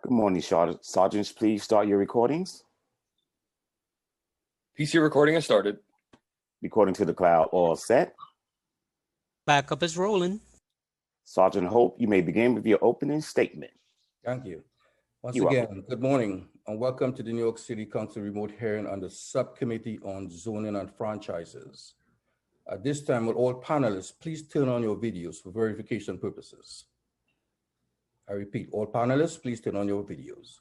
Good morning, Sergeants. Please start your recordings. PC recording has started. Recording to the cloud, all set. Backup is rolling. Sergeant Hope, you may begin with your opening statement. Thank you. Once You're again, welcome. good morning and welcome to the New York City Council remote hearing on the Subcommittee on Zoning and Franchises. At this time, will all panelists please turn on your videos for verification purposes. I repeat, all panelists, please turn on your videos.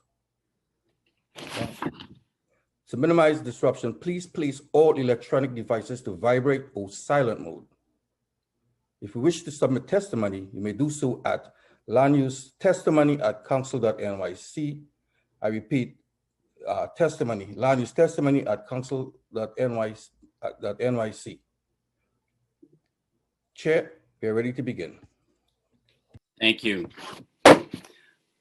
To minimize disruption, please place all electronic devices to vibrate or silent mode. If you wish to submit testimony, you may do so at landusetestimony@council.nyc. I repeat, landusetestimony@council.nyc. Chair, we are ready to begin. Thank you.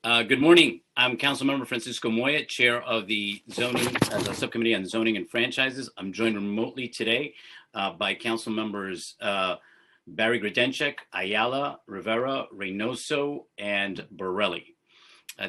Good morning. I'm Councilmember Francisco Moya, Chair of the Subcommittee on Zoning and Franchises. I'm joined remotely today by Council Members Barry Grodenchik, Ayala, Rivera, Reynoso, and Borelli.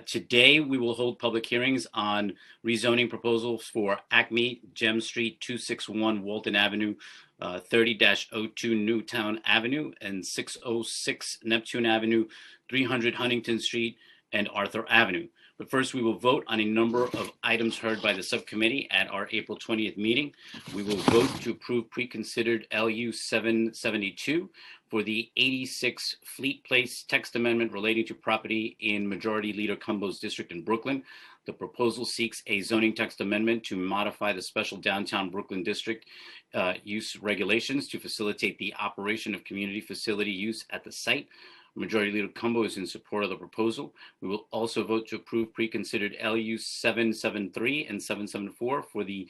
Today, we will hold public hearings on rezoning proposals for Acme, Gem Street, 261 Walton Avenue, 30-02 Newtown Avenue, and 606 Neptune Avenue, 300 Huntington Street, and Arthur Avenue. But first, we will vote on a number of items heard by the subcommittee at our April 20th meeting. We will vote to approve pre-considered LU 772 for the 86 Fleet Place text amendment relating to property in Majority Leader Cumbo's district in Brooklyn. The proposal seeks a zoning text amendment to modify the special downtown Brooklyn district use regulations to facilitate the operation of community facility use at the site. Majority Leader Cumbo is in support of the proposal. We will also vote to approve pre-considered LU 773 and 774 for the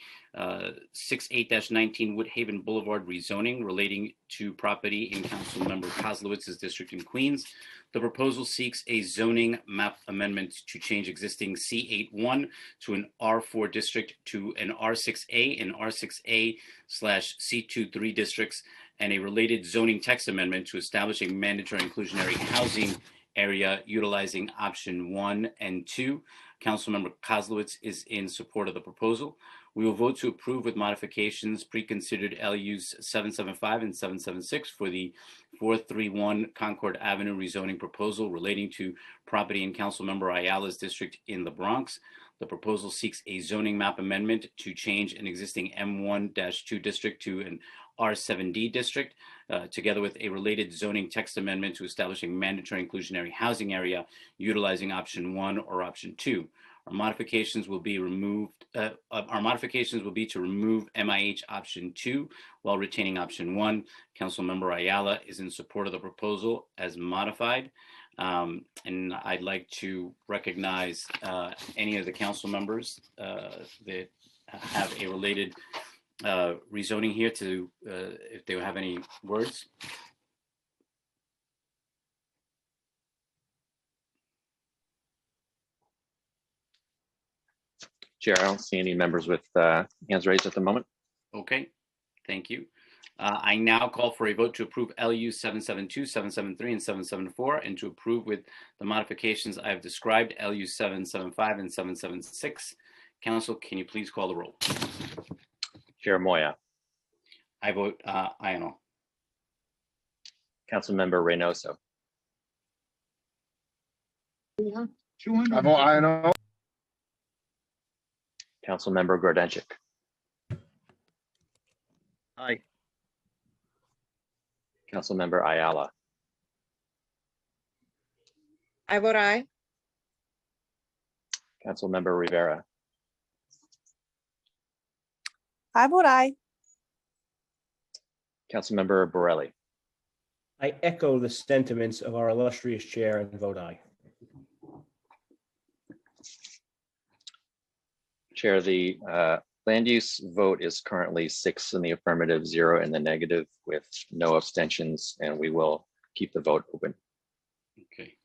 68-19 Woodhaven Boulevard rezoning relating to property in Councilmember Kozlowitz's district in Queens. The proposal seeks a zoning map amendment to change existing C81 to an R4 district to an R6A and R6A/C23 districts, and a related zoning text amendment to establish a mandatory inclusionary housing area utilizing option 1 and 2. Councilmember Kozlowitz is in support of the proposal. We will vote to approve with modifications pre-considered LUs 775 and 776 for the 431 Concord Avenue rezoning proposal relating to property in Councilmember Ayala's district in the Bronx. The proposal seeks a zoning map amendment to change an existing M1-2 district to an R7D district, together with a related zoning text amendment to establish a mandatory inclusionary housing area utilizing option 1 or option 2. Our modifications will be to remove MIH option 2 while retaining option 1. Councilmember Ayala is in support of the proposal as modified. And I'd like to recognize any of the council members that have a related rezoning here to, if they have any words. Chair, I don't see any members with hands raised at the moment. Okay, thank you. I now call for a vote to approve LU 772, 773, and 774, and to approve with the modifications I have described, LU 775 and 776. Council, can you please call the roll? Chair Moya. I vote aye on all. Councilmember Reynoso. I vote aye on all. Councilmember Grodenchik. Aye. Councilmember Ayala. I vote aye. Councilmember Rivera. I vote aye. Councilmember Borelli. I echo the sentiments of our illustrious chair and vote aye. Chair, the land use vote is currently 6 in the affirmative, 0 in the negative, with no abstentions, and we will keep the vote open. Okay.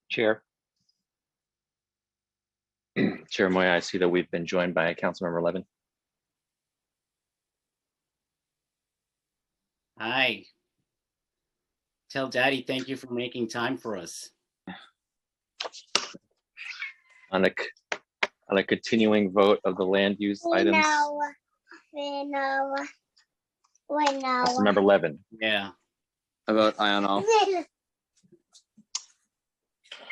Chair. Chair Moya, I see that we've been joined by Councilmember Levin. Hi. Tell Daddy thank you for making time for us. On a continuing vote of the land use items. Councilmember Levin. Yeah. I vote aye on all.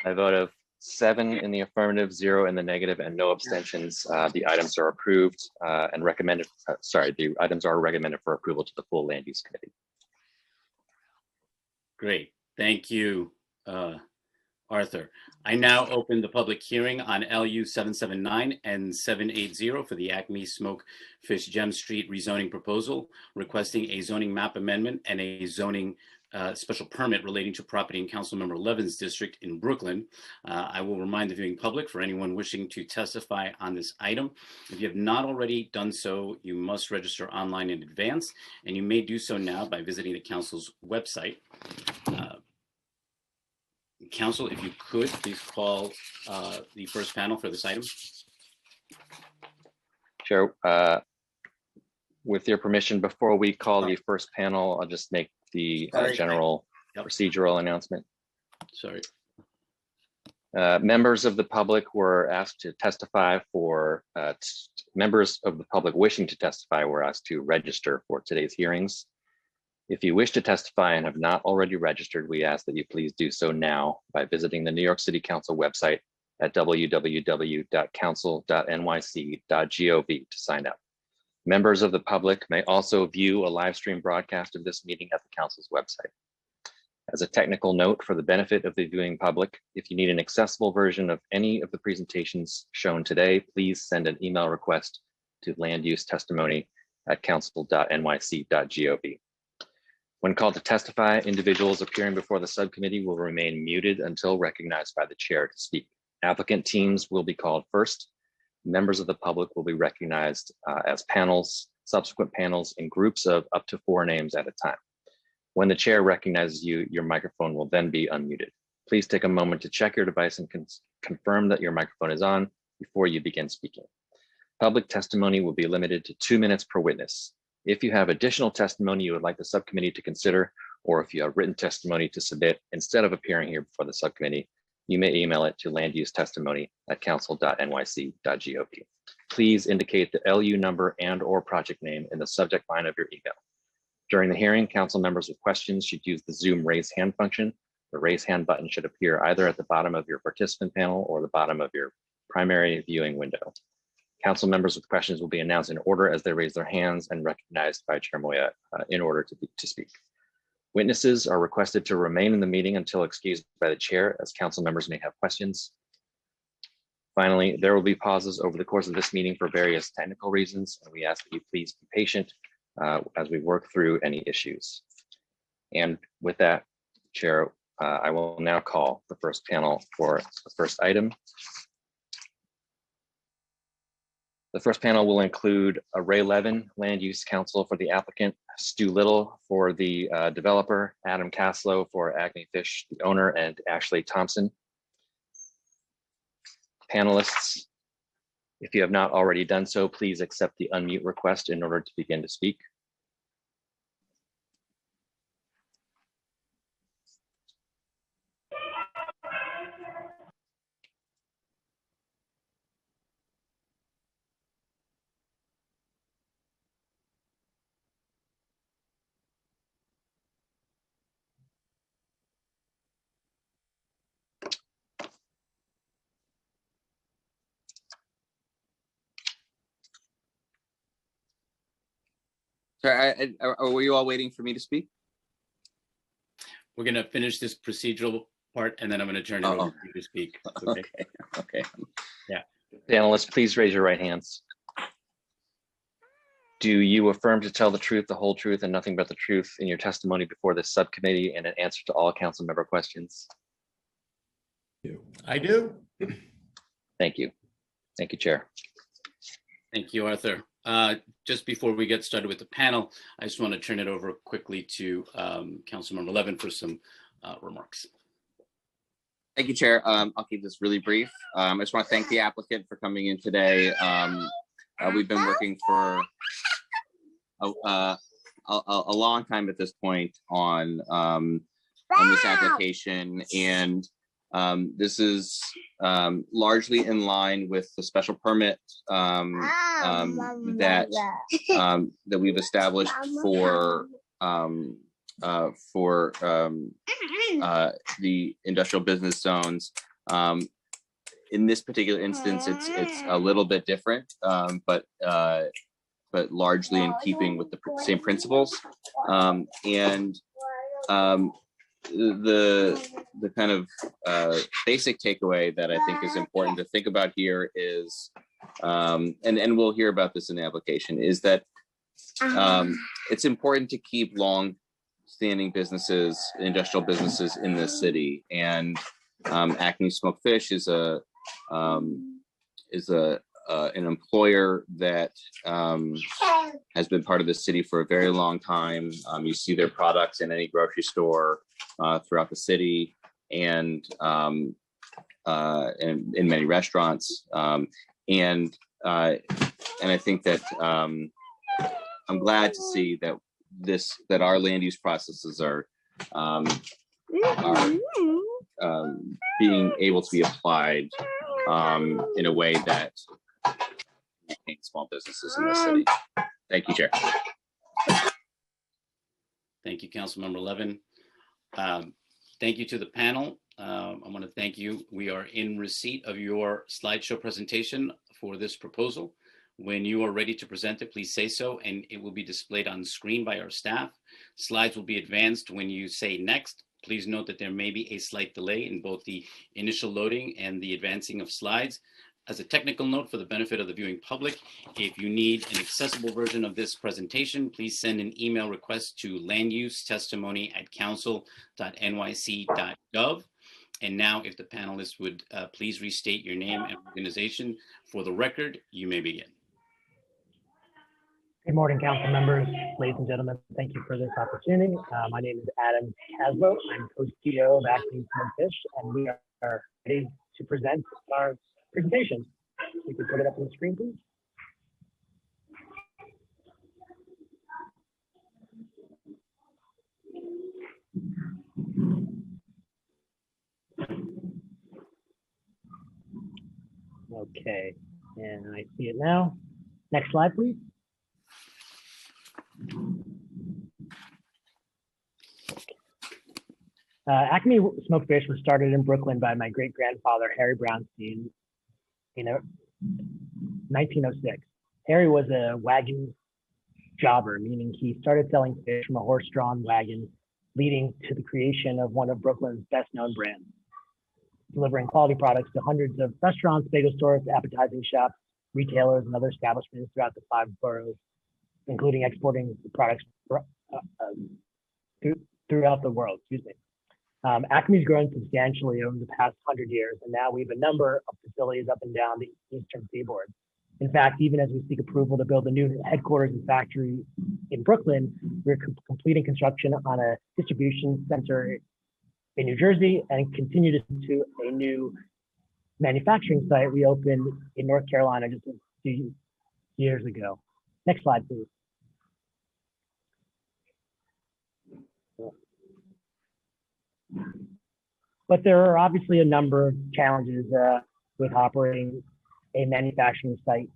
I vote of 7 in the affirmative, 0 in the negative, and no abstentions. The items are approved and recommended. The items are recommended for approval to the full land use committee. Great. Thank you, Arthur. I now open the public hearing on LU 779 and 780 for the Acme Smoke Fish Gem Street rezoning proposal, requesting a zoning map amendment and a zoning special permit relating to property in Councilmember Levin's district in Brooklyn. I will remind the viewing public, for anyone wishing to testify on this item, if you have not already done so, you must register online in advance, and you may do so now by visiting the council's website. Council, if you could, please call the first panel for this item. Chair, with your permission, before we call the first panel, I'll just make the general procedural announcement. Sorry. Members of the public were asked to testify for, members of the public wishing to testify were asked to register for today's hearings. If you wish to testify and have not already registered, we ask that you please do so now by visiting the New York City Council website at www.council.nyc.gov to sign up. Members of the public may also view a live stream broadcast of this meeting at the council's website. As a technical note for the benefit of the viewing public, if you need an accessible version of any of the presentations shown today, please send an email request to landuse.testimony@council.nyc.gov. When called to testify, individuals appearing before the subcommittee will remain muted until recognized by the chair to speak. Applicant teams will be called first. Members of the public will be recognized as panels, subsequent panels in groups of up to 4 names at a time. When the chair recognizes you, your microphone will then be unmuted. Please take a moment to check your device and confirm that your microphone is on before you begin speaking. Public testimony will be limited to 2 minutes per witness. If you have additional testimony you would like the subcommittee to consider, or if you have written testimony to submit instead of appearing here before the subcommittee, you may email it to landusetestimony@council.nyc.gov. Please indicate the LU number and/or project name in the subject line of your email. During the hearing, council members with questions should use the Zoom raise hand function. The raise hand button should appear either at the bottom of your participant panel or the bottom of your primary viewing window. Council members with questions will be announced in order as they raise their hands and recognized by Chair Moya in order to speak. Witnesses are requested to remain in the meeting until excused by the chair, as council members may have questions. Finally, there will be pauses over the course of this meeting for various technical reasons, and we ask that you please be patient as we work through any issues. And with that, Chair, I will now call the first panel for the first item. The first panel will include Ray Levin, Land Use Counsel for the applicant, Stu Little for the developer, Adam Caslow for Acme Fish, the owner, and Ashley Thompson. Panelists, if you have not already done so, please accept the unmute request in order to begin to speak. Sorry, were you all waiting for me to speak? We're going to finish this procedural part, and then I'm going to turn it over to you to speak. Okay. Okay. Yeah. Panelists, please raise your right hands. Do you affirm to tell the truth, the whole truth, and nothing but the truth in your testimony before this subcommittee and in answer to all council member questions? I do. Thank you, Chair. Thank you, Arthur. Just before we get started with the panel, I just want to turn it over quickly to Councilmember Levin for some remarks. Thank you, Chair. I'll keep this really brief. I just want to thank the applicant for coming in today. We've been working for a long time at this point on this application, and this is largely in line with the special permit that we've established for the industrial business zones. In this particular instance, it's a little bit different, but largely in keeping with the same principles. The kind of basic takeaway that I think is important to think about here is, and we'll hear about this in the application, is that it's important to keep long-standing businesses, industrial businesses in this city. And Acme Smoked Fish is an employer that has been part of the city for a very long time. You see their products in any grocery store throughout the city, and in many restaurants. And I think that I'm glad to see that our land use processes are being able to be applied in a way that maintains small businesses in the city. Thank you, Chair. Thank you, Councilmember Levin. Thank you to the panel. I want to thank you. We are in receipt of your slideshow presentation for this proposal. When you are ready to present it, please say so, and it will be displayed on screen by our staff. Slides will be advanced when you say next. Please note that there may be a slight delay in both the initial loading and the advancing of slides. As a technical note for the benefit of the viewing public, if you need an accessible version of this presentation, please send an email request to landusetestimony@council.nyc.gov. And now, if the panelists would please restate your name and organization for the record, you may begin. Good morning, council members, ladies and gentlemen. Thank you for this opportunity. My name is Adam Caslow. I'm co-CEO of Acme Fish, and we are ready to present our presentation. We can put it up on the screen, please. Okay, and I see it now. Next slide, please. Acme Smoked Fish was started in Brooklyn by my great-grandfather, Harry Brownstein, in 1906. Harry was a wagon jobber, meaning he started selling fish from a horse-drawn wagon, leading to the creation of one of Brooklyn's best-known brands, delivering quality products to hundreds of restaurants, bagel stores, appetizing shops, retailers, and other establishments throughout the 5 boroughs, including exporting the products throughout the world. Acme's grown substantially over the past 100 years, and now we have a number of facilities up and down the eastern seaboard. In fact, even as we seek approval to build a new headquarters and factory in Brooklyn, we're completing construction on a distribution center in New Jersey and continue to a new manufacturing site we opened in North Carolina just a few years ago. Next slide, please. But there are obviously a number of challenges with operating a manufacturing site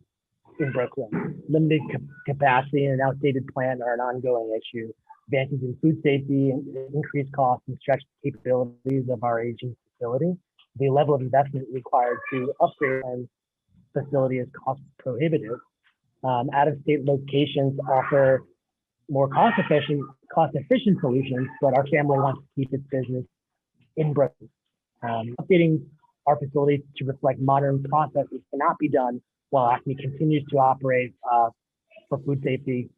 in Brooklyn. Limited capacity and an outdated plant are an ongoing issue. Advances in food safety and increased costs and stretched capabilities of our aging facility. The level of investment required to upgrade our facility is cost prohibitive. Out-of-state locations offer more cost-efficient solutions, but our family wants to keep its business in Brooklyn. Updating our facility to reflect modern processes cannot be done while Acme continues to operate for food safety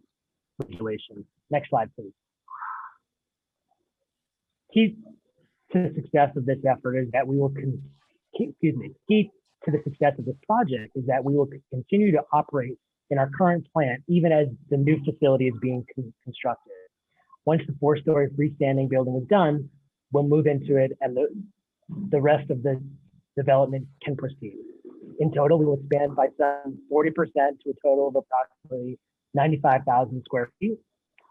regulations. Next slide, please. Key to the success of this effort is that we will key to the success of this project is that we will continue to operate in our current plant even as the new facility is being constructed. Once the 4-story freestanding building is done, we'll move into it and the rest of the development can proceed. In total, we will expand by some 40% to a total of approximately 95,000 square feet.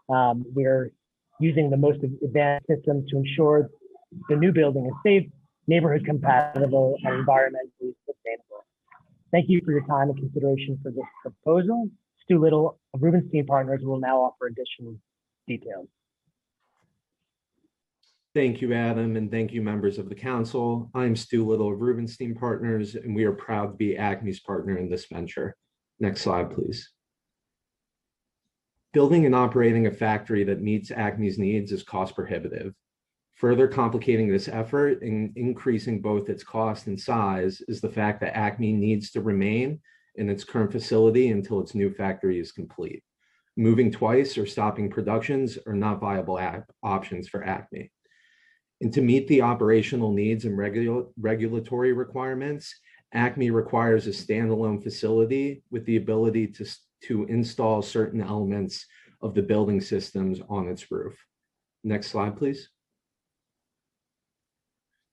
We're using the most advanced systems to ensure the new building is safe, neighborhood compatible, and environmentally sustainable. Thank you for your time and consideration for this proposal. Stu Little of Rubenstein Partners will now offer additional details. Thank you, Adam, and thank you, members of the council. I'm Stu Little of Rubenstein Partners, and we are proud to be Acme's partner in this venture. Next slide, please. Building and operating a factory that meets Acme's needs is cost prohibitive. Further complicating this effort and increasing both its cost and size is the fact that Acme needs to remain in its current facility until its new factory is complete. Moving twice or stopping productions are not viable options for Acme. And to meet the operational needs and regulatory requirements, Acme requires a standalone facility with the ability to install certain elements of the building systems on its roof. Next slide, please.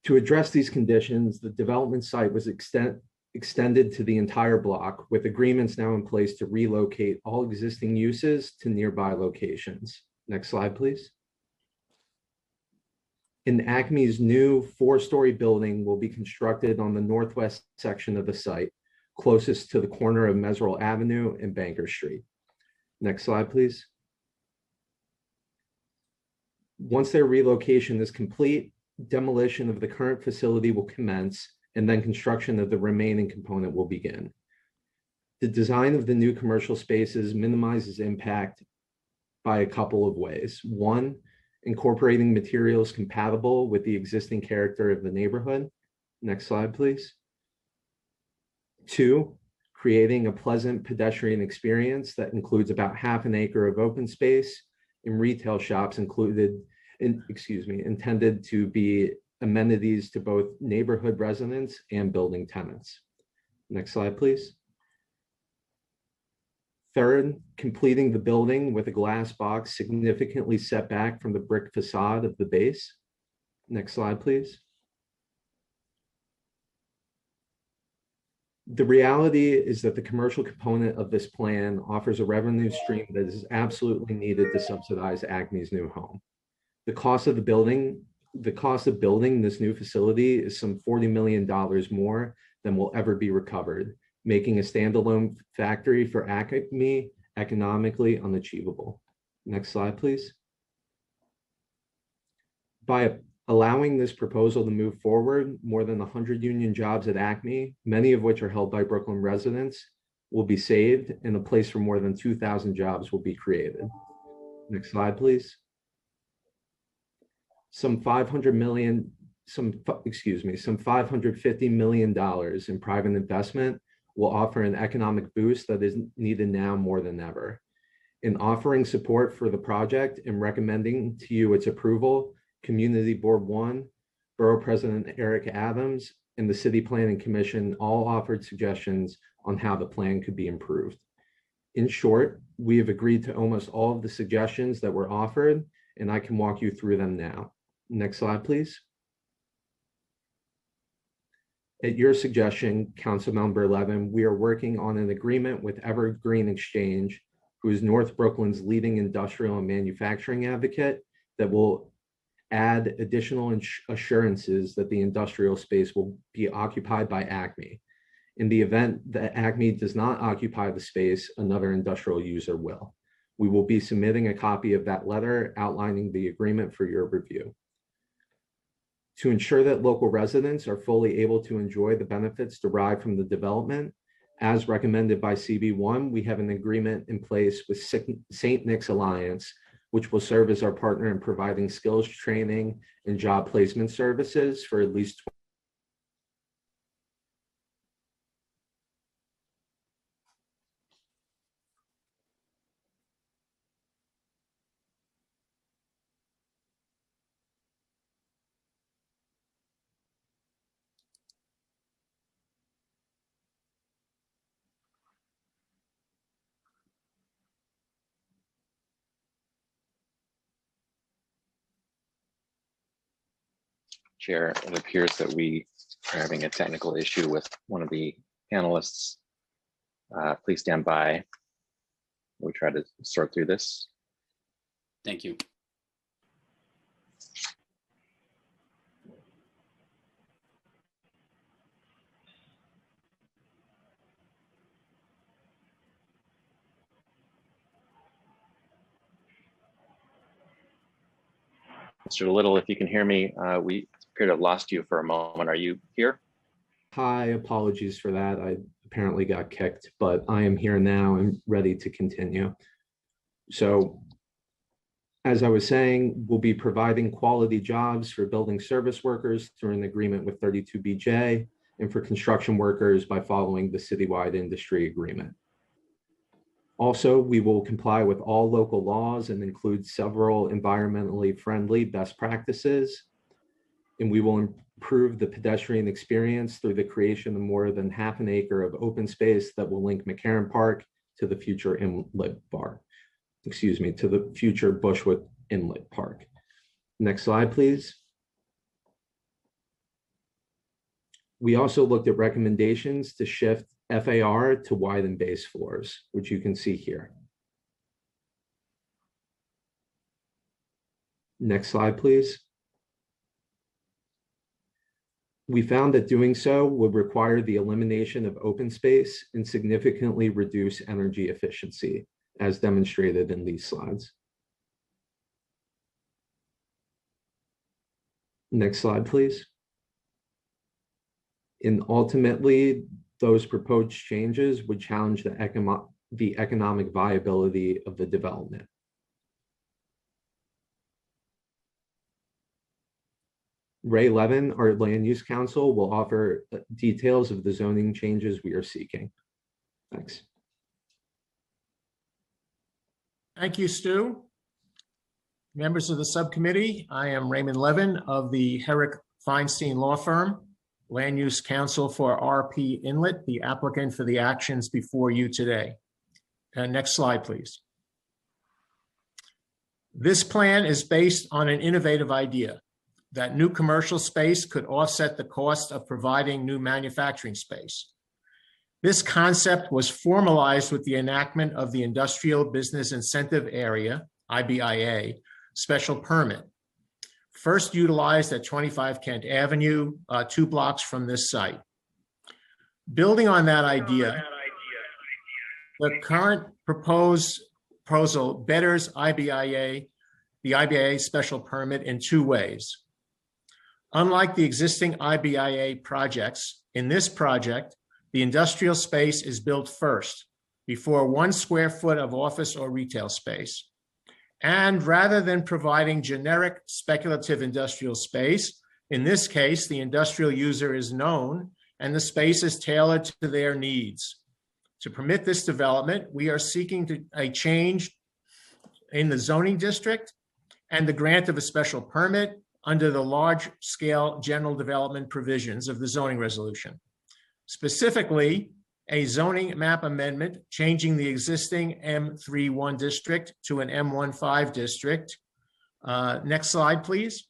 To address these conditions, the development site was extended to the entire block, with agreements now in place to relocate all existing uses to nearby locations. Next slide, please. And Acme's new 4-story building will be constructed on the northwest section of the site, closest to the corner of Meserole Avenue and Banker Street. Next slide, please. Once their relocation is complete, demolition of the current facility will commence, and then construction of the remaining component will begin. The design of the new commercial spaces minimizes impact by a couple of ways. One, incorporating materials compatible with the existing character of the neighborhood. Next slide, please. Two, creating a pleasant pedestrian experience that includes about half an acre of open space and retail shops intended to be amenities to both neighborhood residents and building tenants. Next slide, please. Third, completing the building with a glass box significantly set back from the brick facade of the base. Next slide, please. The reality is that the commercial component of this plan offers a revenue stream that is absolutely needed to subsidize Acme's new home. The cost of building this new facility is some $40 million more than will ever be recovered, making a standalone factory for Acme economically unachievable. Next slide, please. By allowing this proposal to move forward, more than 100 union jobs at Acme, many of which are held by Brooklyn residents, will be saved, and a place for more than 2,000 jobs will be created. Next slide, please. Some $550 million in private investment will offer an economic boost that is needed now more than ever. In offering support for the project and recommending to you its approval, Community Board 1, Borough President Eric Adams, and the City Planning Commission all offered suggestions on how the plan could be improved. In short, we have agreed to almost all of the suggestions that were offered, and I can walk you through them now. Next slide, please. At your suggestion, Councilmember Levin, we are working on an agreement with Evergreen Exchange, who is North Brooklyn's leading industrial and manufacturing advocate, that will add additional assurances that the industrial space will be occupied by Acme. In the event that Acme does not occupy the space, another industrial user will. We will be submitting a copy of that letter outlining the agreement for your review. To ensure that local residents are fully able to enjoy the benefits derived from the development, as recommended by CB1, we have an agreement in place with St. Nick's Alliance, which will serve as our partner in providing skills training and job placement services for at least Chair, it appears that we are having a technical issue with one of the panelists. Please stand by. We try to sort through this. Thank you. Mr. Little, if you can hear me, we appear to have lost you for a moment. Are you here? Hi, apologies for that. I apparently got kicked, but I am here now and ready to continue. So, as I was saying, we'll be providing quality jobs for building service workers through an agreement with 32BJ and for construction workers by following the citywide industry agreement. Also, we will comply with all local laws and include several environmentally friendly best practices. And we will improve the pedestrian experience through the creation of more than half an acre of open space that will link McCarran Park to the future Inlet Park. Excuse me, to the future Bushwick Inlet Park. Next slide, please. We also looked at recommendations to shift FAR to widen base floors, which you can see here. Next slide, please. We found that doing so would require the elimination of open space and significantly reduce energy efficiency, as demonstrated in these slides. Next slide, please. And ultimately, those proposed changes would challenge the economic viability of the development. Ray Levin, our Land Use Counsel, will offer details of the zoning changes we are seeking. Thanks. Thank you, Stu. Members of the subcommittee, I am Raymond Levin of the Herrick Feinstein Law Firm, Land Use Counsel for RP Inlet, the applicant for the actions before you today. And next slide, please. This plan is based on an innovative idea that new commercial space could offset the cost of providing new manufacturing space. This concept was formalized with the enactment of the Industrial Business Incentive Area, IBIA, special permit, first utilized at 25 Kent Avenue, 2 blocks from this site. Building on that idea, the current proposal betters the IBIA special permit in 2 ways. Unlike the existing IBIA projects, in this project, the industrial space is built first before 1 square foot of office or retail space. And rather than providing generic speculative industrial space, in this case, the industrial user is known and the space is tailored to their needs. To permit this development, we are seeking a change in the zoning district and the grant of a special permit under the large-scale general development provisions of the zoning resolution. Specifically, a zoning map amendment changing the existing M31 district to an M15 district. Next slide, please.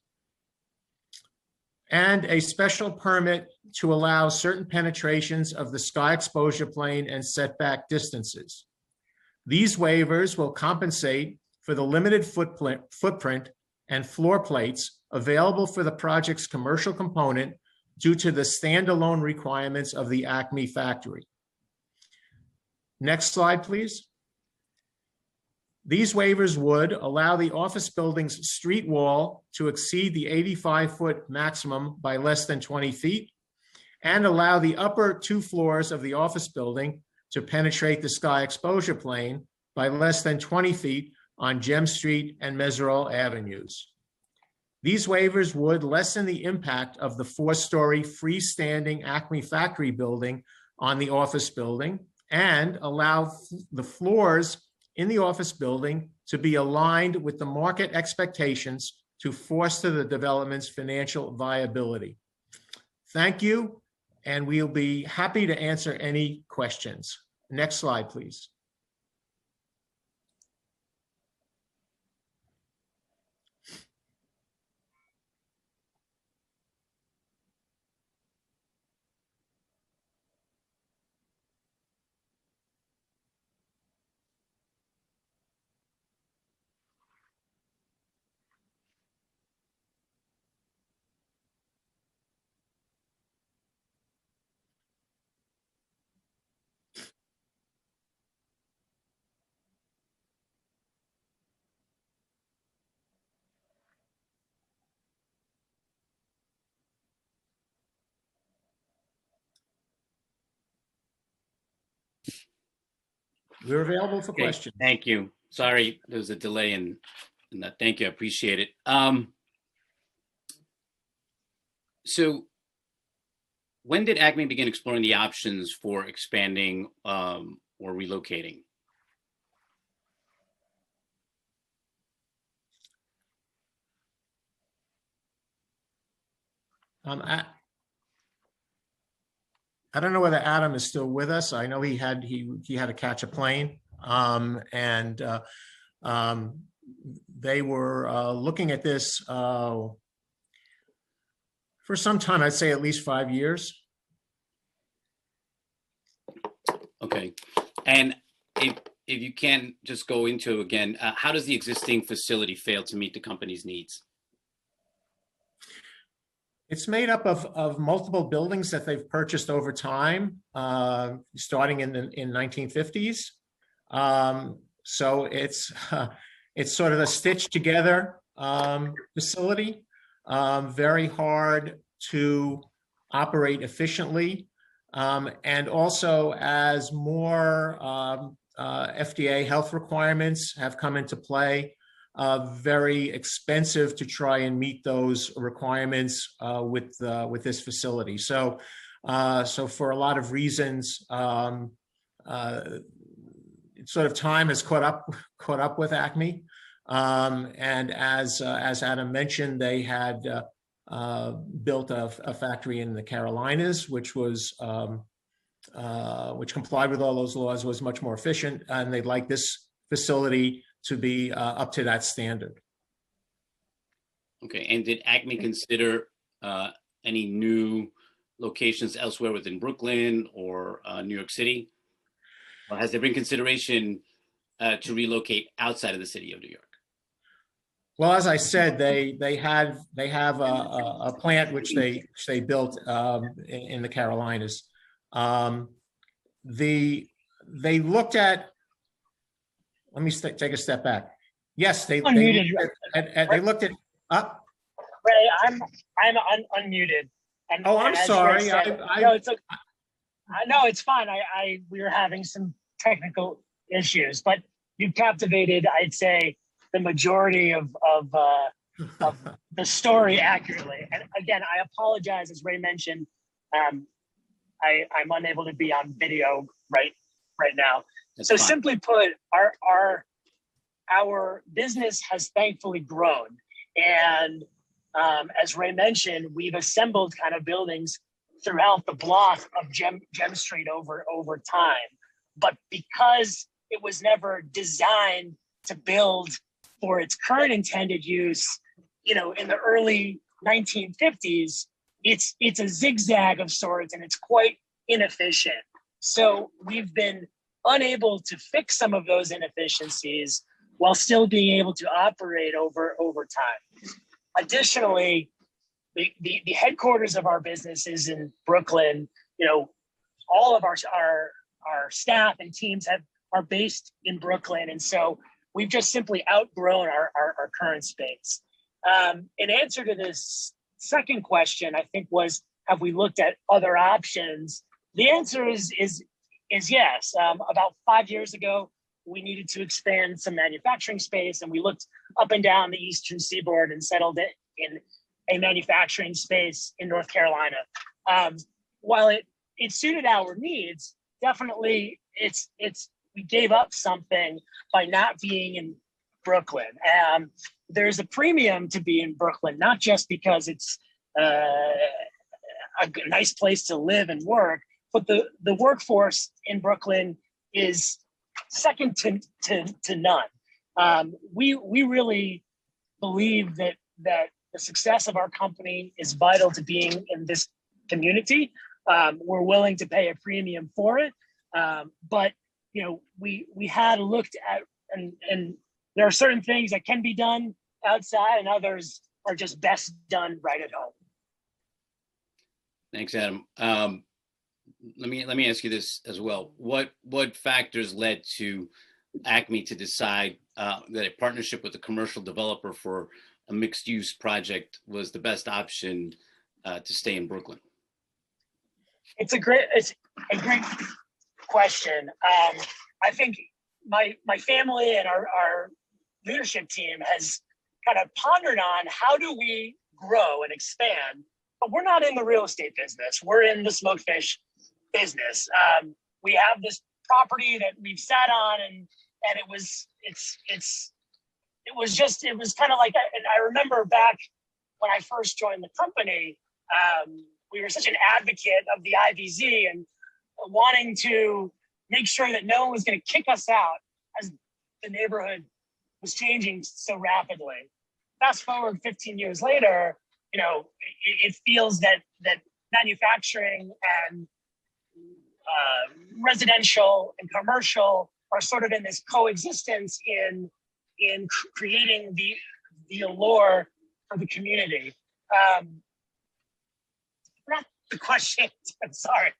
And a special permit to allow certain penetrations of the sky exposure plane and setback distances. These waivers will compensate for the limited footprint and floor plates available for the project's commercial component due to the standalone requirements of the Acme factory. Next slide, please. These waivers would allow the office building's street wall to exceed the 85-foot maximum by less than 20 feet and allow the upper 2 floors of the office building to penetrate the sky exposure plane by less than 20 feet on Gem Street and Meserole Avenues. These waivers would lessen the impact of the 4-story freestanding Acme factory building on the office building and allow the floors in the office building to be aligned with the market expectations to foster the development's financial viability. Thank you, and we'll be happy to answer any questions. Next slide, please. We're available for questions. Thank you. Sorry, there was a delay in that. Thank you. I appreciate it. So when did Acme begin exploring the options for expanding or relocating? I don't know whether Adam is still with us. I know he had to catch a plane, and they were looking at this for some time. I'd say at least 5 years. Okay, and if you can just go into again, how does the existing facility fail to meet the company's needs? It's made up of multiple buildings that they've purchased over time, starting in the 1950s. So it's sort of a stitched together facility, very hard to operate efficiently. And also as more FDA health requirements have come into play, very expensive to try and meet those requirements with this facility. So for a lot of reasons, sort of time has caught up with Acme. And as Adam mentioned, they had built a factory in the Carolinas, which was which complied with all those laws, was much more efficient, and they'd like this facility to be up to that standard. Okay, and did Acme consider any new locations elsewhere within Brooklyn or New York City? Or has there been consideration to relocate outside of the city of New York? Well, as I said, they have a plant which they built in the Carolinas. They looked at. Let me take a step back. Yes, they looked at. Ray, I'm unmuted. And, oh, I'm sorry. No, it's fine. We were having some technical issues, but you captivated, I'd say, the majority of the story accurately. And again, I apologize, as Ray mentioned, I'm unable to be on video right now. That's so fine. Simply put, our business has thankfully grown, and as Ray mentioned, we've assembled kind of buildings throughout the block of Gem Street over time. But because it was never designed to build for its current intended use, in the early 1950s, it's a zigzag of sorts, and it's quite inefficient. So we've been unable to fix some of those inefficiencies while still being able to operate over time. Additionally, the headquarters of our business is in Brooklyn. All of our staff and teams are based in Brooklyn, and so we've just simply outgrown our current space. In answer to this second question, I think was, have we looked at other options? The answer is yes. About 5 years ago, we needed to expand some manufacturing space, and we looked up and down the Eastern Seaboard and settled it in a manufacturing space in North Carolina. While it suited our needs, definitely we gave up something by not being in Brooklyn. There's a premium to be in Brooklyn, not just because it's a nice place to live and work, but the workforce in Brooklyn is second to none. We really believe that the success of our company is vital to being in this community. We're willing to pay a premium for it, but we had looked at, and there are certain things that can be done outside, and others are just best done right at home. Thanks, Adam. Let me ask you this as well. What factors led to Acme to decide that a partnership with a commercial developer for a mixed-use project was the best option to stay in Brooklyn? It's a great question. I think my family and our leadership team has kind of pondered on how do we grow and expand, but we're not in the real estate business. We're in the smoked fish business. We have this property that we've sat on, and it was kind of like, and I remember back when I first joined the company, we were such an advocate of the IBZ and wanting to make sure that no one was going to kick us out as the neighborhood was changing so rapidly. Fast forward 15 years later, it feels that manufacturing and residential and commercial are sort of in this coexistence in creating the allure for the community. Not the question. I'm sorry.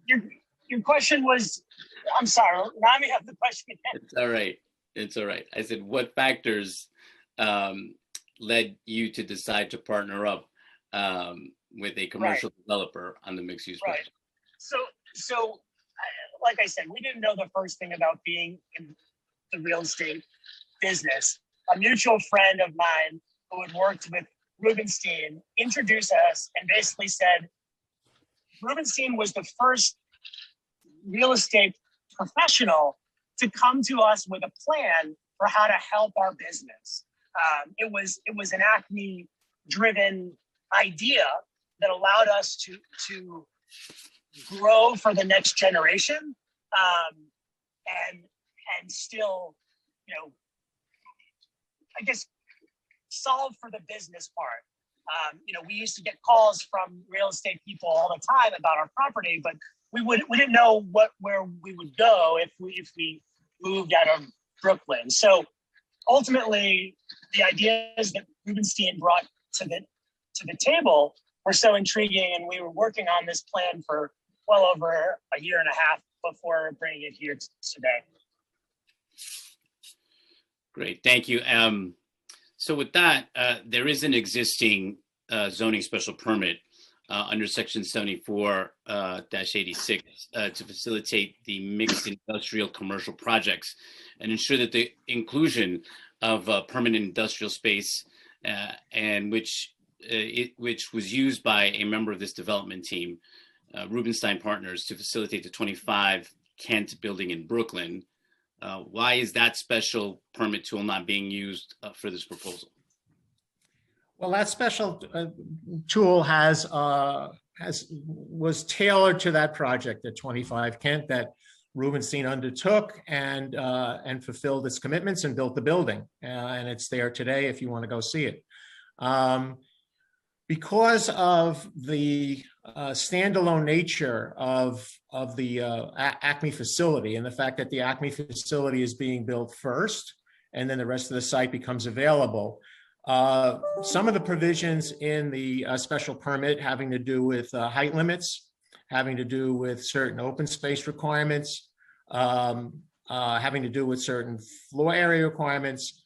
Your question was, I'm sorry, remind me of the question again. It's all right. I said, what factors led you to decide to partner up with a commercial developer on the mixed use project? So like I said, we didn't know the first thing about being in the real estate business. A mutual friend of mine who had worked with Rubenstein introduced us and basically said, Rubenstein was the first real estate professional to come to us with a plan for how to help our business. It was an Acme-driven idea, that allowed us to grow for the next generation, and still, you know, I guess, solve for the business part. You know, we used to get calls from real estate people all the time about our property, but we didn't know where we would go if we moved out of Brooklyn. So ultimately, the ideas that Rubenstein brought to the table were so intriguing, and we were working on this plan for well over a year and a half before bringing it here today. Great, thank you. So with that, there is an existing zoning special permit under section 74-86 to facilitate the mixed industrial commercial projects and ensure that the inclusion of permanent industrial space and which was used by a member of this development team, Rubenstein Partners, to facilitate the 25 Kent building in Brooklyn. Why is that special permit tool not being used for this proposal? Well, that special tool was tailored to that project at 25 Kent that Rubenstein undertook and fulfilled its commitments and built the building. And it's there today if you want to go see it. Because of the standalone nature of the Acme facility and the fact that the Acme facility is being built first and then the rest of the site becomes available, some of the provisions in the special permit having to do with height limits, having to do with certain open space requirements, having to do with certain floor area requirements,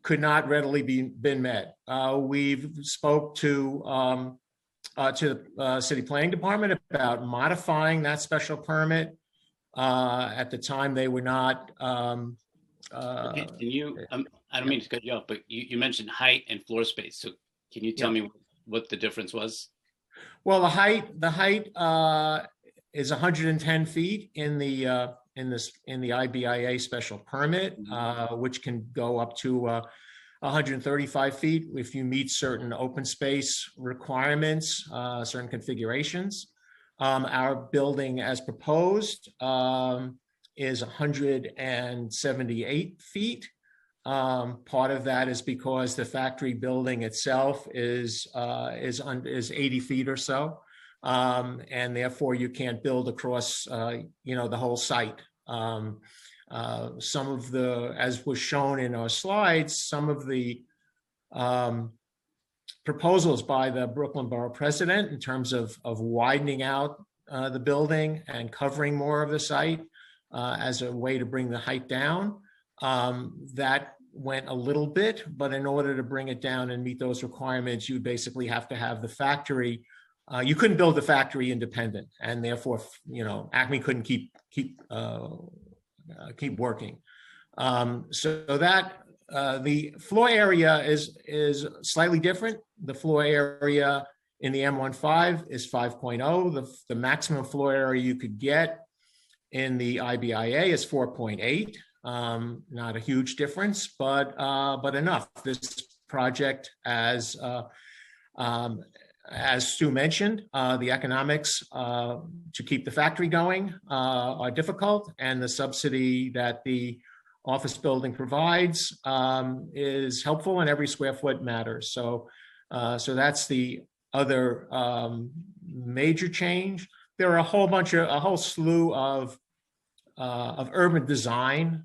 could not readily been met. We've spoke to the city planning department about modifying that special permit. At the time, they were not. Can you? I don't mean to cut you off, but you mentioned height and floor space. So can you tell me what the difference was? Well, the height is 110 feet in the IBIA special permit, which can go up to 135 feet if you meet certain open space requirements, certain configurations. Our building as proposed is 178 feet. Part of that is because the factory building itself is 80 feet or so. And therefore you can't build across, the whole site. Some of the, as was shown in our slides, some of the proposals by the Brooklyn Borough President in terms of widening out the building and covering more of the site as a way to bring the height down, that went a little bit, but in order to bring it down and meet those requirements, you basically have to have the factory. You couldn't build the factory independent, and therefore, Acme couldn't keep working. So that the floor area is slightly different. The floor area in the M15 is 5.0. The maximum floor area you could get in the IBIA is 4.8. Not a huge difference, but enough. This project, as Stu mentioned, the economics to keep the factory going are difficult, and the subsidy that the office building provides is helpful, and every square foot matters. So that's the other major change. There are a whole slew of urban design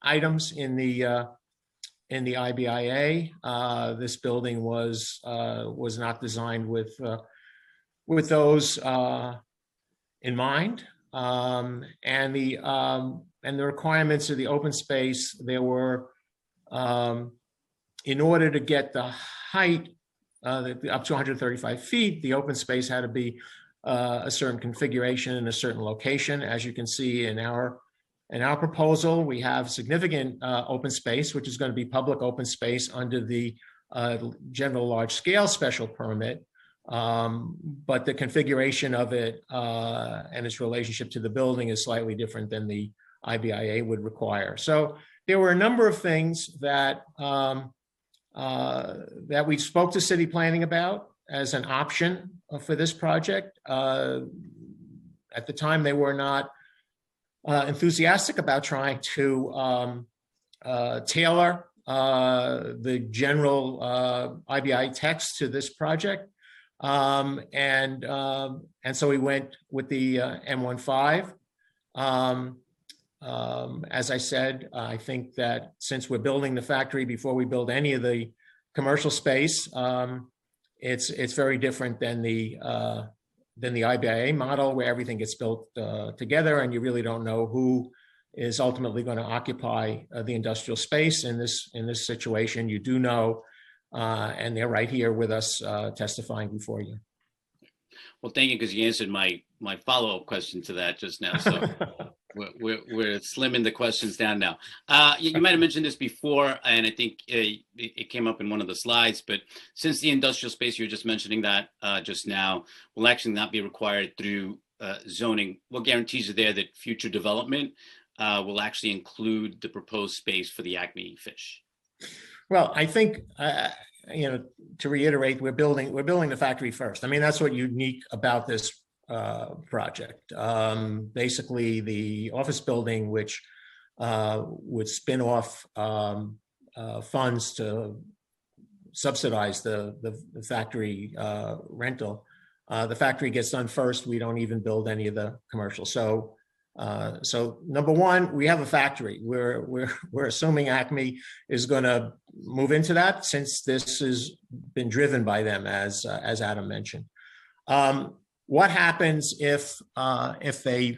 items in the IBIA. This building was not designed with those in mind, and the requirements of the open space. There were, in order to get the height up to 135 feet, the open space had to be a certain configuration in a certain location. As you can see in our proposal, we have significant open space, which is going to be public open space under the general large scale special permit. But the configuration of it and its relationship to the building is slightly different than the IBIA would require. So there were a number of things that that we spoke to city planning about as an option for this project. At the time, they were not enthusiastic about trying to tailor the general IBI text to this project. And so we went with the M15. As I said, I think that since we're building the factory before we build any of the commercial space, it's very different than the IBIA model, where everything gets built together and you really don't know who is ultimately going to occupy the industrial space. In this situation, you do know, and they're right here with us testifying before you. Well, thank you, because you answered my follow-up question to that just now. So we're slimming the questions down now. You might have mentioned this before, and I think it came up in one of the slides, but since the industrial space, you're just mentioning that just now, will actually not be required through zoning, what guarantees are there that future development will actually include the proposed space for the Acme fish? Well, I think, to reiterate, we're building the factory first. I mean, that's what's unique about this project. Basically, the office building, which would spin off funds to subsidize the factory rental. The factory gets done first. We don't even build any of the commercial. So number one, we have a factory. We're assuming Acme is going to move into that, since this has been driven by them, as Adam mentioned. What happens if they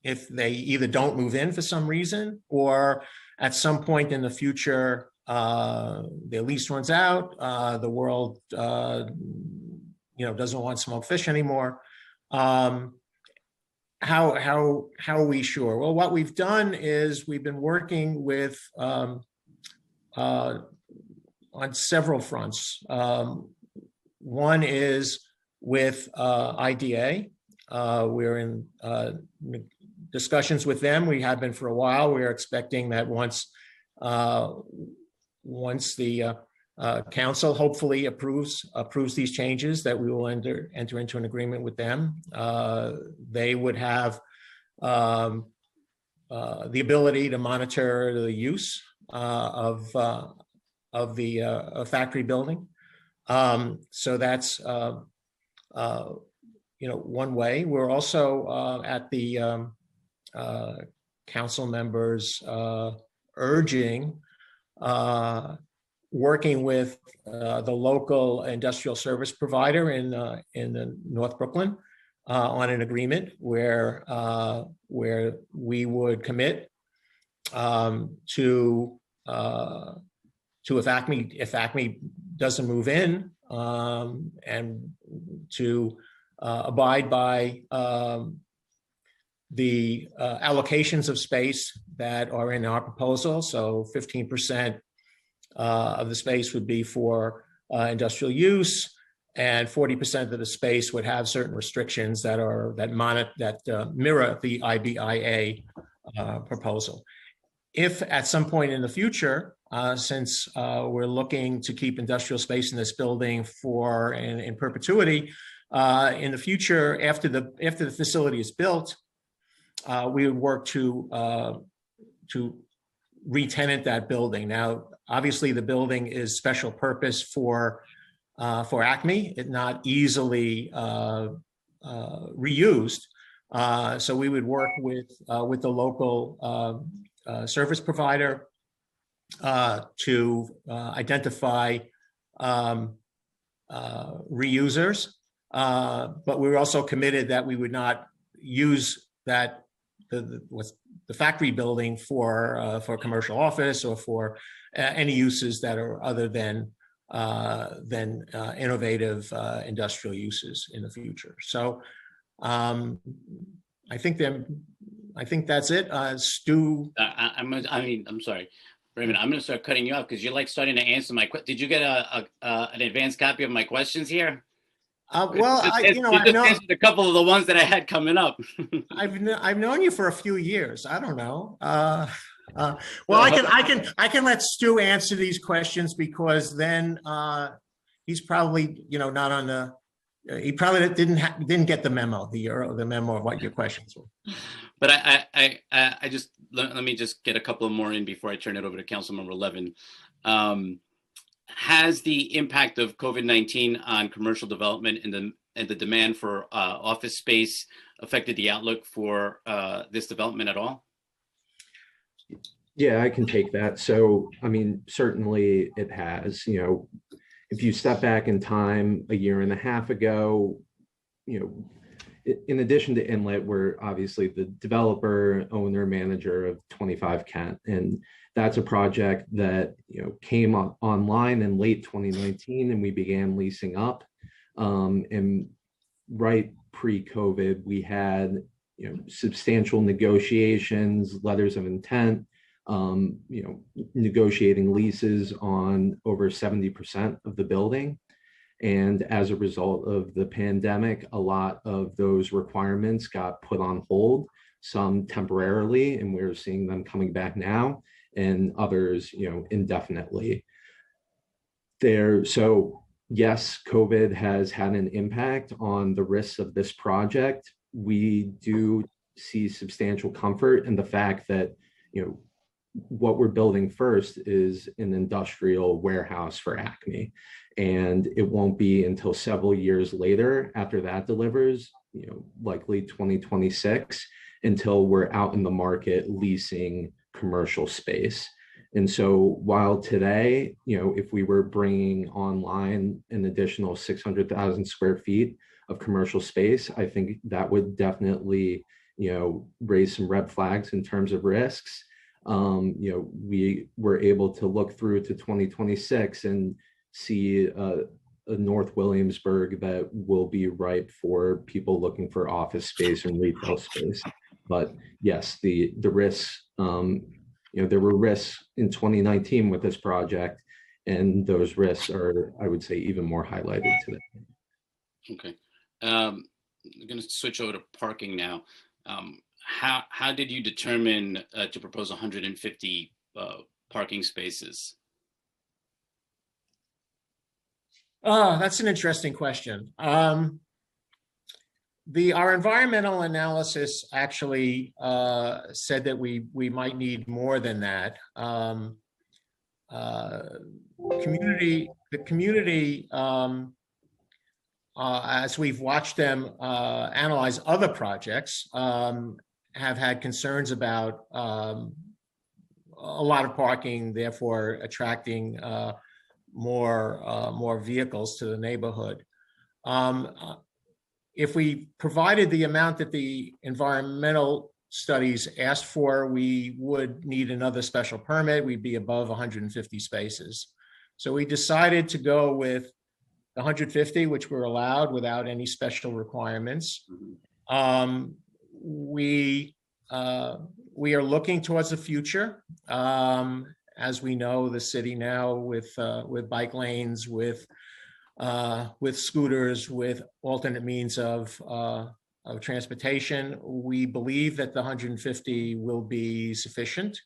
either don't move in for some reason, or at some point in the future their lease runs out, the world doesn't want smoked fish anymore? How are we sure? Well, what we've done is we've been working with on several fronts. One is with IDA. We're in discussions with them. We have been for a while. We're expecting that once the council hopefully approves these changes, that we will enter into an agreement with them. They would have the ability to monitor the use of the factory building. So that's one way. We're also at the council members urging working with the local industrial service provider in North Brooklyn on an agreement where we would commit to if Acme doesn't move in, and to abide by the allocations of space that are in our proposal. So 15% of the space would be for industrial use, and 40% of the space would have certain restrictions that mirror the IBIA proposal. If at some point in the future, since we're looking to keep industrial space in this building in perpetuity, in the future, after the facility is built, we would work to re-tenant that building. Now, obviously, the building is special purpose for Acme. It's not easily reused. So we would work with the local service provider to identify reusers. But we were also committed that we would not use the factory building for commercial office or for any uses that are other than innovative industrial uses in the future. So I think that's it. Stu. I'm sorry, Raymond. I'm going to start cutting you off because you're like starting to answer my question. Did you get an advanced copy of my questions here? Well, I know answered a couple of the ones that I had coming up. I've known you for a few years. I don't know. Well, I can let Stu answer these questions because then he's probably, not on the, he probably didn't get the memo, the memo of what your questions were. But I just, let me just get a couple more in before I turn it over to Councilmember Levin. Has the impact of COVID-19 on commercial development and the demand for office space affected the outlook for this development at all? Yeah, I can take that. So, I mean, certainly it has. If you step back in time a year and a half ago, in addition to Inlet, we're obviously the developer, owner, manager of 25 Kent. And that's a project that came online in late 2019 and we began leasing up. And right pre-COVID, we had substantial negotiations, letters of intent, negotiating leases on over 70% of the building. And as a result of the pandemic, a lot of those requirements got put on hold, some temporarily, and we're seeing them coming back now, and others, indefinitely. So yes, COVID has had an impact on the risks of this project. We do see substantial comfort in the fact that, what we're building first is an industrial warehouse for Acme. And it won't be until several years later after that delivers, likely 2026, until we're out in the market leasing commercial space. And so while today, if we were bringing online an additional 600,000 square feet of commercial space, I think that would definitely, raise some red flags in terms of risks. We were able to look through to 2026 and see a North Williamsburg that will be ripe for people looking for office space and retail space. But yes, the risks, there were risks in 2019 with this project, and those risks are, I would say, even more highlighted today. Okay. I'm going to switch over to parking now. How did you determine to propose 150 parking spaces? Oh, that's an interesting question. Our environmental analysis actually said that we might need more than that. The community, as we've watched them analyze other projects, have had concerns about a lot of parking, therefore attracting more vehicles to the neighborhood. If we provided the amount that the environmental studies asked for, we would need another special permit. We'd be above 150 spaces. So we decided to go with 150, which were allowed without any special requirements. We are looking towards the future. As we know, the city now with bike lanes, with scooters, with alternate means of transportation, we believe that the 150 will be sufficient,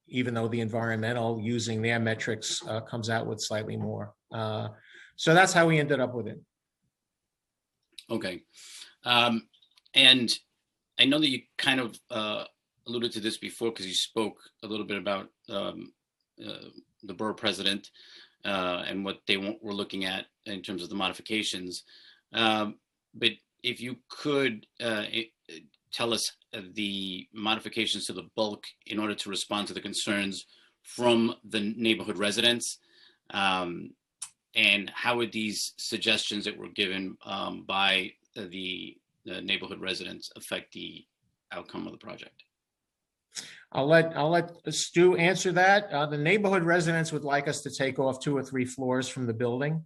even though the environmental, using their metrics, comes out with slightly more. So that's how we ended up with it. Okay. And I know that you kind of alluded to this before because you spoke a little bit about the borough president and what they were looking at in terms of the modifications. But if you could tell us the modifications to the bulk in order to respond to the concerns from the neighborhood residents, and how would these suggestions that were given by the neighborhood residents affect the outcome of the project? I'll let Stu answer that. The neighborhood residents would like us to take off 2 or 3 floors from the building.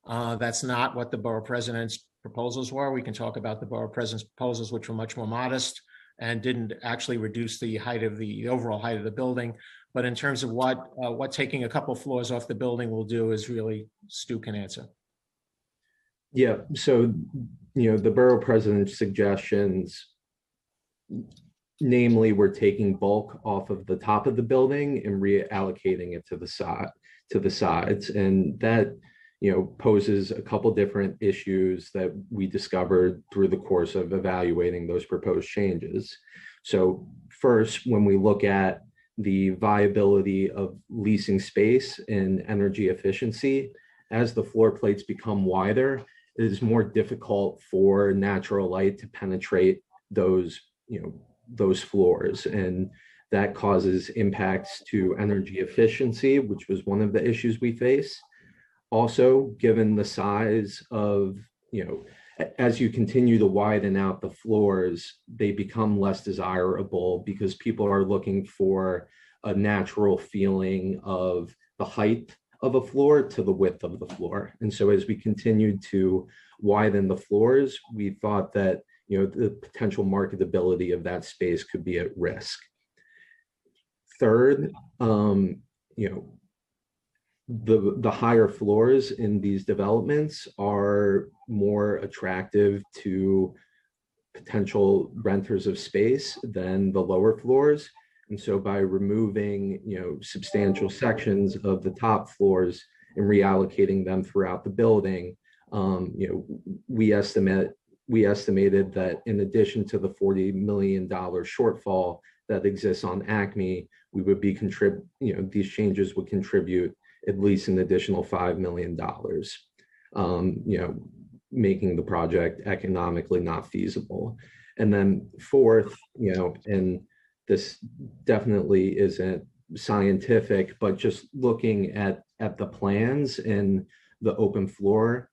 That's not what the borough president's proposals were. We can talk about the borough president's proposals, which were much more modest and didn't actually reduce the height of the overall height of the building. But in terms of what taking a couple floors off the building will do is really Stu can answer. Yeah, so the borough president's suggestions namely, we're taking bulk off of the top of the building and reallocating it to the sides, and that poses a couple different issues that we discovered through the course of evaluating those proposed changes. So first, when we look at the viability of leasing space and energy efficiency, as the floor plates become wider, it is more difficult for natural light to penetrate those floors, and that causes impacts to energy efficiency, which was one of the issues we face. Also, given the size of, as you continue to widen out the floors, they become less desirable because people are looking for a natural feeling of the height of a floor to the width of the floor. And so as we continued to widen the floors, we thought that the potential marketability of that space could be at risk. Third, the higher floors in these developments are more attractive to potential renters of space than the lower floors. And so by removing, substantial sections of the top floors and reallocating them throughout the building, we estimated that in addition to the $40 million shortfall that exists on Acme, we would be these changes would contribute at least an additional $5 million, making the project economically not feasible. And then fourth, and this definitely isn't scientific, but just looking at the plans and the open floor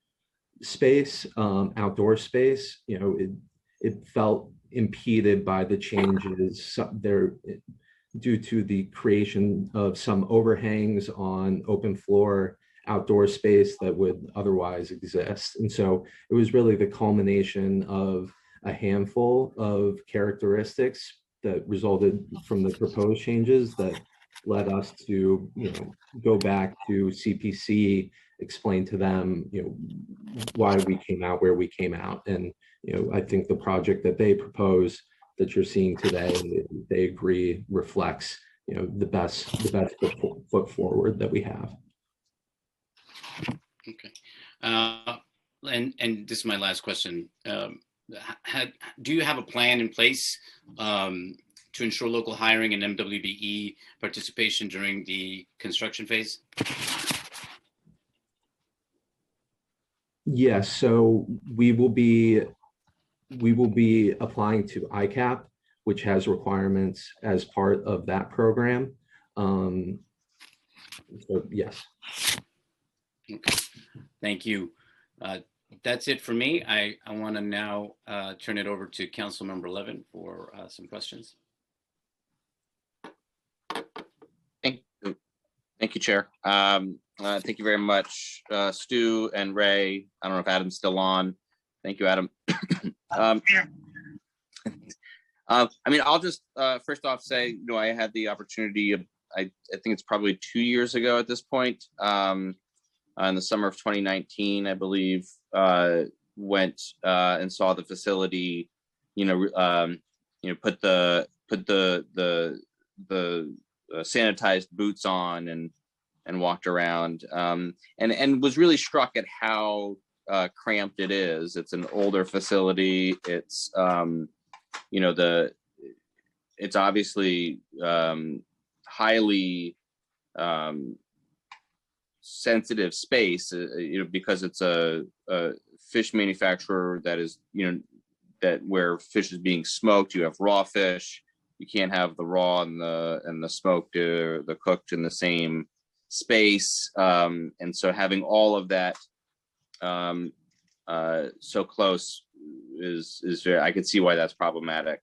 space, outdoor space, it felt impeded by the changes there due to the creation of some overhangs on open floor outdoor space that would otherwise exist. And so it was really the culmination of a handful of characteristics that resulted from the proposed changes that led us to, go back to CPC, explain to them, why we came out where we came out. And, I think the project that they propose that you're seeing today, they agree reflects, the best foot forward that we have. Okay. And this is my last question. Do you have a plan in place to ensure local hiring and MWBE participation during the construction phase? Yes, so we will be applying to ICAP, which has requirements as part of that program. So yes. Okay, thank you. That's it for me. I want to now turn it over to Council Member Levin for some questions. Thank you, Chair. Thank you very much, Stu and Ray. I don't know if Adam's still on. Thank you, Adam. I'll just first off say, I had the opportunity of, I think it's probably 2 years ago at this point, in the summer of 2019, I believe, went and saw the facility, put the sanitized boots on and walked around, and was really struck at how cramped it is. It's an older facility. It's it's obviously highly sensitive space, because it's a fish manufacturer that is, that where fish is being smoked, you have raw fish. You can't have the raw and the smoked, the cooked in the same space, and so having all of that so close is very, I could see why that's problematic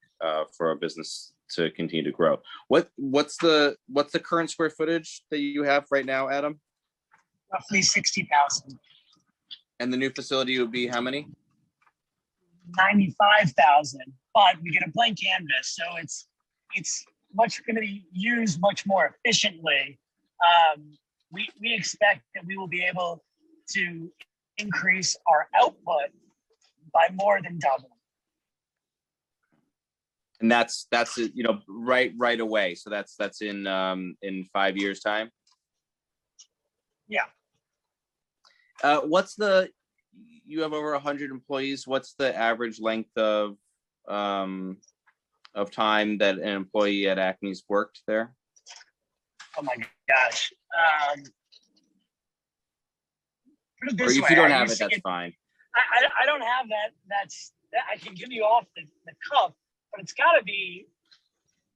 for a business to continue to grow. What's the current square footage that you have right now, Adam? Roughly 60,000. And the new facility would be how many? 95,000. But we get a blank canvas, so it's much going to be used much more efficiently. We expect that we will be able to increase our output by more than double. And that's right away. So that's in 5 years time. Yeah. You have over 100 employees. What's the average length of time that an employee at Acme's worked there? Oh my gosh. Put it this Or if way, you don't I have used it, to that's get- fine. I don't have that. That I can give you off the cuff, but it's got to be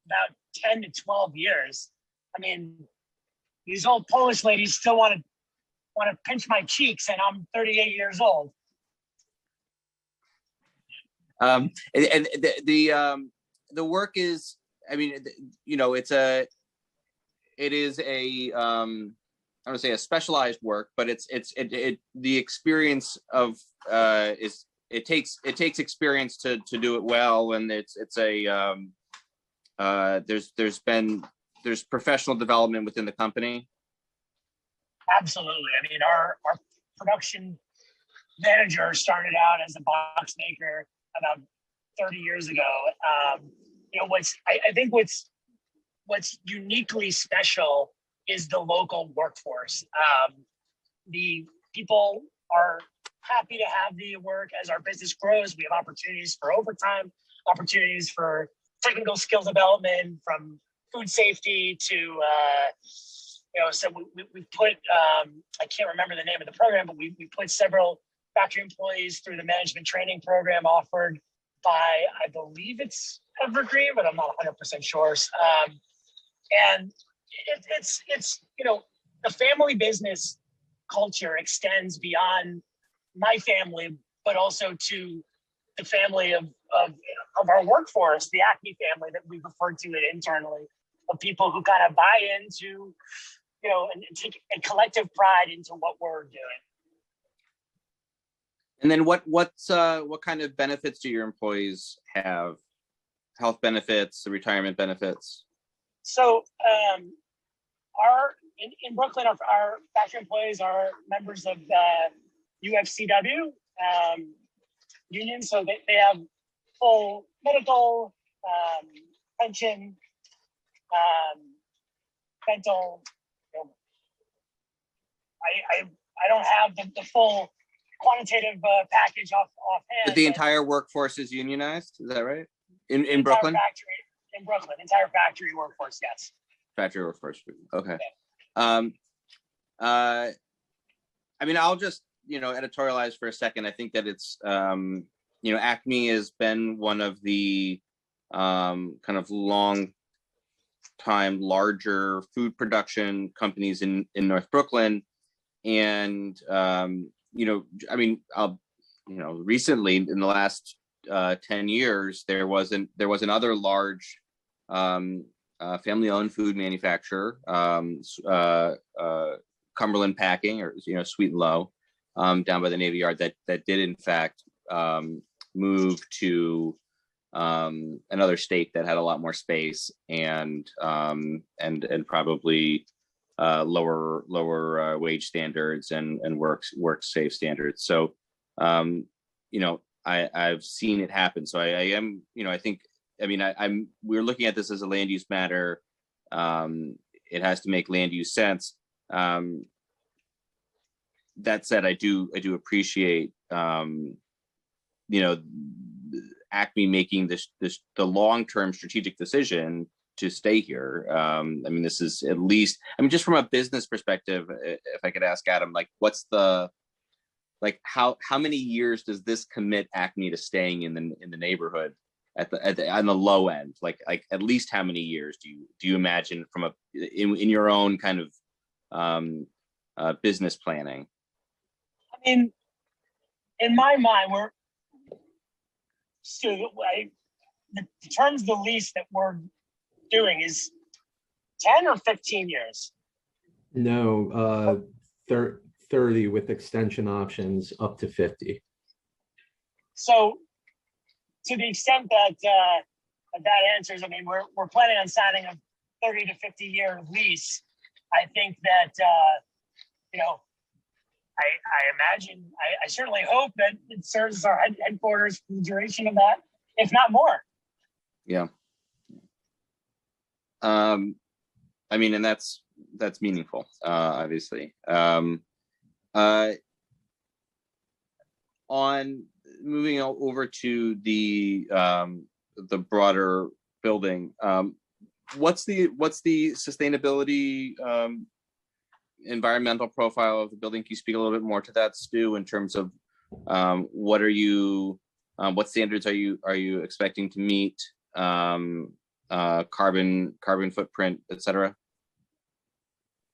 about 10 to 12 years. I mean, these old Polish ladies still want to pinch my cheeks, and I'm 38 years old. And the work is, I mean, it is a I don't say a specialized work, but the experience of it takes experience to do it well, and there's professional development within the company. Absolutely. I mean, our production manager started out as a box maker about 30 years ago. I think what's uniquely special is the local workforce. The people are happy to have the work. As our business grows, we have opportunities for overtime, opportunities for technical skill development, from food safety to, so we put, I can't remember the name of the program, but we put several factory employees through the management training program offered by, I believe it's Evergreen, but I'm not 100% sure. And it's the family business culture extends beyond my family, but also to the family of our workforce, the Acme family that we refer to it internally, of people who kind of buy into, and take a collective pride into what we're doing. And then what kind of benefits do your employees have? Health benefits, retirement benefits? So in Brooklyn, our factory employees are members of the UFCW union, so they have full medical, pension, dental. I don't have the full quantitative package offhand. The entire workforce is unionized, is that right? In Brooklyn? In Brooklyn, entire factory workforce, yes. Factory workforce, okay. I mean, I'll just, editorialize for a second. I think that it's, Acme has been one of the kind of long time larger food production companies in North Brooklyn. And, recently in the last 10 years, there was another large family-owned food manufacturer, Cumberland Packing, or Sweet and Low, down by the Navy Yard, that did in fact move to another state that had a lot more space and probably lower wage standards and work safe standards. So I've seen it happen. So I am, I think, we're looking at this as a land use matter. It has to make land use sense. That said, I do appreciate, Acme making the long-term strategic decision to stay here. This is at least, just from a business perspective, if I could ask Adam, what's how many years does this commit Acme to staying in the neighborhood on the low end? Like at least how many years do you imagine from in your own kind of business planning? In my mind, the terms of the lease that we're doing is 10 or 15 years. No, 30 with extension options up to 50. So to the extent that that answers, we're planning on signing a 30 to 50 year lease. I think that, I imagine, I certainly hope that it serves as our headquarters for the duration of that, if not more. Yeah. I mean, and that's meaningful, obviously. On moving over to the broader building, what's the sustainability environmental profile of the building? Can you speak a little bit more to that, Stu, in terms of what standards are you expecting to meet, carbon footprint, et cetera?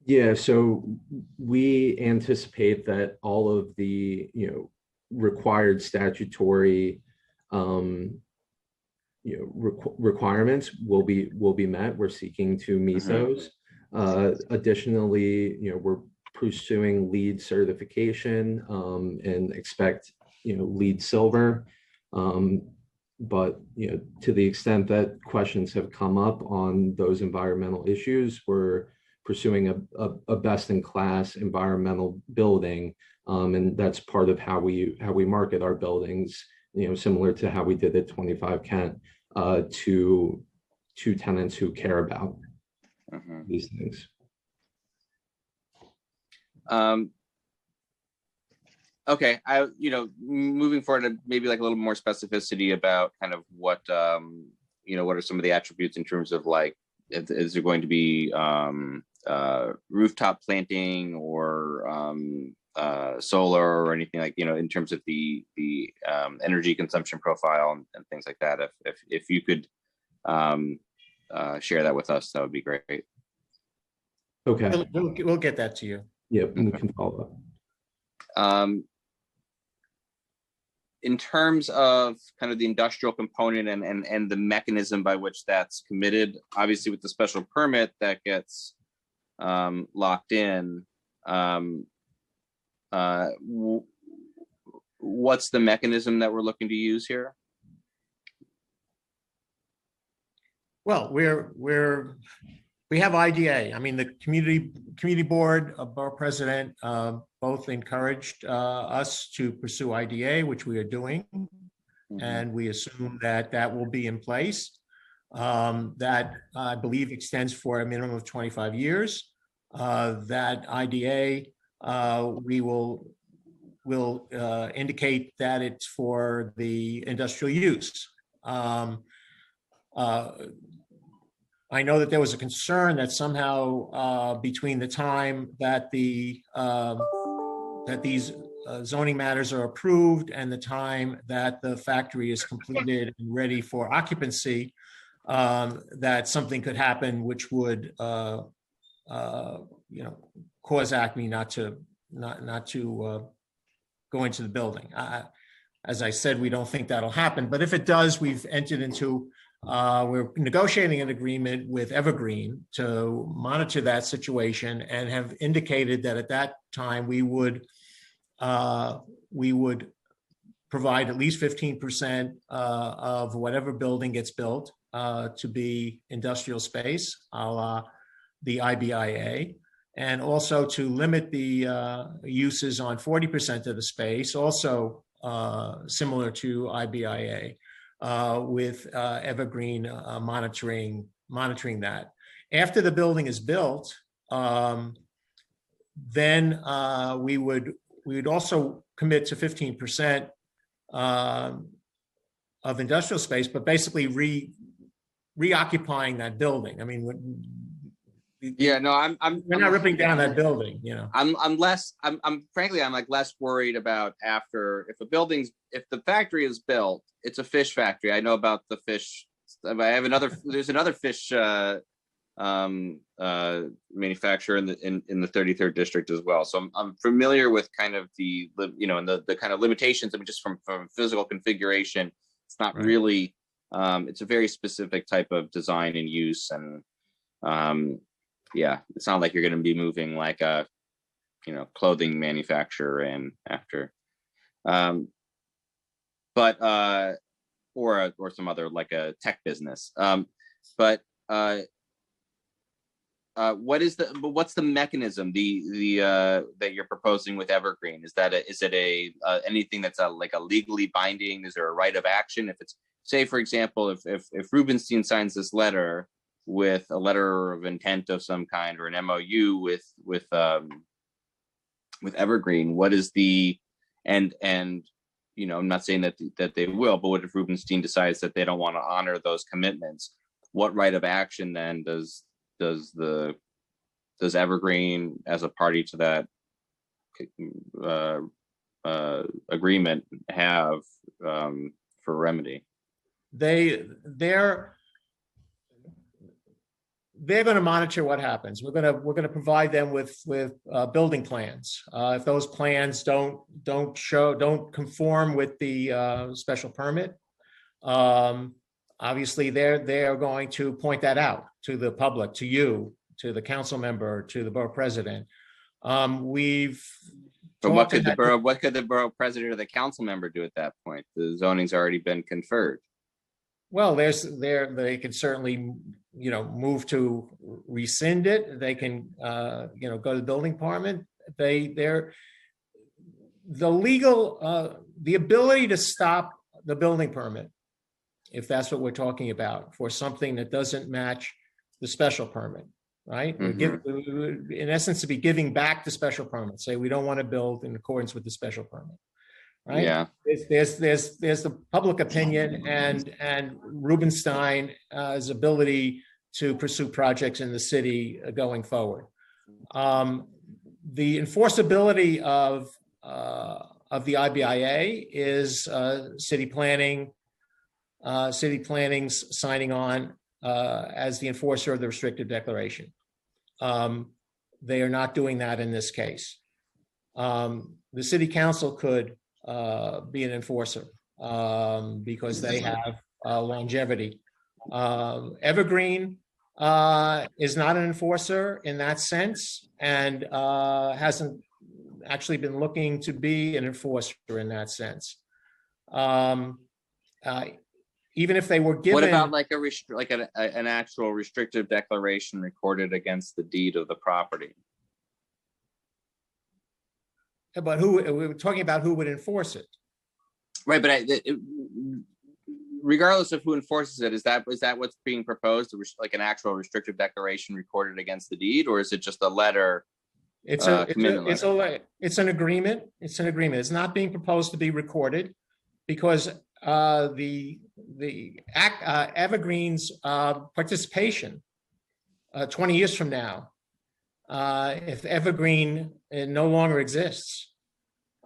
Yeah, so we anticipate that all of the required statutory requirements will be met. We're seeking to meet those. Additionally, we're pursuing LEED certification and expect LEED silver. But to the extent that questions have come up on those environmental issues, we're pursuing a best-in-class environmental building, and that's part of how we market our buildings. Similar to how we did at 25 Kent, to tenants who care about these things. Okay, moving forward, maybe like a little more specificity about kind of what what are some of the attributes in terms of like, is there going to be rooftop planting or solar or anything like, in terms of the energy consumption profile and things like that? If you could share that with us, that would be great. Okay. We'll get that to you. Yep, we can follow up. In terms of kind of the industrial component and the mechanism by which that's committed, obviously with the special permit that gets locked in, what's the mechanism that we're looking to use here? Well, we have IDA. I mean, the community board, borough president, both encouraged us to pursue IDA, which we are doing, and we assume that will be in place. That I believe extends for a minimum of 25 years. That IDA, we will indicate that it's for the industrial use. I know that there was a concern that somehow between the time that these zoning matters are approved and the time that the factory is completed and ready for occupancy, that something could happen which would cause Acme not to go into the building. As I said, we don't think that'll happen, but if it does, we've entered into we're negotiating an agreement with Evergreen to monitor that situation and have indicated that at that time we would provide at least 15% of whatever building gets built to be industrial space, a la the IBIA, and also to limit the uses on 40% of the space, also similar to IBIA. With Evergreen monitoring that. After the building is built, then we would also commit to 15% of industrial space, but basically reoccupying that building. I mean, yeah, no, we're not ripping down that building, I'm frankly like less worried about after, if the factory is built, it's a fish factory. I know about the fish. There's another fish manufacturer in the 33rd district as well. So I'm familiar with kind of the kind of limitations. I mean, just from physical configuration, it's not really. It's a very specific type of design and use, and yeah, it's not like you're going to be moving like a clothing manufacturer in after. But or some other like a tech business. But what's the mechanism that you're proposing with Evergreen? Is it anything that's like a legally binding? Is there a right of action if say, for example, if Rubenstein signs this letter with a letter of intent of some kind or an MOU with Evergreen, what is the and I'm not saying that they will, but what if Rubenstein decides that they don't want to honor those commitments? What right of action then does Evergreen, as a party to that agreement, have for remedy? They're going to monitor what happens. We're going to provide them with building plans. If those plans don't conform with the special permit, obviously they're going to point that out to the public, to you, to the council member, to the borough president. But what could the borough president or the council member do at that point? The zoning's already been conferred. Well, they can certainly, move to rescind it. They can, go to the building department. The ability to stop the building permit, if that's what we're talking about, for something that doesn't match the special permit, right? Mm-hmm. In essence, to be giving back the special permit, say we don't want to build in accordance with the special permit. Right? Yeah. There's the public opinion and Rubenstein's ability to pursue projects in the city going forward. The enforceability of the IBIA is city planning's signing on as the enforcer of the restrictive declaration. They are not doing that in this case. The city council could be an enforcer because they have longevity. Evergreen is not an enforcer in that sense and hasn't actually been looking to be an enforcer in that sense. Even if they were given— What about like an actual restrictive declaration recorded against the deed of the property? But we were talking about who would enforce it, right? But regardless of who enforces it, is that what's being proposed? Like an actual restrictive declaration recorded against the deed, or is it just a letter? It's an agreement. It's an agreement. It's not being proposed to be recorded because the Evergreen's participation 20 years from now, if Evergreen no longer exists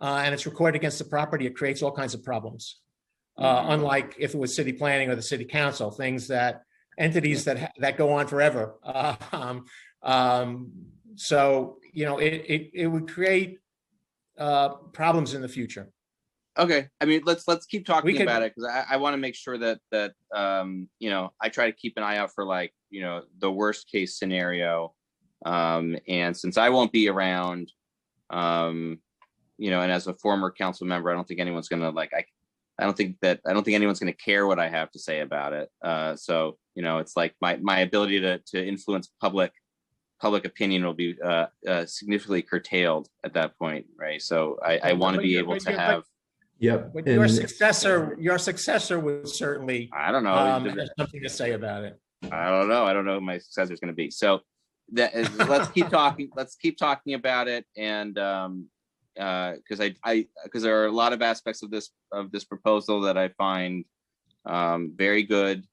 and it's recorded against the property, it creates all kinds of problems. Unlike if it was city planning or the city council, entities that go on forever. So it would create problems in the future. Okay, I mean, let's keep talking about it because I want to make sure that I try to keep an eye out for the worst case scenario. And since I won't be around, and as a former council member, I don't think anyone's gonna I don't think anyone's gonna care what I have to say about it. So it's like my ability to influence public opinion will be significantly curtailed at that point, right? So I want to be able to have. Yep. But your successor would certainly. I don't know. Have something to say about it. I don't know. I don't know who my successor is going to be. So let's keep talking. Let's keep talking about it, and because there are a lot of aspects of this proposal that I find very good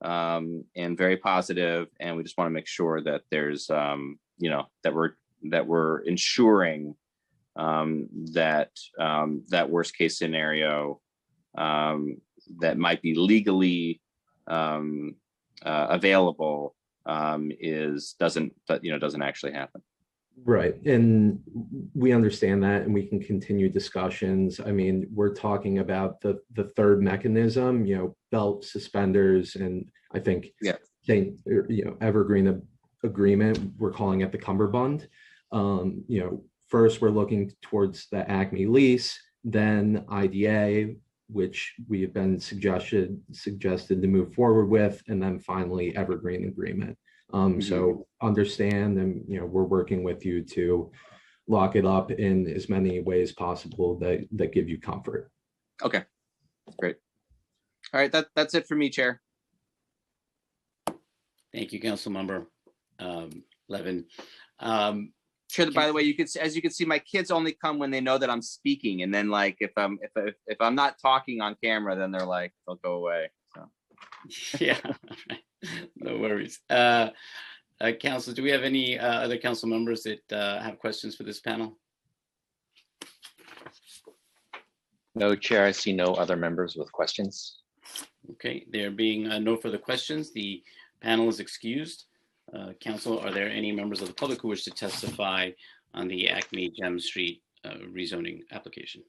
and very positive, and we just want to make sure that there's that we're ensuring that worst case scenario that might be legally available doesn't actually happen. Right. And we understand that, and we can continue discussions. I mean, we're saying third mechanism, belt, suspenders, and I think Evergreen agreement, we're calling it the cummerbund. First, we're looking towards the Acme lease, then IDA, which we have been suggested to move forward with, and then finally Evergreen agreement. So understand, and we're working with you to lock it up in as many ways possible that give you comfort. Okay, great. All right, that's it for me, Chair. Thank you, Councilmember Levin. Chair, by the way, as you can see, my kids only come when they know that I'm speaking, and then like if I'm not talking on camera, then they'll go away. So Yeah, no worries. Council, do we have any other council members that have questions for this panel? No, Chair, I see no other members with questions. Okay, there being no further questions, the panel is excused. Council, are there any members of the public who wish to testify on the Acme Gem Street rezoning application?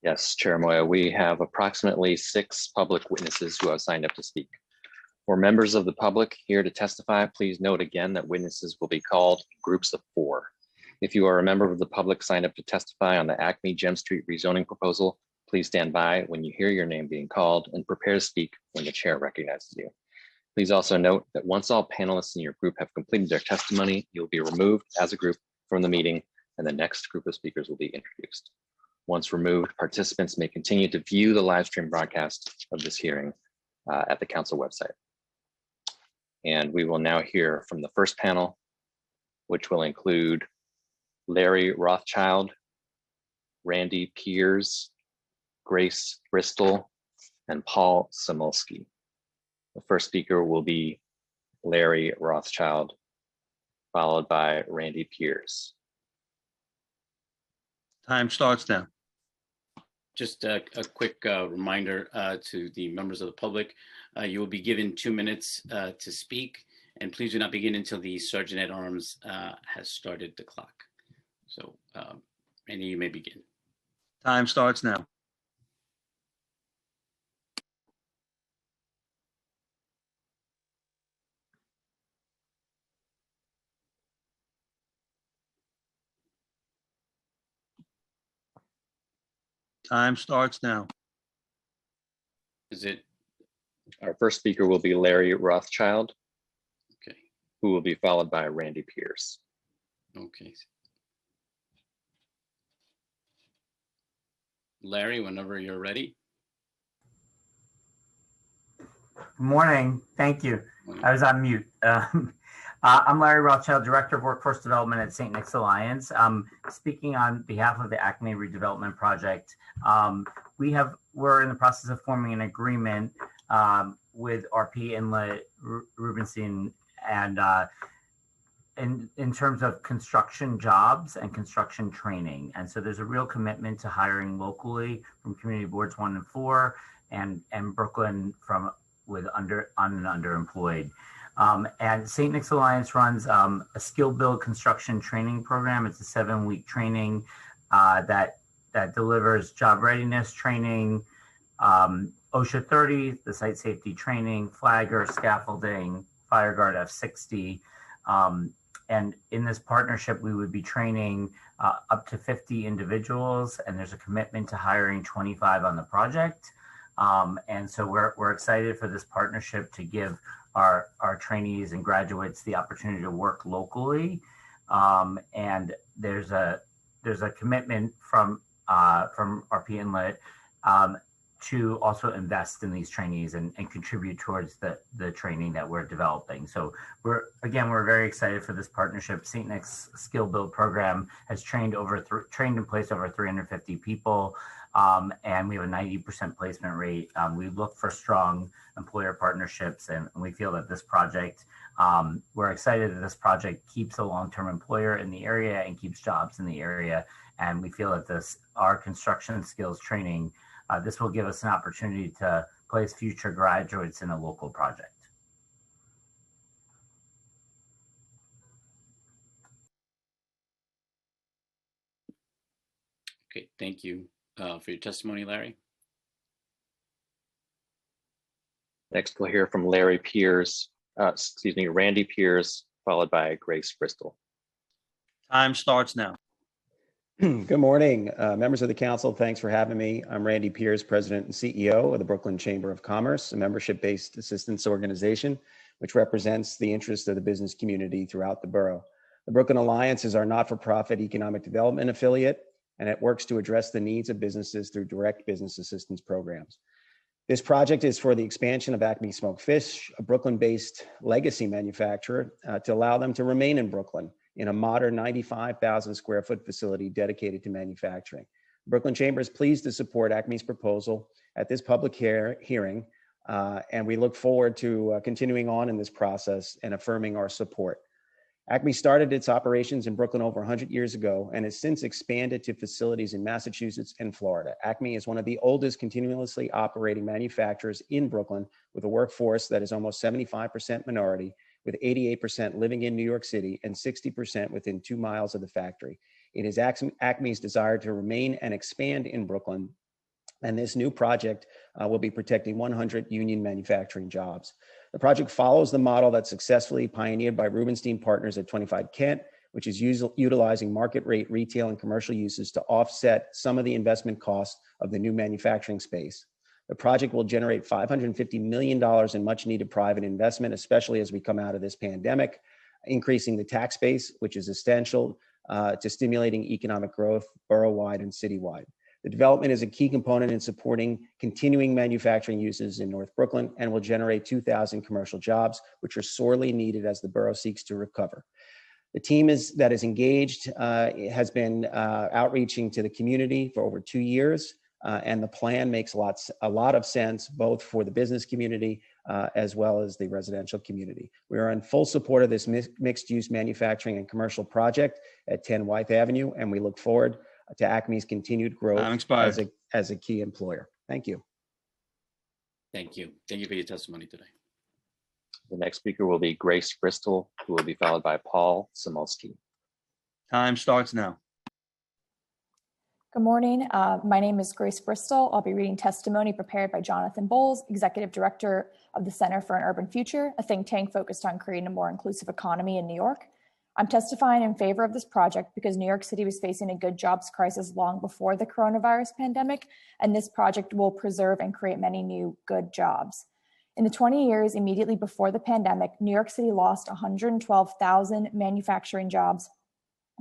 Yes, Chair Moya, we have approximately 6 public witnesses who have signed up to speak. For members of the public here to testify, please note again that witnesses will be called in groups of 4. If you are a member of the public signed up to testify on the Acme Gem Street rezoning proposal, please stand by when you hear your name being called and prepare to speak when the chair recognizes you. Please also note that once all panelists in your group have completed their testimony, you'll be removed as a group from the meeting and the next group of speakers will be introduced. Once removed, participants may continue to view the live stream broadcast of this hearing at the council website. And we will now hear from the first panel, which will include Larry Rothschild, Randy Piers, Grace Bristol, and Paul Samulski. The first speaker will be Larry Rothschild, followed by Randy Piers. Time starts now. Just a quick reminder to the members of the public, you will be given 2 minutes to speak, and please do not begin until the Sergeant at Arms has started the clock. So, Randy, you may begin. Time starts now. Time starts now. Is it? Our first speaker will be Larry Rothschild, Okay. who will be followed by Randy Pierce. Okay. Larry, whenever you're ready. Good morning. Thank you. I was on mute. I'm Larry Rothschild, Director of Workforce Development at St. Nick's Alliance. Speaking on behalf of the Acme Redevelopment Project, we're in the process of forming an agreement with RP Inlet Rubenstein and in terms of construction jobs and construction training. And so there's a real commitment to hiring locally from Community Boards 1 and 4 and Brooklyn with underemployed. And St. Nick's Alliance runs a skill build construction training program. It's a 7-week training that delivers job readiness training, OSHA 30, the site safety training, flagger, scaffolding, FireGuard F60. And in this partnership, we would be training up to 50 individuals, and there's a commitment to hiring 25 on the project. And so we're excited for this partnership to give our trainees and graduates the opportunity to work locally. And there's a commitment from RP Inlet to also invest in these trainees and contribute towards the training that we're developing. So we're very excited for this partnership. St. Nick's Skill Build program has trained in place over 350 people, and we have a 90% placement rate. We look for strong employer partnerships, and we feel that this project, we're excited that this project keeps a long-term employer in the area and keeps jobs in the area. And we feel that our construction skills training, this will give us an opportunity to place future graduates in a local project. Okay, thank you for your testimony, Larry. Next, we'll hear from Randy Pierce, followed by Grace Bristol. Time starts now. Good morning, members of the council. Thanks for having me. I'm Randy Piers, President and CEO of the Brooklyn Chamber of Commerce, a membership-based assistance organization which represents the interests of the business community throughout the borough. The Brooklyn Alliance is our not-for-profit economic development affiliate, and it works to address the needs of businesses through direct business assistance programs. This project is for the expansion of Acme Smoked Fish, a Brooklyn-based legacy manufacturer, to allow them to remain in Brooklyn in a modern 95,000 square foot facility dedicated to manufacturing. Brooklyn Chamber is pleased to support Acme's proposal at this public hearing, and we look forward to continuing on in this process and affirming our support. Acme started its operations in Brooklyn over 100 years ago and has since expanded to facilities in Massachusetts and Florida. Acme is one of the oldest continuously operating manufacturers in Brooklyn, with a workforce that is almost 75% minority, with 88% living in New York City and 60% within 2 miles of the factory. It is Acme's desire to remain and expand in Brooklyn, and this new project will be protecting 100 union manufacturing jobs. The project follows the model that's successfully pioneered by Rubenstein Partners at 25 Kent, which is utilizing market rate retail and commercial uses to offset some of the investment costs of the new manufacturing space. The project will generate $550 million in much needed private investment, especially as we come out of this pandemic, increasing the tax base, which is essential to stimulating economic growth borough-wide and citywide. The development is a key component in supporting continuing manufacturing uses in North Brooklyn and will generate 2,000 commercial jobs, which are sorely needed as the borough seeks to recover. The team that is engaged has been outreaching to the community for over 2 years, and the plan makes a lot of sense, both for the business community as well as the residential community. We are in full support of this mixed-use manufacturing and commercial project at 10 Wythe Avenue, and we look forward to Acme's continued growth as a key employer. Thank you. Thank you. Thank you for your testimony today. The next speaker will be Grace Bristol, who will be followed by Paul Samulski. Time starts now. Good morning. My name is Grace Bristol. I'll be reading testimony prepared by Jonathan Bowles, Executive Director of the Center for an Urban Future, a think tank focused on creating a more inclusive economy in New York. I'm testifying in favor of this project because New York City was facing a good jobs crisis long before the coronavirus pandemic, and this project will preserve and create many new good jobs. In the 20 years immediately before the pandemic, New York City lost 112,000 manufacturing jobs,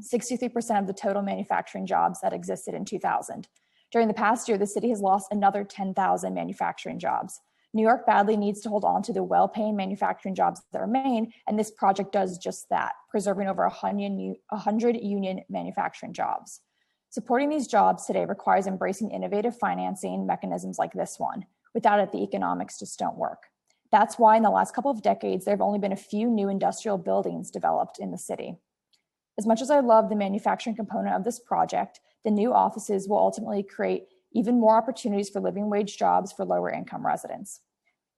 63% of the total manufacturing jobs that existed in 2000. During the past year, the city has lost another 10,000 manufacturing jobs. New York badly needs to hold on to the well-paying manufacturing jobs that remain, and this project does just that, preserving over 100 union manufacturing jobs. Supporting these jobs today requires embracing innovative financing mechanisms like this one. Without it, the economics just don't work. That's why in the last couple of decades, there have only been a few new industrial buildings developed in the city. As much as I love the manufacturing component of this project, the new offices will ultimately create even more opportunities for living wage jobs for lower income residents.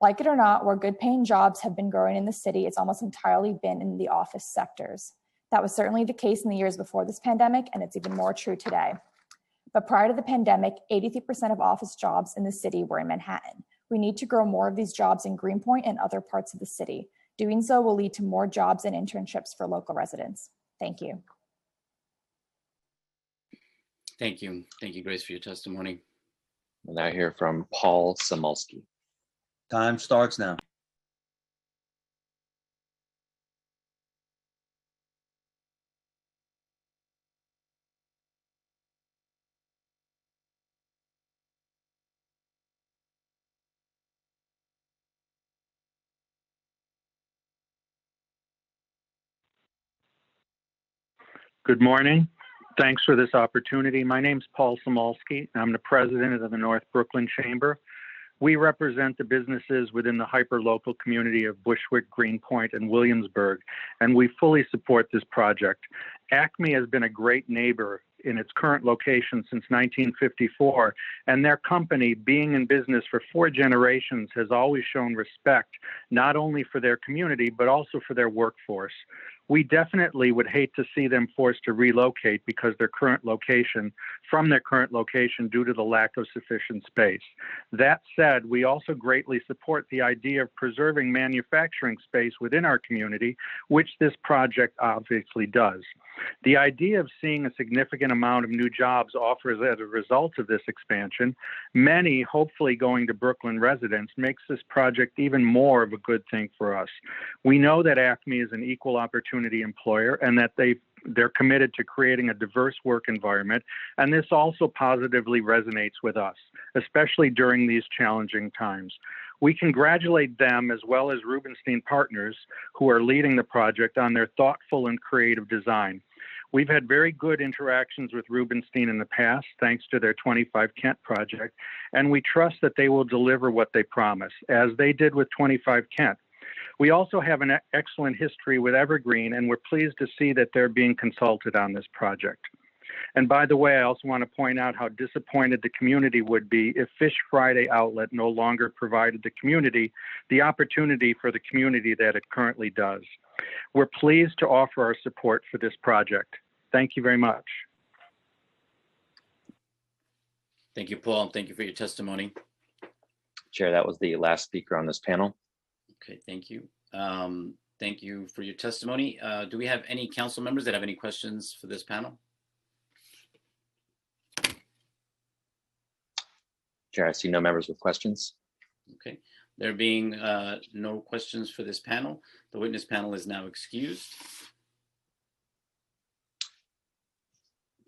Like it or not, where good paying jobs have been growing in the city, it's almost entirely been in the office sectors. That was certainly the case in the years before this pandemic, and it's even more true today. But prior to the pandemic, 83% of office jobs in the city were in Manhattan. We need to grow more of these jobs in Greenpoint and other parts of the city. Doing so will lead to more jobs and internships for local residents. Thank you. Thank you. Thank you, Grace, for your testimony. We'll now hear from Paul Samulski. Time starts now. Good morning. Thanks for this opportunity. My name's Paul Samulski. I'm the president of the North Brooklyn Chamber. We represent the businesses within the hyper-local community of Bushwick, Greenpoint, and Williamsburg, and we fully support this project. Acme has been a great neighbor in its current location since 1954, and their company, being in business for 4 generations, has always shown respect, not only for their community, but also for their workforce. We definitely would hate to see them forced to relocate because their current location, due to the lack of sufficient space. That said, we also greatly support the idea of preserving manufacturing space within our community, which this project obviously does. The idea of seeing a significant amount of new jobs offered as a result of this expansion, many hopefully going to Brooklyn residents, makes this project even more of a good thing for us. We know that Acme is an equal opportunity employer and that they They're committed to creating a diverse work environment, and this also positively resonates with us, especially during these challenging times. We congratulate them as well as Rubenstein Partners, who are leading the project, on their thoughtful and creative design. We've had very good interactions with Rubenstein in the past, thanks to their 25 Kent project, and we trust that they will deliver what they promise, as they did with 25 Kent. We also have an excellent history with Evergreen, and we're pleased to see that they're being consulted on this project. And by the way, I also want to point out how disappointed the community would be if Fish Friday Outlet no longer provided the community the opportunity for the community that it currently does. We're pleased to offer our support for this project. Thank you very much. Thank you, Paul. Thank you for your testimony. Chair, that was the last speaker on this panel. Okay, thank you. Thank you for your testimony. Do we have any council members that have any questions for this panel? Chair, I see no members with questions. Okay, there being no questions for this panel, the witness panel is now excused.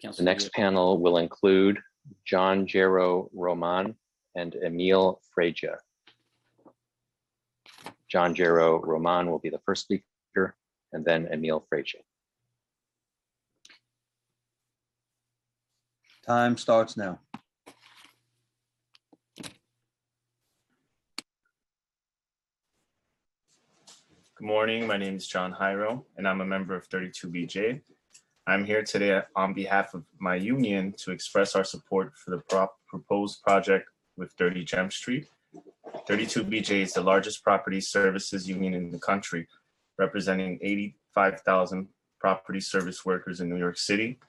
The next panel will include John Jero Roman and Emil Freja. John Jero Roman will be the first speaker, and then Emil Freja. Time starts now. Good morning, my name is John Hyro, and I'm a member of 32BJ. I'm here today on behalf of my union to express our support for the proposed project with 30 Gem Street. 32BJ is the largest property services union in the country, representing 85,000 property service workers in New York City,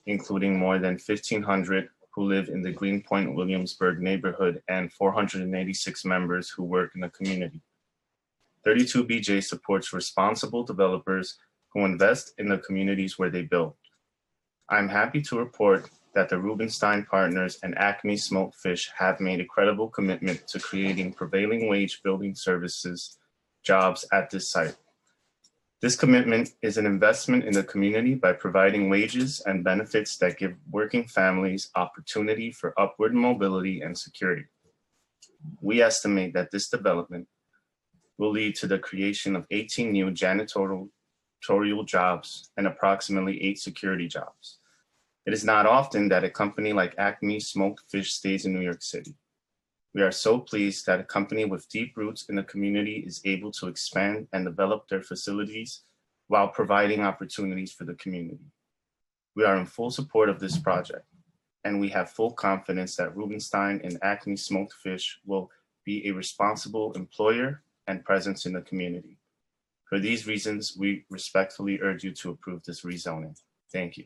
including more than 1,500 who live in the Greenpoint Williamsburg neighborhood and 486 members who work in the community. 32BJ supports responsible developers who invest in the communities where they build. I'm happy to report that the Rubenstein Partners and Acme Smoked Fish have made a credible commitment to creating prevailing wage building services jobs at this site. This commitment is an investment in the community by providing wages and benefits that give working families opportunity for upward mobility and security. We estimate that this development will lead to the creation of 18 new janitorial jobs and approximately 8 security jobs. It is not often that a company like Acme Smoked Fish stays in New York City. We are so pleased that a company with deep roots in the community is able to expand and develop their facilities while providing opportunities for the community. We are in full support of this project, and we have full confidence that Rubenstein and Acme Smoked Fish will be a responsible employer and presence in the community. For these reasons, we respectfully urge you to approve this rezoning. Thank you.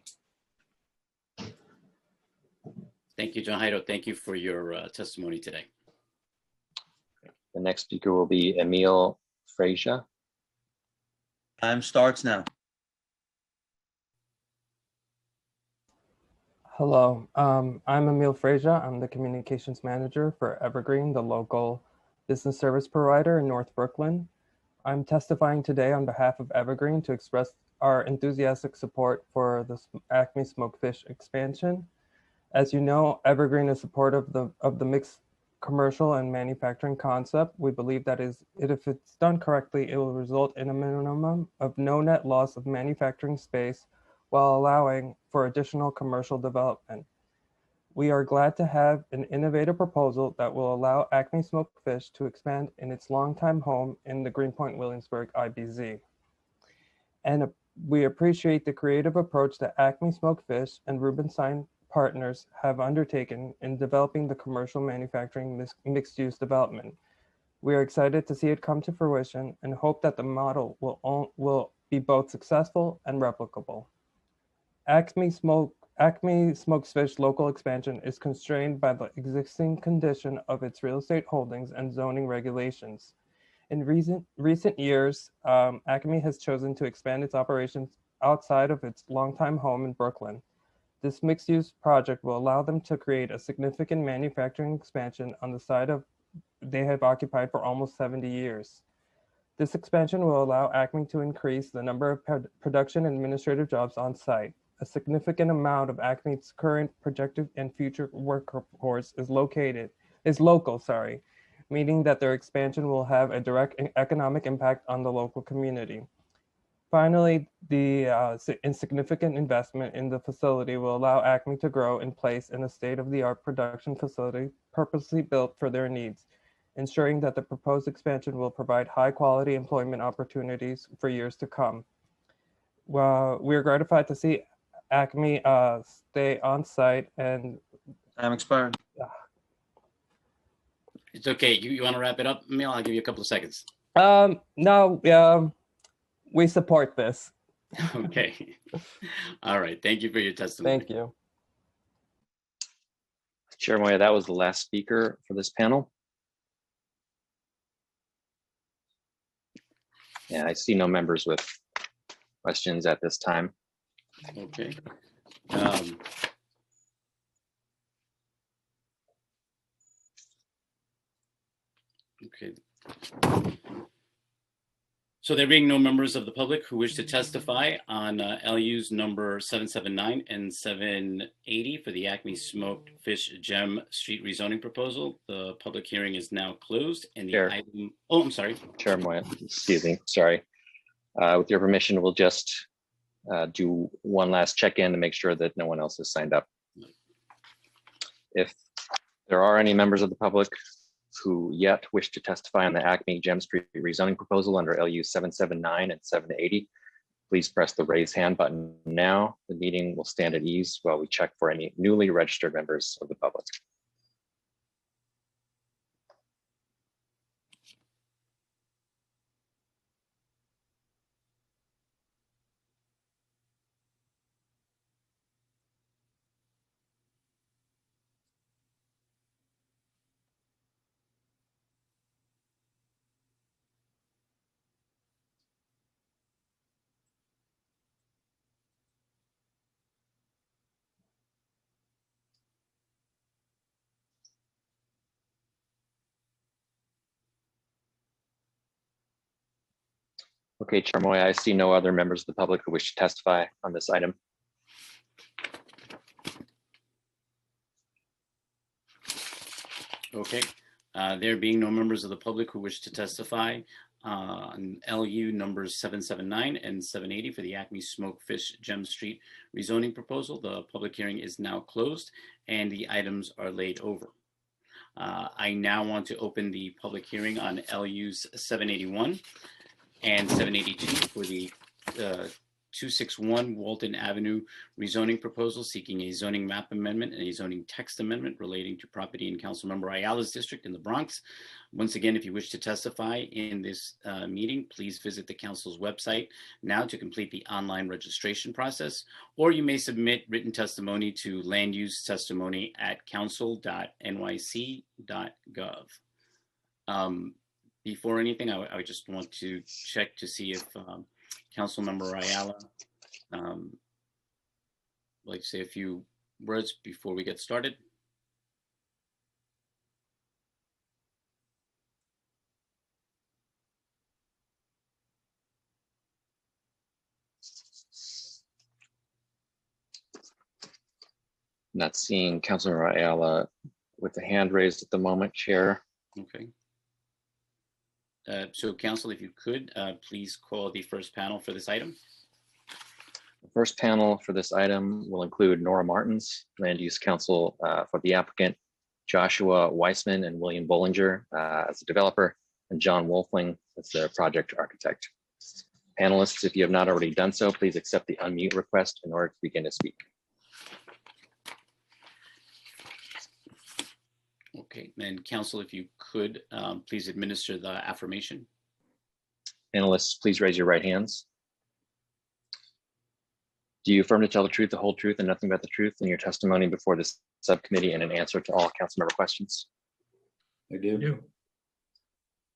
Thank you, John Hydo. Thank you for your testimony today. The next speaker will be Emil Freja. Time starts now. Hello, I'm Emil Freja. I'm the communications manager for Evergreen, the local business service provider in North Brooklyn. I'm testifying today on behalf of Evergreen to express our enthusiastic support for the Acme Smoked Fish expansion. As you know, Evergreen is supportive of the mixed commercial and manufacturing concept. We believe that if it's done correctly, it will result in a minimum of no net loss of manufacturing space while allowing for additional commercial development. We are glad to have an innovative proposal that will allow Acme Smoked Fish to expand in its longtime home in the Greenpoint Williamsburg IBZ. And we appreciate the creative approach that Acme Smoked Fish and Rubenstein Partners have undertaken in developing the commercial manufacturing mixed-use development. We are excited to see it come to fruition and hope that the model will be both successful and replicable. Acme Smoked Fish local expansion is constrained by the existing condition of its real estate holdings and zoning regulations. In recent years, Acme has chosen to expand its operations outside of its longtime home in Brooklyn. This mixed-use project will allow them to create a significant manufacturing expansion on the site they have occupied for almost 70 years. This expansion will allow Acme to increase the number of production and administrative jobs on site. A significant amount of Acme's current, projected, and future workforce is local, meaning that their expansion will have a direct economic impact on the local community. Finally, the insignificant investment in the facility will allow Acme to grow in place in a state-of-the-art production facility purposely built for their needs, ensuring that the proposed expansion will provide high-quality employment opportunities for years to come. Well, we're gratified to see Acme stay on site and Time expired. It's okay. You want to wrap it up, Emil? I'll give you a couple of seconds. No, we support this. Okay. All right. Thank you for your testimony. Thank you. Chair Moya, that was the last speaker for this panel. Yeah, I see no members with questions at this time. Okay. Okay. So there being no members of the public who wish to testify on LUs number 779 and 780 for the Acme Smoked Fish Gem Street rezoning proposal, the public hearing is now closed and the item, oh, I'm sorry. Chair Moya, excuse me, sorry. With your permission, we'll just do one last check-in to make sure that no one else has signed up. If there are any members of the public who yet wish to testify on the Acme Gem Street rezoning proposal under LU 779 and 780, please press the raise hand button now. The meeting will stand at ease while we check for any newly registered members of the public. Okay, Chair Moya, I see no other members of the public who wish to testify on this item. Okay. There being no members of the public who wish to testify on LU numbers 779 and 780 for the Acme Smoked Fish Gem Street rezoning proposal, the public hearing is now closed and the items are laid over. I now want to open the public hearing on LUs 781 and 782 for the 261 Walton Avenue rezoning proposal seeking a zoning map amendment and a zoning text amendment relating to property in Councilmember Ayala's district in the Bronx. Once again, if you wish to testify in this meeting, please visit the council's website now to complete the online registration process, or you may submit written testimony to landuse.nyc.gov. Before anything, I just want to check to see if Councilmember Ayala would like to say a few words before we get started. Not seeing Councilmember Ayala with the hand raised at the moment, Chair. Okay. So Council, if you could, please call the first panel for this item. The first panel for this item will include Nora Martins, Land Use Counsel for the applicant, Joshua Weissman and William Bollinger as the developer, and John Wolfling as the project architect. Panelists, if you have not already done so, please accept the unmute request in order to begin to speak. Okay, and Council, if you could, please administer the affirmation. Panelists, please raise your right hands. Do you affirm to tell the truth, the whole truth, and nothing but the truth in your testimony before this subcommittee and in answer to all council member questions? I do.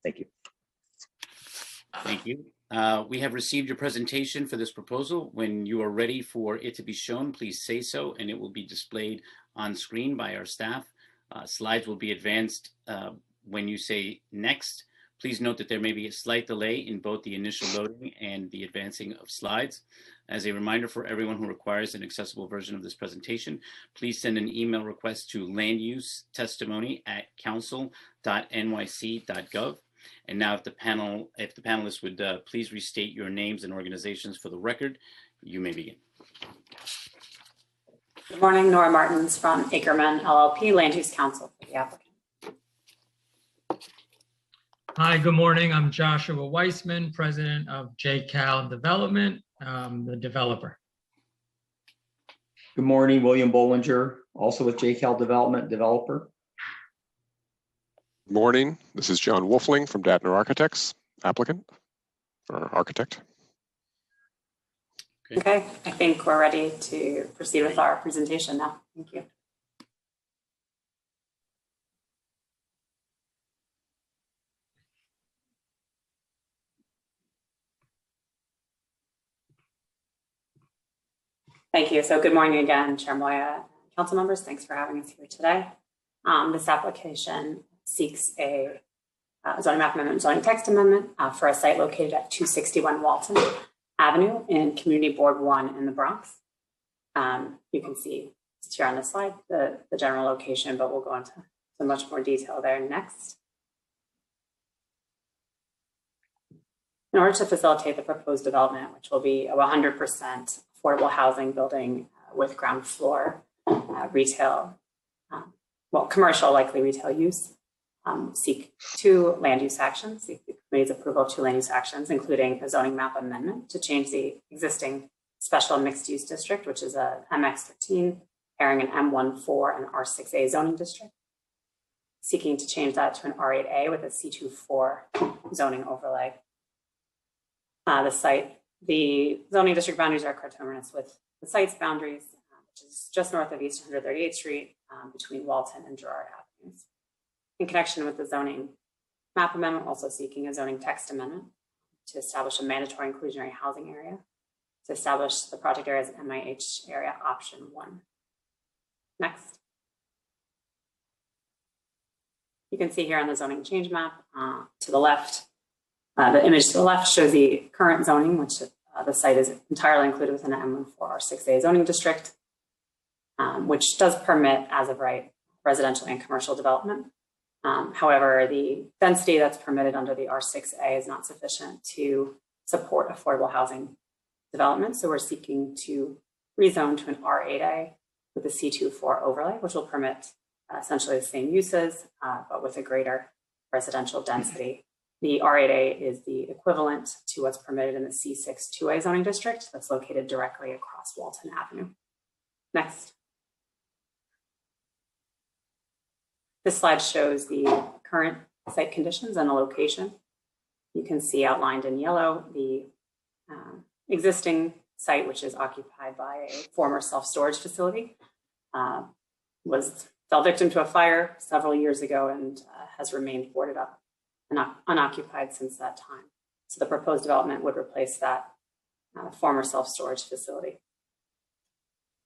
Thank you. Thank you. We have received your presentation for this proposal. When you are ready for it to be shown, please say so, and it will be displayed on screen by our staff. Slides will be advanced when you say next. Please note that there may be a slight delay in both the initial loading and the advancing of slides. As a reminder for everyone who requires an accessible version of this presentation, please send an email request to landuse.testimony@council.nyc.gov. And now if the panelists would please restate your names and organizations for the record, you may begin. Good morning, Nora Martins from Ackerman LLP, Land Use Council for the applicant. Hi, good morning. I'm Joshua Weissman, president of JCal Development, the developer. Good morning, William Bollinger, also with JCal Development, developer. Good morning. This is John Wolfling from Datner Architects, applicant or architect. Okay, I think we're ready to proceed with our presentation now. Thank you. Thank you. So good morning again, Chair Moya, council members. Thanks for having us here today. This application seeks a zoning map amendment, zoning text amendment for a site located at 261 Walton Avenue in Community Board 1 in the Bronx. You can see here on the slide the general location, but we'll go into so much more detail there next. In order to facilitate the proposed development, which will be a 100% affordable housing building with ground floor retail, commercial, likely retail use, seek two land use actions, seek the committee's approval of two land use actions, including a zoning map amendment to change the existing special mixed use district, which is a MX13, pairing an M14 and R6A zoning district, seeking to change that to an R8A with a C24 zoning overlay. The zoning district boundaries are coterminous with the site's boundaries, which is just north of East 138th Street between Walton and Girard Avenues. In connection with the zoning map amendment, also seeking a zoning text amendment to establish a mandatory inclusionary housing area, to establish the project area as MIH area option 1. Next. You can see here on the zoning change map to the left, the image to the left shows the current zoning, which the site is entirely included within an M14R6A zoning district, which does permit, as of right, residential and commercial development. However, the density that's permitted under the R6A is not sufficient to support affordable housing development. So we're seeking to rezone to an R8A with a C24 overlay, which will permit essentially the same uses, but with a greater residential density. The R8A is the equivalent to what's permitted in the C6 2A zoning district that's located directly across Walton Avenue. Next. This slide shows the current site conditions and the location. You can see outlined in yellow the existing site, which is occupied by a former self-storage facility, fell victim to a fire several years ago and has remained boarded up and unoccupied since that time. So the proposed development would replace that former self-storage facility.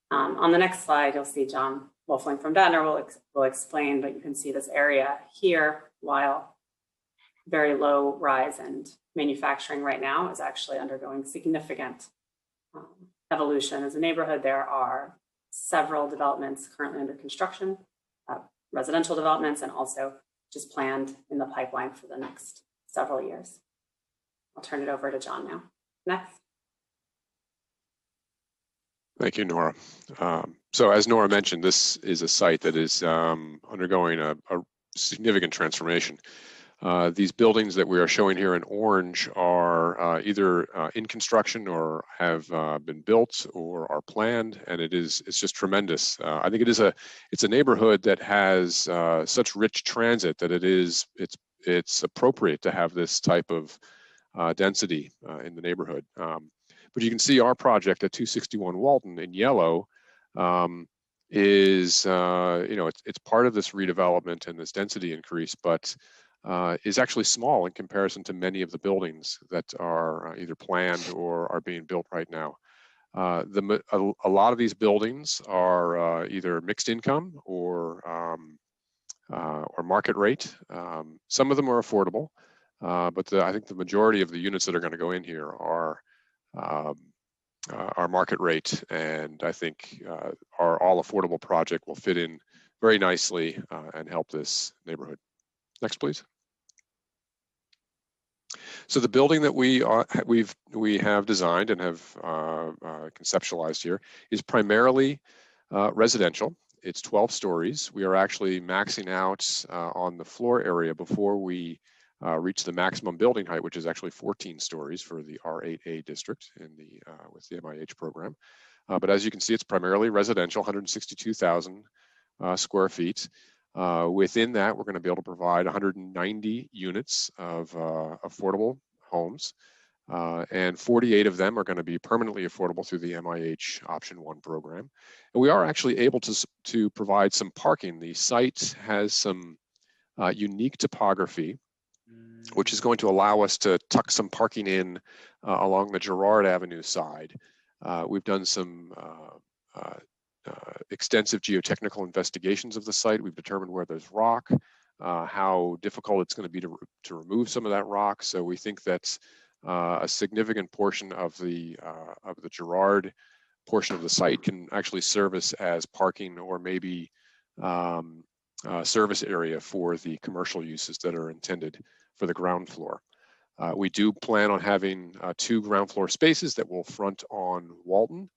On the next slide, you'll see John Wolfling from Datner will explain, but you can see this area here, while very low rise and manufacturing right now is actually undergoing significant evolution as a neighborhood. There are several developments currently under construction, residential developments, and also just planned in the pipeline for the next several years. I'll turn it over to John now. Next. Thank you, Nora. So as Nora mentioned, this is a site that is undergoing a significant transformation. These buildings that we are showing here in orange are either in construction or have been built or are planned, and it's just tremendous. I think it's a neighborhood that has such rich transit that it's appropriate to have this type of density in the neighborhood. But you can see our project at 261 Walton in yellow is it's part of this redevelopment and this density increase, but is actually small in comparison to many of the buildings that are either planned or are being built right now. A lot of these buildings are either mixed income or market rate. Some of them are affordable, But I think the majority of the units that are going to go in here are market rate, and I think our all affordable project will fit in very nicely and help this neighborhood. Next, please. So the building that we have designed and have conceptualized here is primarily residential. It's 12 stories. We are actually maxing out on the floor area before we reach the maximum building height, which is actually 14 stories for the R8A district in the with the MIH program. But as you can see, it's primarily residential, 162,000 square feet. Within that, we're going to be able to provide 190 units of affordable homes, and 48 of them are going to be permanently affordable through the MIH Option 1 program. And we are actually able to provide some parking. The site has some unique topography, which is going to allow us to tuck some parking in along the Girard Avenue side. We've done some extensive geotechnical investigations of the site. We've determined where there's rock, how difficult it's going to be to remove some of that rock. So we think that a significant portion of the Girard portion of the site can actually service as parking or maybe service area for the commercial uses that are intended for the ground floor. We do plan on having 2 ground floor spaces that will front on Walton.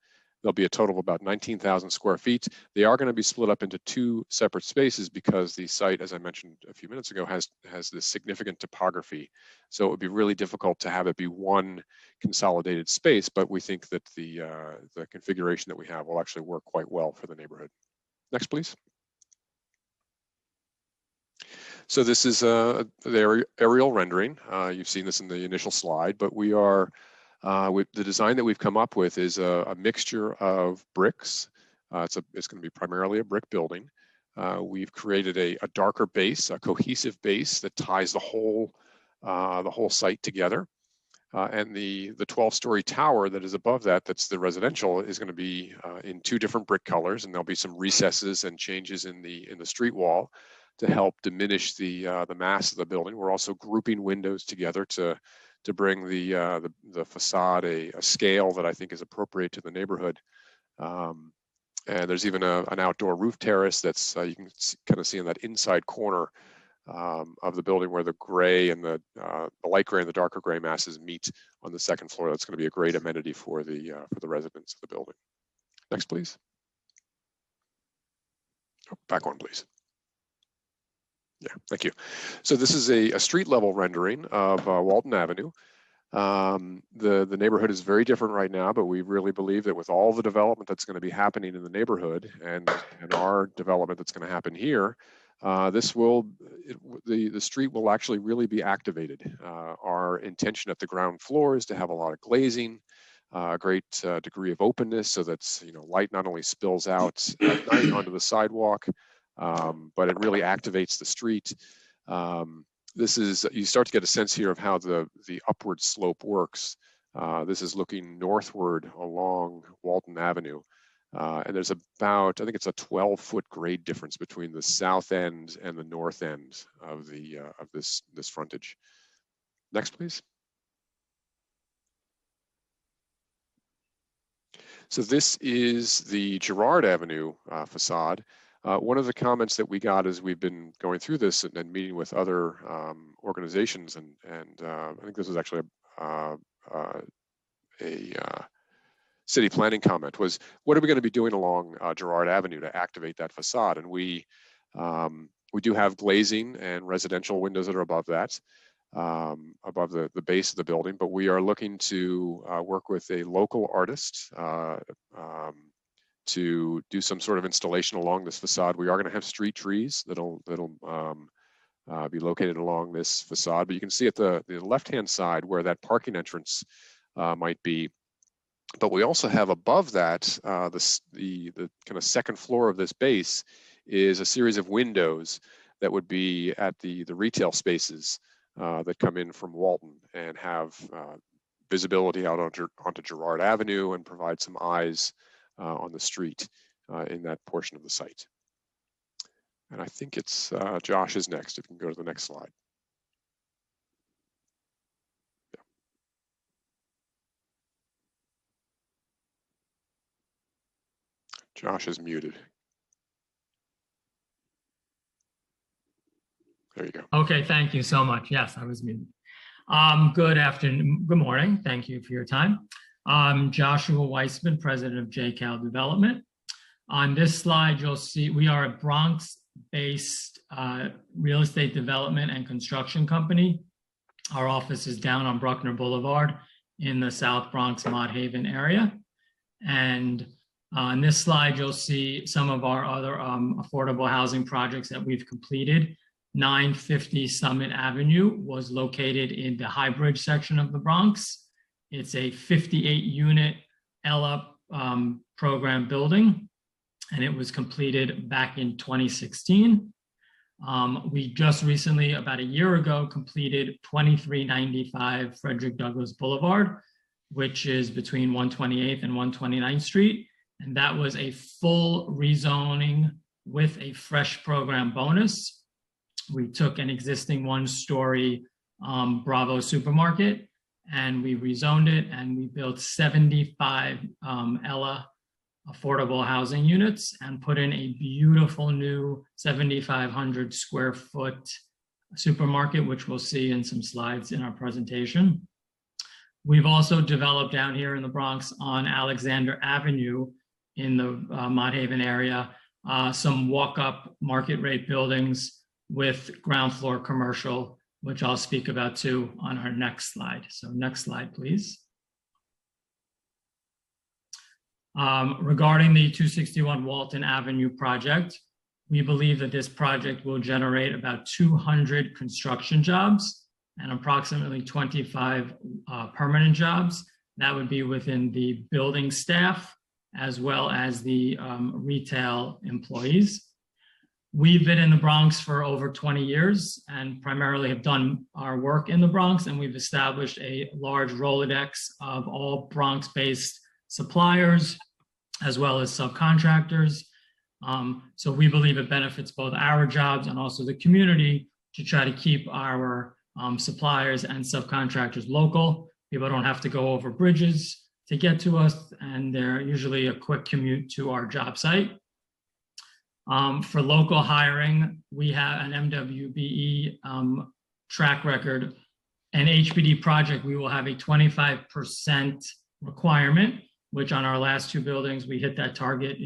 There'll be a total of about 19,000 square feet. They are going to be split up into 2 separate spaces because the site, as I mentioned a few minutes ago, has this significant topography. So it would be really difficult to have it be one consolidated space, but we think that the configuration that we have will actually work quite well for the neighborhood. Next, please. So this is the aerial rendering. You've seen this in the initial slide, but we are the design that we've come up with is a mixture of bricks. It's going to be primarily a brick building. We've created a darker base, a cohesive base that ties the whole site together. And the 12-story tower that is above that, that's the residential, is going to be in 2 different brick colors, and there'll be some recesses and changes in the street wall to help diminish the mass of the building. We're also grouping windows together to bring the facade a scale that I think is appropriate to the neighborhood. And there's even an outdoor roof terrace that's you can kind of see in that inside corner of the building where the gray and the light gray and the darker gray masses meet on the second floor. That's going to be a great amenity for the residents of the building. Next, please. Oh, back one, please. Yeah, thank you. So this is a street level rendering of Walton Avenue. The neighborhood is very different right now, but we really believe that with all the development that's going to be happening in the neighborhood and our development that's going to happen here, the street will actually really be activated. Our intention at the ground floor is to have a lot of glazing, a great degree of openness, so that light not only spills out at night onto the sidewalk, but it really activates the street. You start to get a sense here of how the upward slope works. This is looking northward along Walton Avenue. And there's about, I think it's a 12-foot grade difference between the south end and the north end of this frontage. Next, please. So this is the Girard Avenue facade. One of the comments that we got as we've been going through this and meeting with other organizations, and I think this was actually a city planning comment, was what are we going to be doing along Girard Avenue to activate that facade? And we do have glazing and residential windows that are above that, above the base of the building, but we are looking to work with a local artist to do some sort of installation along this facade. We are going to have street trees that'll be located along this facade, but you can see at the left-hand side where that parking entrance might be. But we also have above that, the kind of second floor of this base is a series of windows that would be at the retail spaces that come in from Walton and have visibility out onto Girard Avenue and provide some eyes on the street in that portion of the site. And I think it's Josh is next. If you can go to the next slide. Josh is muted. There you go. Okay, thank you so much. Yes, I was muted. Good afternoon, good morning. Thank you for your time. I'm Joshua Weissman, president of JCal Development. On this slide, you'll see we are a Bronx-based real estate development and construction company. Our office is down on Bruckner Boulevard in the South Bronx, Mott Haven area. And on this slide, you'll see some of our other affordable housing projects that we've completed. 950 Summit Avenue was located in the High Bridge section of the Bronx. It's a 58-unit LUP program building, and it was completed back in 2016. We just recently, about a year ago, completed 2395 Frederick Douglass Boulevard, which is between 128th and 129th Street. And that was a full rezoning with a fresh program bonus. We took an existing one-story Bravo supermarket and we rezoned it, and we built 75 Ella affordable housing units and put in a beautiful new 7,500 square foot supermarket, which we'll see in some slides in our presentation. We've also developed down here in the Bronx on Alexander Avenue in the Mott Haven area, some walk-up market rate buildings with ground floor commercial, which I'll speak about too on our next slide. So next slide, please. Regarding the 261 Walton Avenue project, we believe that this project will generate about 200 construction jobs and approximately 25 permanent jobs. That would be within the building staff as well as the retail employees. We've been in the Bronx for over 20 years and primarily have done our work in the Bronx, and we've established a large Rolodex of all Bronx-based suppliers as well as subcontractors. So we believe it benefits both our jobs and also the community to try to keep our suppliers and subcontractors local. People don't have to go over bridges to get to us, and they're usually a quick commute to our job site. For local hiring, we have an MWBE track record. An HPD project, we will have a 25% requirement, which on our last two buildings, we hit that target,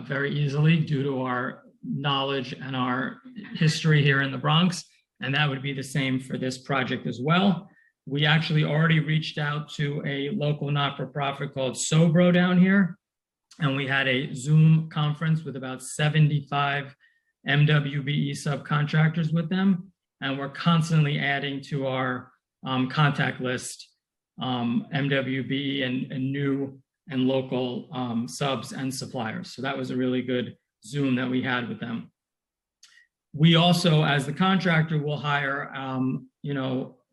very easily due to our knowledge and our history here in the Bronx. And that would be the same for this project as well. We actually already reached out to a local not-for-profit called Sobro down here. And we had a Zoom conference with about 75 MWBE subcontractors with them. And we're constantly adding to our contact list MWBE and new and local subs and suppliers. So that was a really good Zoom that we had with them. We also, as the contractor, will hire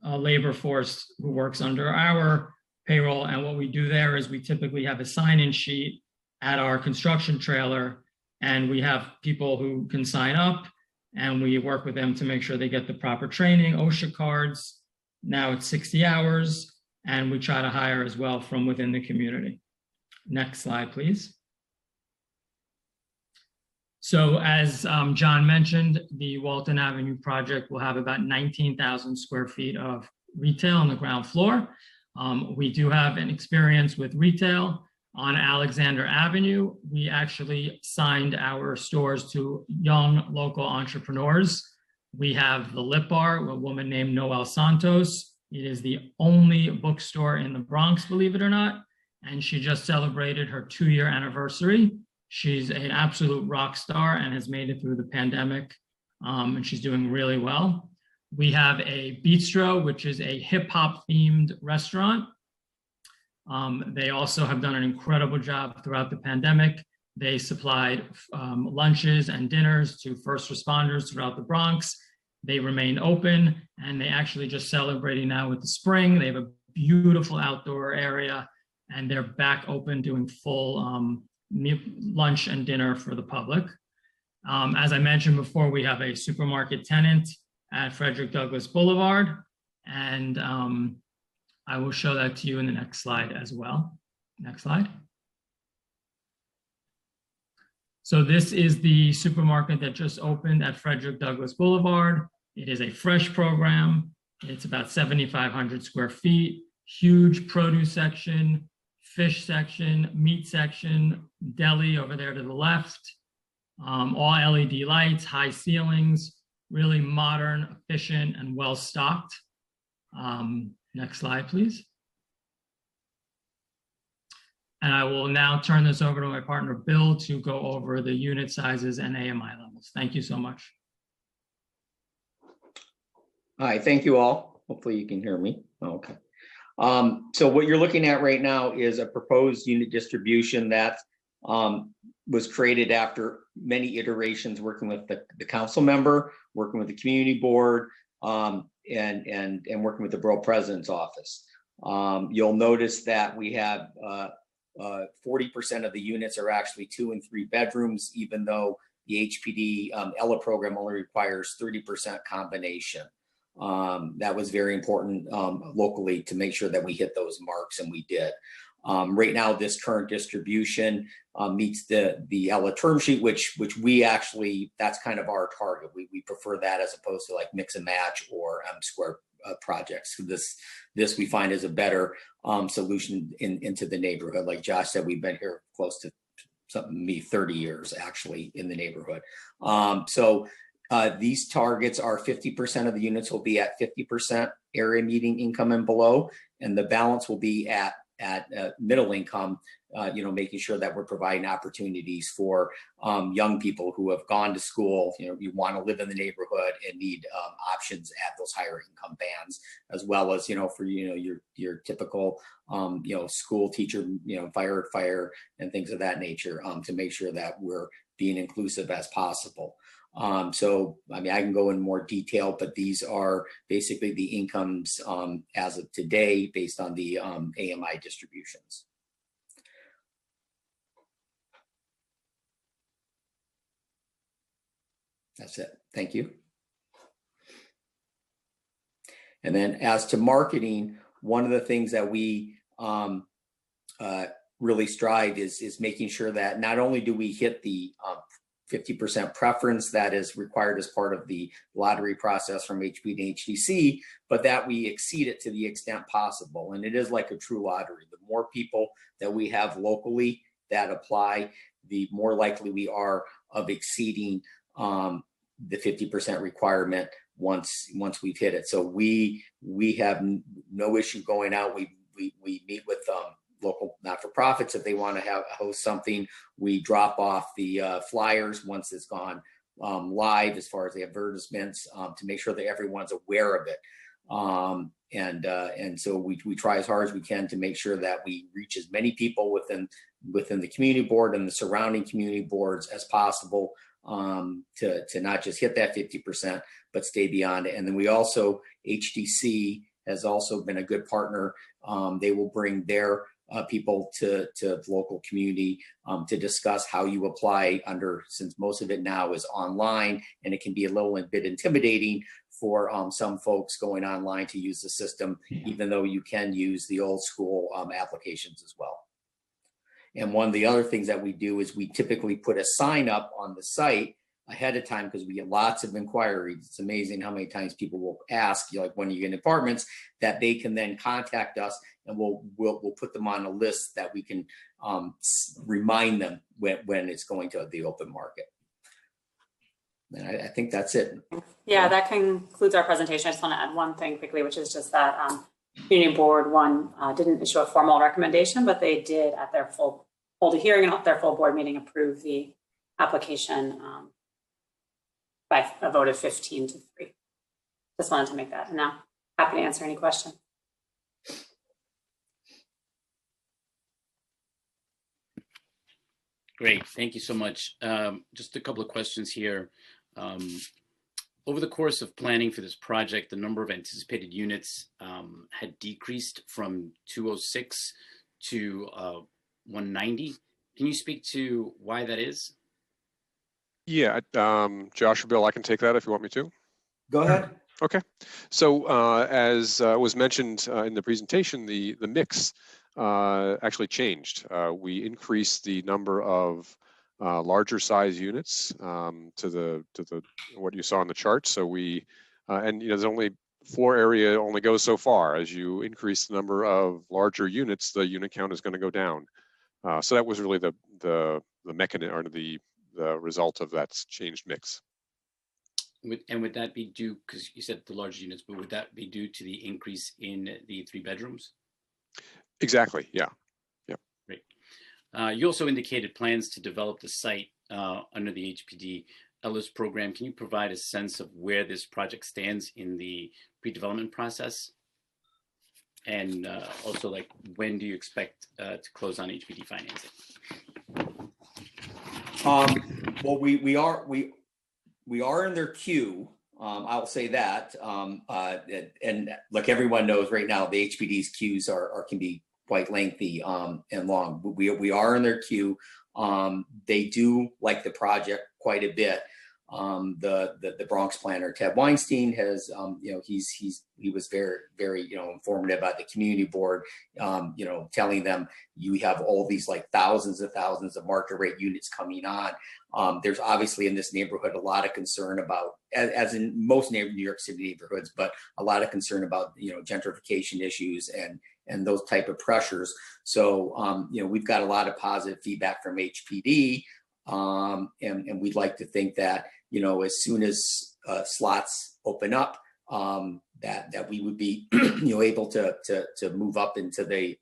a labor force who works under our payroll. And what we do there is we typically have a sign-in sheet at our construction trailer, and we have people who can sign up, and we work with them to make sure they get the proper training, OSHA cards. Now it's 60 hours, and we try to hire as well from within the community. Next slide, please. So as John mentioned, the Walton Avenue project will have about 19,000 square feet of retail on the ground floor. We do have an experience with retail. On Alexander Avenue, we actually signed our stores to young local entrepreneurs. We have the Lip Bar, a woman named Noel Santos. It is the only bookstore in the Bronx, believe it or not. And she just celebrated her 2-year anniversary. She's an absolute rock star and has made it through the pandemic, and she's doing really well. We have a Bistro, which is a hip hop themed restaurant. They also have done an incredible job throughout the pandemic. They supplied lunches and dinners to first responders throughout the Bronx. They remain open, and they actually just celebrating now with the spring. They have a beautiful outdoor area, and they're back open doing full lunch and dinner for the public. As I mentioned before, we have a supermarket tenant at Frederick Douglass Boulevard, and I will show that to you in the next slide as well. Next slide. So this is the supermarket that just opened at Frederick Douglass Boulevard. It is a fresh program. It's about 7,500 square feet, huge produce section, fish section, meat section, deli over there to the left, all LED lights, high ceilings, really modern, efficient, and well-stocked. Next slide, please. And I will now turn this over to my partner, Bill, to go over the unit sizes and AMI levels. Thank you so much. Hi, thank you all. Hopefully you can hear me. Okay. So what you're looking at right now is a proposed unit distribution that was created after many iterations, working with the council member, working with the community board, and working with the borough president's office. You'll notice that we have 40% of the units are actually 2 and 3 bedrooms, even though the HPD ELA program only requires 30% combination. That was very important locally to make sure that we hit those marks, and we did. Right now, this current distribution meets the ELA term sheet, which we actually, that's kind of our target. We prefer that as opposed to like mix and match or square projects. So this we find is a better solution into the neighborhood. Like Josh said, we've been here close to 30 years actually in the neighborhood. These targets are 50% of the units will be at 50% area median income and below, and the balance will be at middle income, making sure that we're providing opportunities for young people who have gone to school, you want to live in the neighborhood and need options at those higher income bands, as well as, for, your typical, school teacher, fire and things of that nature, to make sure that we're being inclusive as possible. I can go in more detail, but these are basically the incomes as of today based on the AMI distributions. That's it. Thank you. And then as to marketing, one of the things that we really strive is making sure that not only do we hit the 50% preference that is required as part of the lottery process from HB to HDC, but that we exceed it to the extent possible. And it is like a true lottery. The more people that we have locally that apply, the more likely we are of exceeding the 50% requirement once we've hit it. So we have no issue going out. We meet with local not-for-profits if they want to host something. We drop off the flyers once it's gone live, as far as the advertisements, to make sure that everyone's aware of it. And so we try as hard as we can to make sure that we reach as many people within the community board and the surrounding community boards as possible, to not just hit that 50%, but stay beyond it. And then we also, HDC has also been a good partner. They will bring their people to local community to discuss how you apply since most of it now is online, and it can be a little bit intimidating for some folks going online to use the system, even though you can use the old school applications as well. And one of the other things that we do is we typically put a sign up on the site ahead of time, because we get lots of inquiries. It's amazing how many times people will ask, like, when you get apartments, that they can then contact us, and we'll put them on a list that we can remind them when it's going to the open market. And I think that's it. Yeah, that concludes our presentation. I just want to add one thing quickly, which is just that Community Board didn't issue a formal recommendation, but they did at their hold a hearing and at their full board meeting approve the application by a vote of 15-3. Just wanted to make that. And now happy to answer any question. Great, thank you so much. Just a couple of questions here. Over the course of planning for this project, the number of anticipated units had decreased from 206 to 190. Can you speak to why that is? Yeah, Josh or Bill, I can take that if you want me to. Go ahead. Okay. So as was mentioned in the presentation, the mix actually changed. We increased the number of larger size units to the what you saw in the chart. So we and there's only floor area only goes so far. As you increase the number of larger units, the unit count is going to go down. So that was really the mechanism or the result of that changed mix. Would that be due, because you said the large units, but would that be due to the increase in the 3 bedrooms? Exactly. Yeah. Yeah. Great. You also indicated plans to develop the site under the HPD Ellis program. Can you provide a sense of where this project stands in the pre-development process? And also, like, when do you expect to close on HPD financing? Well, we are in their queue. I'll say that. And like everyone knows right now, the HPD's queues can be quite lengthy and long. We are in their queue. They do like the project quite a bit. The Bronx planner Ted Weinstein has he was very informative about the community board, telling them you have all these like thousands of market rate units coming on. There's obviously in this neighborhood a lot of concern about, as in most New York City neighborhoods, but a lot of concern about gentrification issues and those type of pressures. So we've got a lot of positive feedback from HPD, and we'd like to think that as soon as slots open up, that we would be able to move up into the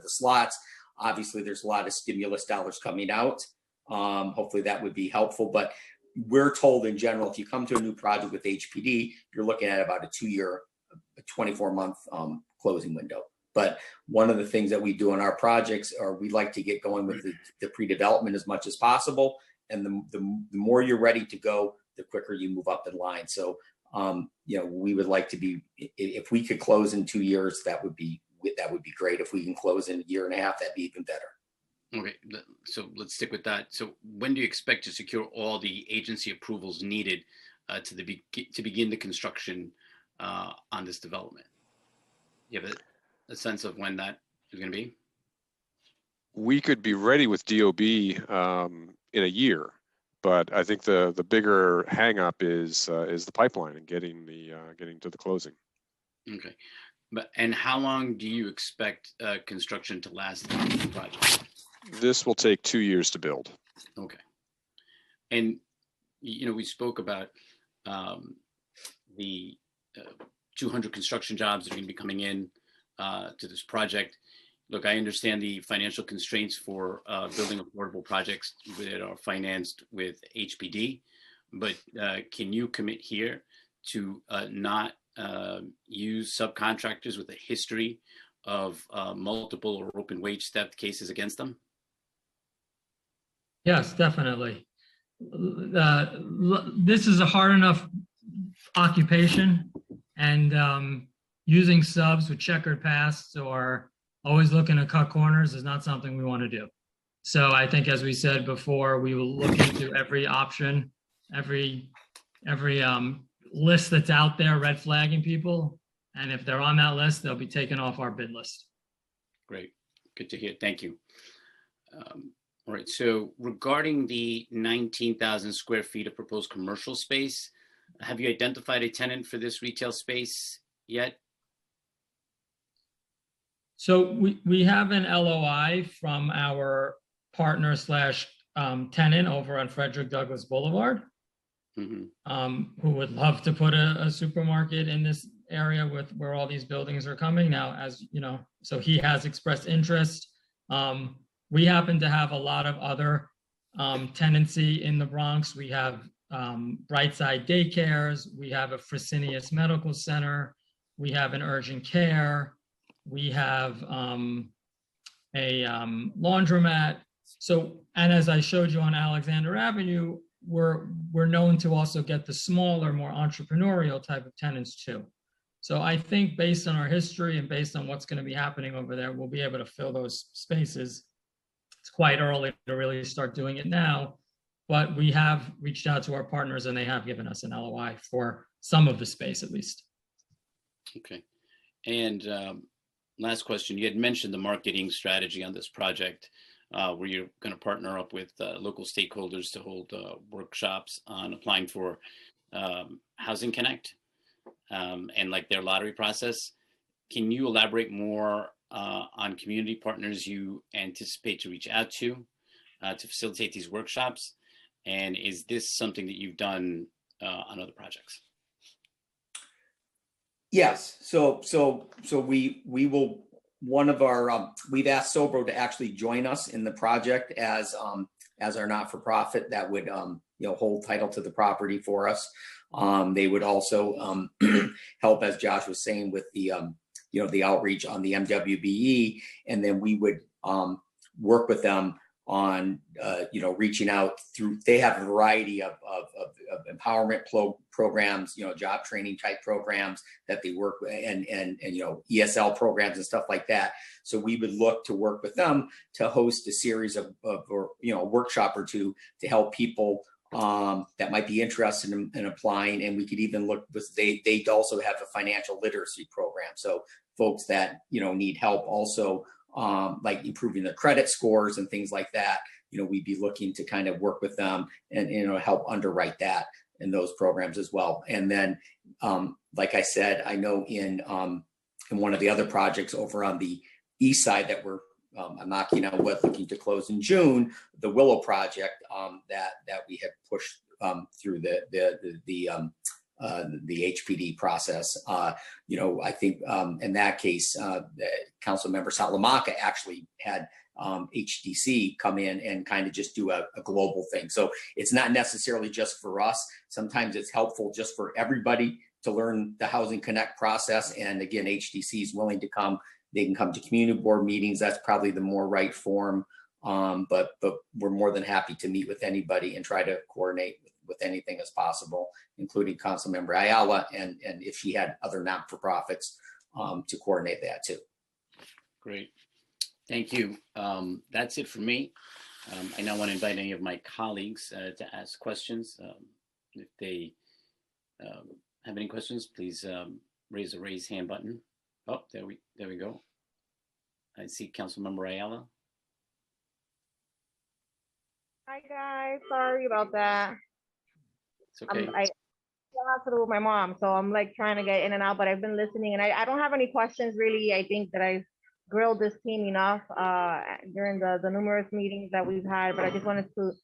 slots. Obviously, there's a lot of stimulus dollars coming out. Hopefully that would be helpful, but we're told in general, if you come to a new project with HPD, you're looking at about a 2-year, 24-month closing window. But one of the things that we do on our projects are we like to get going with the pre-development as much as possible. And the more you're ready to go, the quicker you move up in line. So, we would like to be, if we could close in 2 years, that would be great. If we can close in a year and a half, that'd be even better. Okay, so let's stick with that. So when do you expect to secure all the agency approvals needed to begin the construction on this development? You have a sense of when that is going to be? We could be ready with DOB in a year, but I think the bigger hang up is the pipeline and getting to the closing. Okay, and how long do you expect construction to last on the project? This will take 2 years to build. Okay, and we spoke about the 200 construction jobs that are going to be coming in to this project. Look, I understand the financial constraints for building affordable projects that are financed with HPD, but can you commit here to not use subcontractors with a history of multiple or open wage theft cases against them? Yes, definitely. This is a hard enough occupation, and using subs with checkered pasts or always looking to cut corners is not something we want to do. So I think, as we said before, we will look into every option, every list that's out there, red flagging people. And if they're on that list, they'll be taken off our bid list. Great, good to hear. Thank you. All right, so regarding the 19,000 square feet of proposed commercial space, have you identified a tenant for this retail space yet? So we have an LOI from our partner / tenant over on Frederick Douglass Boulevard, who would love to put a supermarket in this area with where all these buildings are coming now, as you know, so he has expressed interest. We happen to have a lot of other tenancy in the Bronx. We have Brightside Daycares, we have a Fresenius Medical Center, we have an urgent care, we have a laundromat. So, and as I showed you on Alexander Avenue, we're known to also get the smaller, more entrepreneurial type of tenants too. So I think based on our history and based on what's going to be happening over there, we'll be able to fill those spaces. It's quite early to really start doing it now, but we have reached out to our partners and they have given us an LOI for some of the space at least. Okay. And last question, you had mentioned the marketing strategy on this project. where you're going to partner up with local stakeholders to hold workshops on applying for Housing Connect and like their lottery process. Can you elaborate more on community partners you anticipate to reach out to facilitate these workshops? And is this something that you've done on other projects? Yes. So we will, one of our, we've asked Sobro to actually join us in the project as our not-for-profit that would, hold title to the property for us. They would also help, as Josh was saying, with the, the outreach on the MWBE, and then we would work with them on, reaching out through, they have a variety of empowerment programs, job training type programs that they work with, and ESL programs and stuff like that. So we would look to work with them to host a series of a workshop or two to help people that might be interested in applying. And we could even look with, they also have a financial literacy program. So folks that, need help also, like improving their credit scores and things like that, we'd be looking to kind of work with them and, help underwrite that in those programs as well. And then, like I said, I know in one of the other projects over on the east side that we're I'm knocking on wood, looking to close in June, the Willow project that we had pushed through the HPD process. I think in that case, Council Member Salamaka actually had HDC come in and kind of just do a global thing. So it's not necessarily just for us. Sometimes it's helpful just for everybody to learn the Housing Connect process. And again, HDC is willing to come. They can come to community board meetings. That's probably the more right form. But we're more than happy to meet with anybody and try to coordinate with anything as possible, including Councilmember Ayala, and if she had other not-for-profits to coordinate that too. Great, thank you. That's it for me. I now want to invite any of my colleagues to ask questions. If they have any questions, please raise the raise hand button. Oh, there we go. I see Councilmember Ayala. Hi guys, sorry about that. It's okay. I hospital with my mom, so I'm like trying to get in and out, but I've been listening, and I don't have any questions really. I think that I've grilled this team enough during the numerous meetings that we've had, but I just wanted to just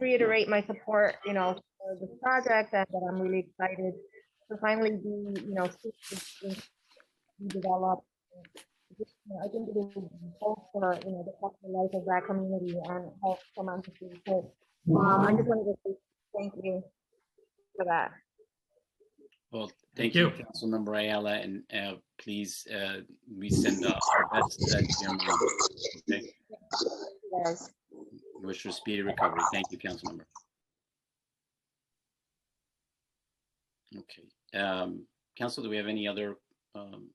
reiterate my support, for this project, and that I'm really excited to finally be, developed. I think it is both for the quality life of that community and help tremendously. So I just wanted to say thank you for that. Well, thank you, Councilmember Ayala, and please we send our best to your mom. Okay. Yes. Wish her speedy recovery. Thank you, Councilmember. Okay, Council, do we have any other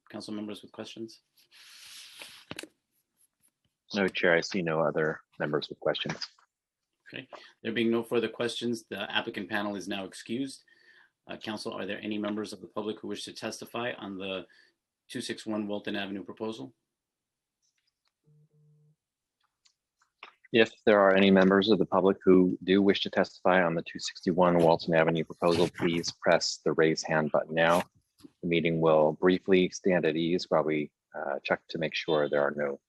council members with questions? No, Chair, I see no other members with questions. Okay, there being no further questions, the applicant panel is now excused. Council, are there any members of the public who wish to testify on the 261 Walton Avenue proposal? If there are any members of the public who do wish to testify on the 261 Walton Avenue proposal, please press the raise hand button now. The meeting will briefly stand at ease while we check to make sure there are no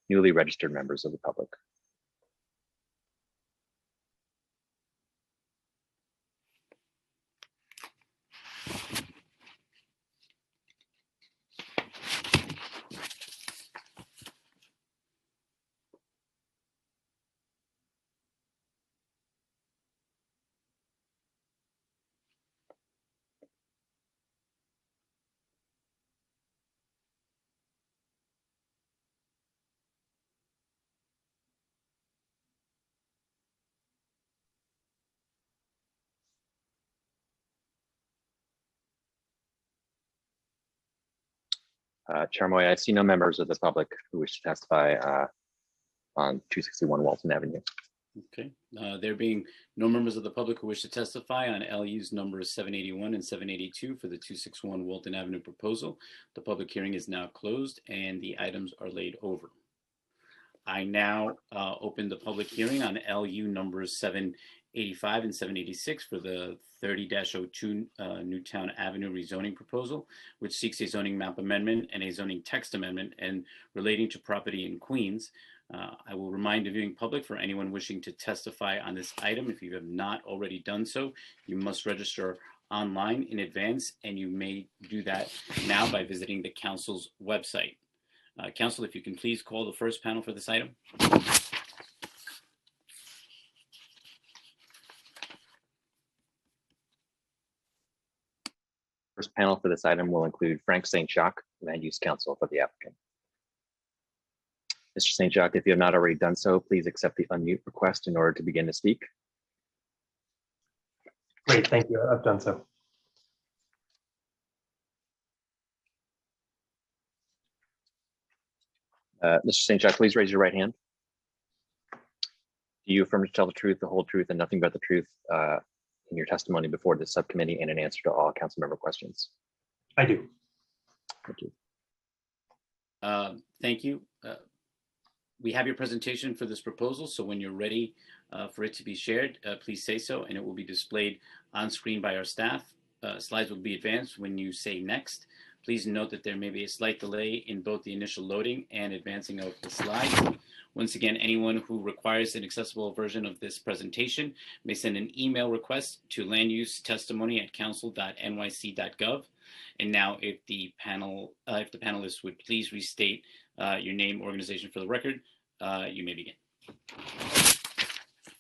newly registered members of the public. Chair Moy, I see no members of the public who wish to testify on 261 Walton Avenue. Okay, there being no members of the public who wish to testify on LU's numbers 781 and 782 for the 261 Walton Avenue proposal, the public hearing is now closed and the items are laid over. I now open the public hearing on LU numbers 785 and 786 for the 30-02 Newtown Avenue rezoning proposal, which seeks a zoning map amendment and a zoning text amendment and relating to property in Queens. I will remind the viewing public, for anyone wishing to testify on this item, if you have not already done so, you must register online in advance, and you may do that now by visiting the council's website. Council, if you can please call the first panel for this item. First panel for this item will include Frank St. Jacques, Land Use Counsel for the applicant. Mr. St. Jacques, if you have not already done so, please accept the unmute request in order to begin to speak. Great, thank you. I've done so. Mr. St. Jacques, please raise your right hand. Do you affirm to tell the truth, the whole truth, and nothing but the truth in your testimony before the subcommittee and in answer to all council member questions? I do. Thank you. Thank you. We have your presentation for this proposal, so when you're ready for it to be shared, please say so, and it will be displayed on screen by our staff. Slides will be advanced when you say next. Please note that there may be a slight delay in both the initial loading and advancing of the slides. Once again, anyone who requires an accessible version of this presentation may send an email request to landusetestimony@council.nyc.gov. And now, if the panelists would please restate your name, organization for the record, you may begin.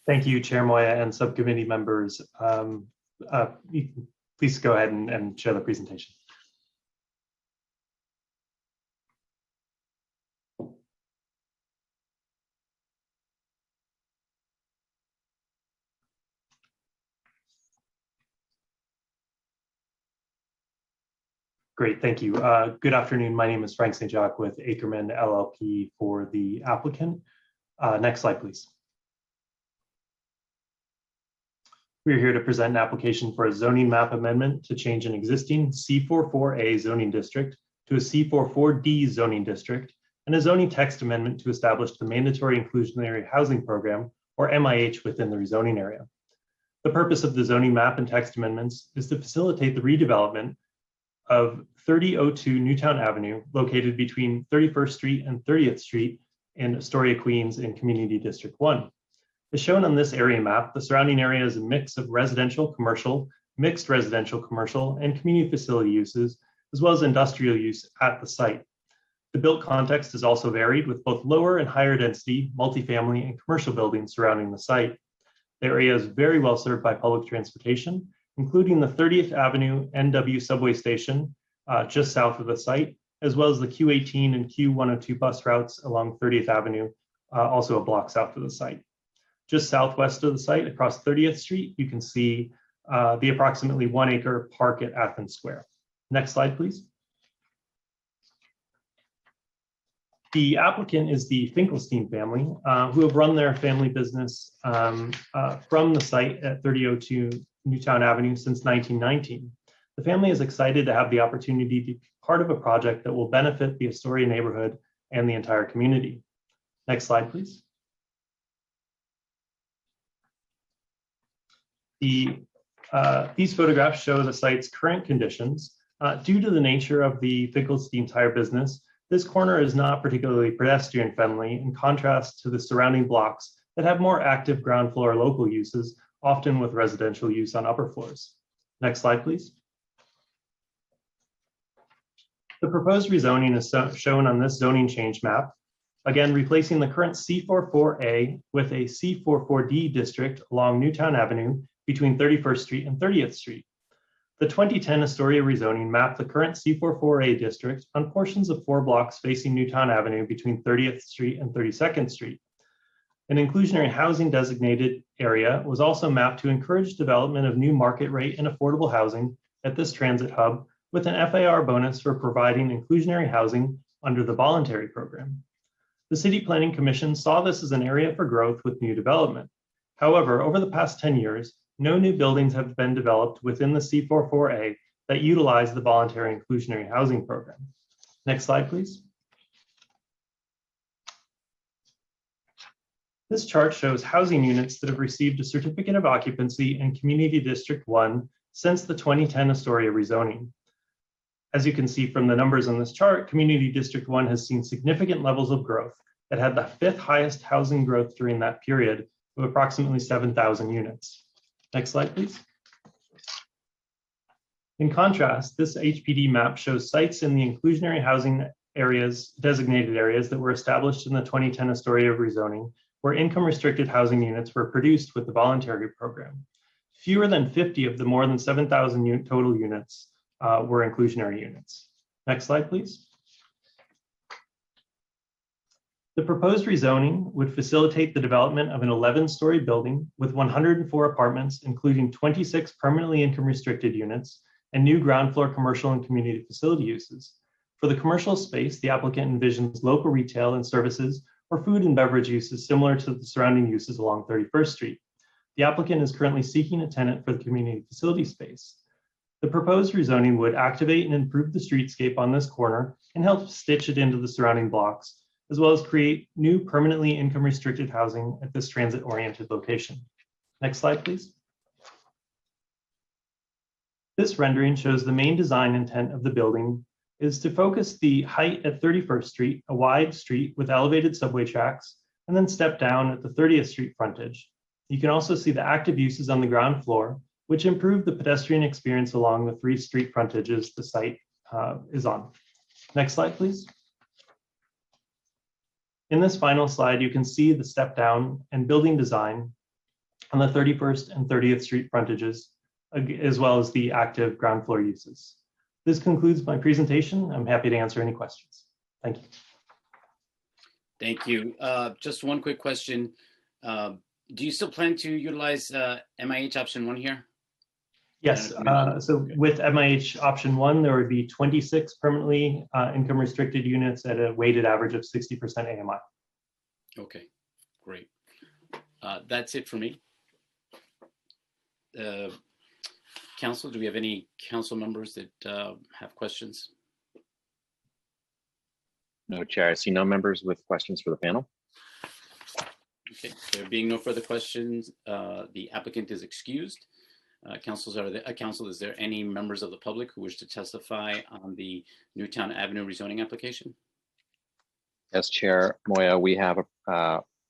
Thank you, Chair Moya and subcommittee members. Please go ahead and share the presentation. Great, thank you. Good afternoon. My name is Frank St. Jacques with Ackerman LLP for the applicant. Next slide, please. We are here to present an application for a zoning map amendment to change an existing C44A zoning district to a C44D zoning district, and a zoning text amendment to establish the mandatory inclusionary housing program, or MIH, within the rezoning area. The purpose of the zoning map and text amendments is to facilitate the redevelopment of 3002 Newtown Avenue, located between 31st Street and 30th Street in Astoria, Queens, in Community District 1. As shown on this area map, the surrounding area is a mix of residential, commercial, mixed residential, commercial, and community facility uses, as well as industrial use at the site. The built context is also varied, with both lower and higher density multifamily and commercial buildings surrounding the site. The area is very well served by public transportation, including the 30th Avenue NW subway station just south of the site, as well as the Q18 and Q102 bus routes along 30th Avenue, also a block south of the site. Just southwest of the site, across 30th Street, you can see the approximately 1 acre park at Athens Square. Next slide, please. The applicant is the Finkelstein family, who have run their family business from the site at 3002 Newtown Avenue since 1919. The family is excited to have the opportunity to be part of a project that will benefit the Astoria neighborhood and the entire community. Next slide, please. These photographs show the site's current conditions. Due to the nature of the Finkelstein tire business, this corner is not particularly pedestrian friendly, in contrast to the surrounding blocks that have more active ground floor local uses, often with residential use on upper floors. Next slide, please. The proposed rezoning is shown on this zoning change map, again replacing the current C44A with a C44D district along Newtown Avenue between 31st Street and 30th Street. The 2010 Astoria rezoning mapped the current C44A district on portions of 4 blocks facing Newtown Avenue between 30th Street and 32nd Street. An inclusionary housing designated area was also mapped to encourage development of new market rate and affordable housing at this transit hub, with an FAR bonus for providing inclusionary housing under the voluntary program. The City Planning Commission saw this as an area for growth with new development. However, over the past 10 years, no new buildings have been developed within the C44A that utilize the voluntary inclusionary housing program. Next slide, please. This chart shows housing units that have received a certificate of occupancy in Community District 1 since the 2010 Astoria rezoning. As you can see from the numbers on this chart, Community District 1 has seen significant levels of growth that had the 5th highest housing growth during that period of approximately 7,000 units. Next slide, please. In contrast, this HPD map shows sites in the inclusionary housing areas, designated areas that were established in the 2010 Astoria rezoning, where income restricted housing units were produced with the voluntary program. Fewer than 50 of the more than 7,000 total units were inclusionary units. Next slide, please. The proposed rezoning would facilitate the development of an 11-story building with 104 apartments, including 26 permanently income restricted units and new ground floor commercial and community facility uses. For the commercial space, the applicant envisions local retail and services or food and beverage uses similar to the surrounding uses along 31st Street. The applicant is currently seeking a tenant for the community facility space. The proposed rezoning would activate and improve the streetscape on this corner and help stitch it into the surrounding blocks, as well as create new permanently income restricted housing at this transit-oriented location. Next slide, please. This rendering shows the main design intent of the building is to focus the height at 31st Street, a wide street with elevated subway tracks, and then step down at the 30th Street frontage. You can also see the active uses on the ground floor, which improve the pedestrian experience along the 3 street frontages the site is on. Next slide, please. In this final slide, you can see the step down and building design on the 31st and 30th Street frontages, as well as the active ground floor uses. This concludes my presentation. I'm happy to answer any questions. Thank you. Thank you. Just one quick question. Do you still plan to utilize MIH option 1 here? Yes, so with MIH option 1, there would be 26 permanently income restricted units at a weighted average of 60% AMI. Okay, great. That's it for me. Council, do we have any council members that have questions? No, Chair. I see no members with questions for the panel. Okay, there being no further questions, the applicant is excused. Council, is there any members of the public who wish to testify on the Newtown Avenue rezoning application? Yes, Chair Moya, we have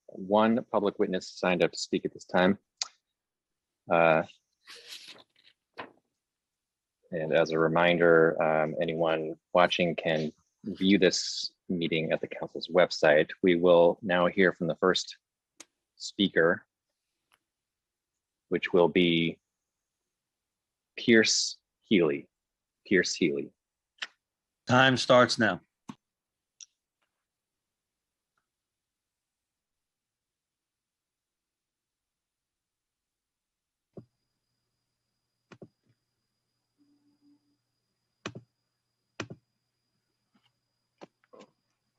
one public witness signed up to speak at this time. And as a reminder, anyone watching can view this meeting at the council's website. We will now hear from the first speaker, which will be Pierce Healy. Pierce Healy. Time starts now.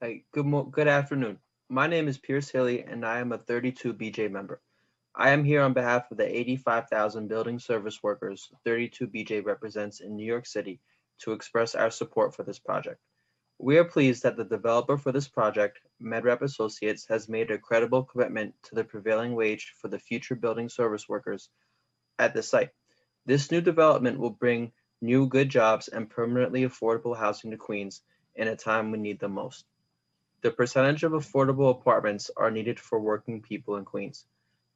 Hey, good afternoon. My name is Pierce Hilly, and I am a 32 BJ member. I am here on behalf of the 85,000 building service workers 32 BJ represents in New York City to express our support for this project. We are pleased that the developer for this project, MedRep Associates, has made a credible commitment to the prevailing wage for the future building service workers at the site. This new development will bring new good jobs and permanently affordable housing to Queens in a time we need them most. The percentage of affordable apartments are needed for working people in Queens.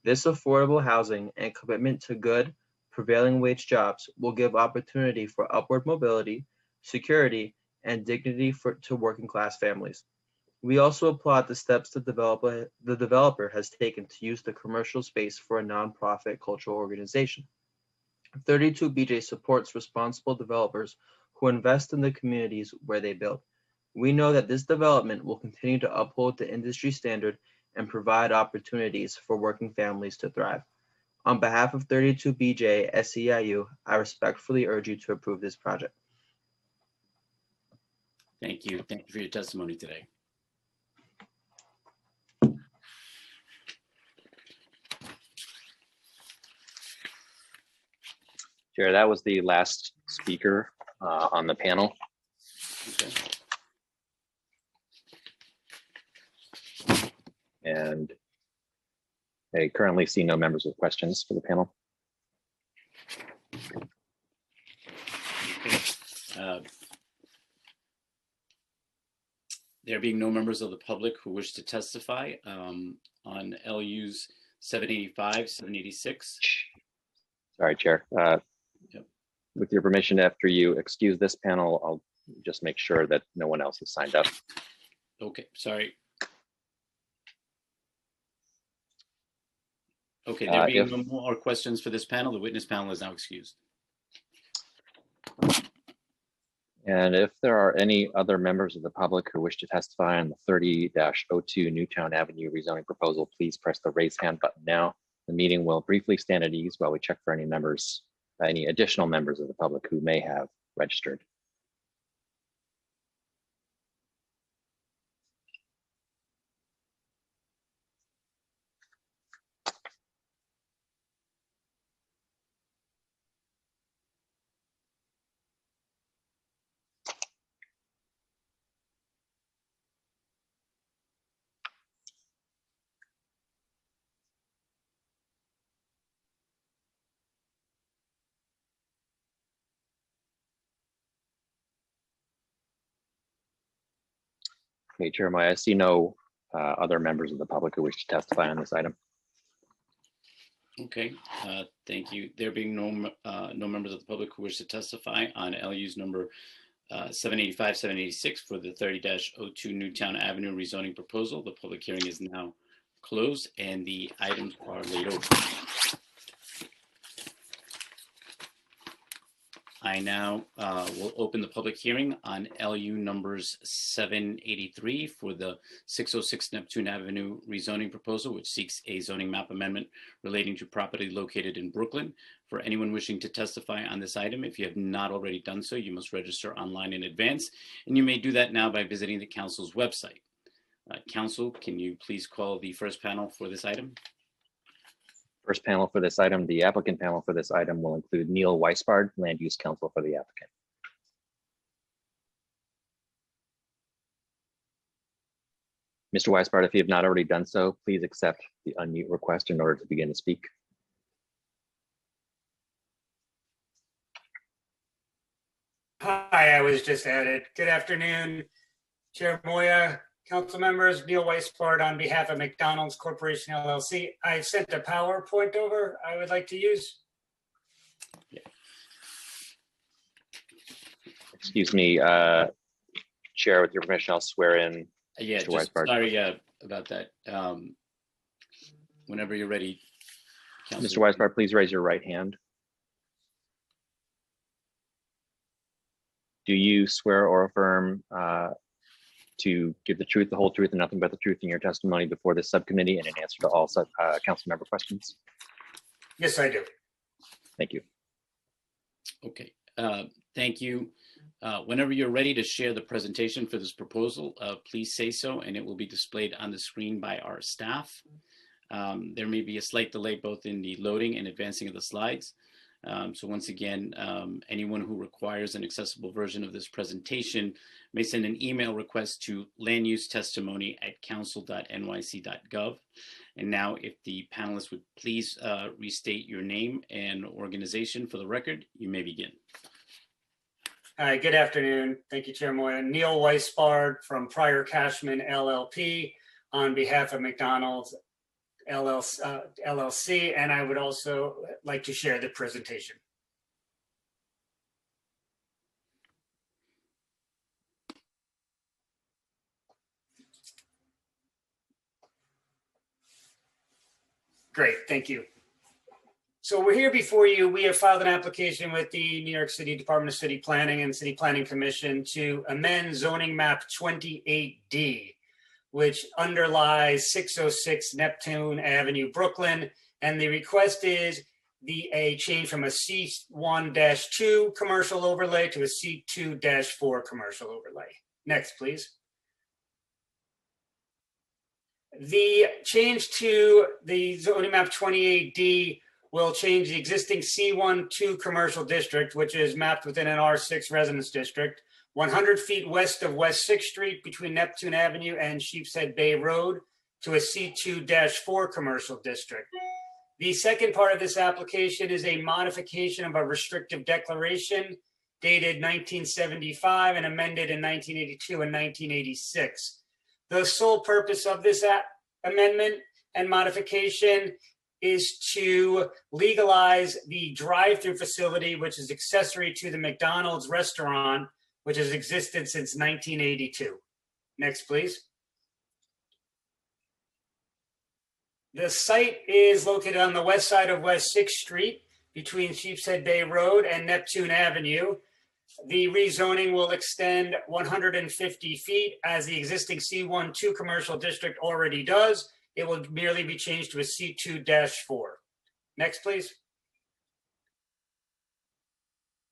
This affordable housing and commitment to good, prevailing wage jobs will give opportunity for upward mobility, security, and dignity to working class families. We also applaud the steps the developer has taken to use the commercial space for a nonprofit cultural organization. 32 BJ supports responsible developers who invest in the communities where they build. We know that this development will continue to uphold the industry standard and provide opportunities for working families to thrive. On behalf of 32 BJ SEIU, I respectfully urge you to approve this project. Thank you. Thank you for your testimony today. Chair, that was the last speaker on the panel. Okay. And I currently see no members with questions for the panel. Uh, There being no members of the public who wish to testify on LUs 785, 786. Sorry, Chair. With your permission, after you excuse this panel, I'll just make sure that no one else has signed up. Okay, sorry. Okay, there being no more questions for this panel, the witness panel is now excused. And if there are any other members of the public who wish to testify on the 30-02 Newtown Avenue rezoning proposal, please press the raise hand button now. The meeting will briefly stand at ease while we check for any additional members of the public who may have registered. Okay, Chair Moya, I see no other members of the public who wish to testify on this item. Okay, thank you. There being no members of the public who wish to testify on LU's number 785, 786 for the 30-02 Newtown Avenue rezoning proposal, the public hearing is now closed and the items are laid open. I now will open the public hearing on LU numbers 783 for the 606 Neptune Avenue rezoning proposal, which seeks a zoning map amendment relating to property located in Brooklyn. For anyone wishing to testify on this item, if you have not already done so, you must register online in advance, and you may do that now by visiting the council's website. Council, can you please call the first panel for this item? First panel for this item, the applicant panel for this item will include Neil Weisbard, Land Use Counsel for the applicant. Mr. Weisbard, if you have not already done so, please accept the unmute request in order to begin to speak. Hi, I was just added. Good afternoon, Chair Moya, council members, Neil Weisbard on behalf of McDonald's Corporation LLC. I sent a PowerPoint over I would like to use. Excuse me, Chair, with your permission, I'll swear in Yeah, Mr. just Weisbard. sorry about that. Whenever you're ready. Mr. Weisbard, please raise your right hand. Do you swear or affirm to give the truth, the whole truth, and nothing but the truth in your testimony before this subcommittee and in answer to all council member questions? Yes, I do. Thank you. Okay, thank you. Whenever you're ready to share the presentation for this proposal, please say so, and it will be displayed on the screen by our staff. There may be a slight delay both in the loading and advancing of the slides. So once again, anyone who requires an accessible version of this presentation may send an email request to landusetestimony@council.nyc.gov. And now if the panelists would please restate your name and organization for the record, you may begin. Hi, good afternoon. Thank you, Chair Moya. Neil Weisbard from Prior Cashman LLP on behalf of McDonald's LLC, and I would also like to share the presentation. Great, thank you. So we're here before you. We have filed an application with the New York City Department of City Planning and City Planning Commission to amend zoning map 28D, which underlies 606 Neptune Avenue, Brooklyn. And the request is a change from a C1-2 commercial overlay to a C2-4 commercial overlay. Next, please. The change to the zoning map 28D will change the existing C1-2 commercial district, which is mapped within an R6 residence district, 100 feet west of West 6th Street between Neptune Avenue and Sheepshead Bay Road, to a C2-4 commercial district. The second part of this application is a modification of a restrictive declaration dated 1975 and amended in 1982 and 1986. The sole purpose of this amendment and modification is to legalize the drive-through facility, which is accessory to the McDonald's restaurant, which has existed since 1982. Next, please. The site is located on the west side of West 6th Street between Sheepshead Bay Road and Neptune Avenue. The rezoning will extend 150 feet as the existing C1-2 commercial district already does. It will merely be changed to a C2-4. Next, please.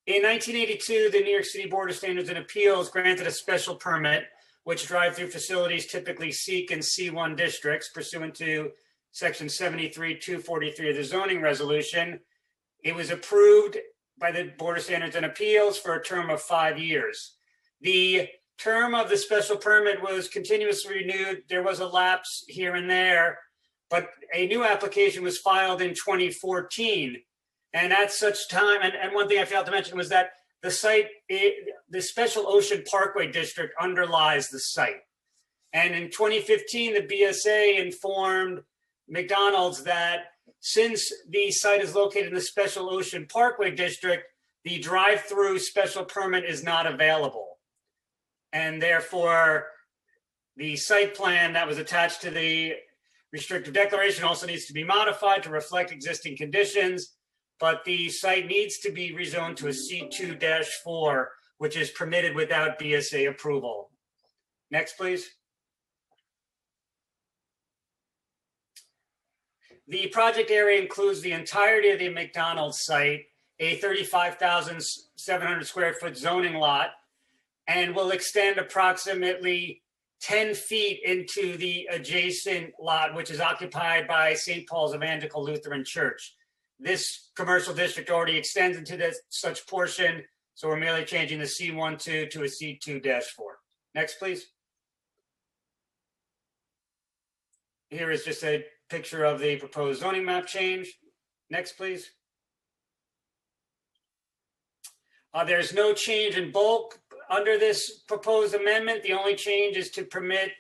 In 1982, the New York City Board of Standards and Appeals granted a special permit, which drive-through facilities typically seek in C1 districts pursuant to Section 73-243 of the zoning resolution. It was approved by the Board of Standards and Appeals for a term of 5 years. The term of the special permit was continuously renewed. There was a lapse here and there, but a new application was filed in 2014. And at such time, and one thing I failed to mention was that the site, the Special Ocean Parkway District underlies the site. And in 2015, the BSA informed McDonald's that since the site is located in the Special Ocean Parkway District, the drive-through special permit is not available. And therefore, the site plan that was attached to the restrictive declaration also needs to be modified to reflect existing conditions, but the site needs to be rezoned to a C2-4, which is permitted without BSA approval. Next, please. The project area includes the entirety of the McDonald's site, a 35,700 square foot zoning lot, and will extend approximately 10 feet into the adjacent lot, which is occupied by St. Paul's Evangelical Lutheran Church. This commercial district already extends into such portion, so we're merely changing the C1-2 to a C2-4. Next, please. Here is just a picture of the proposed zoning map change. Next, please. There's no change in bulk under this proposed amendment. The only change is to permit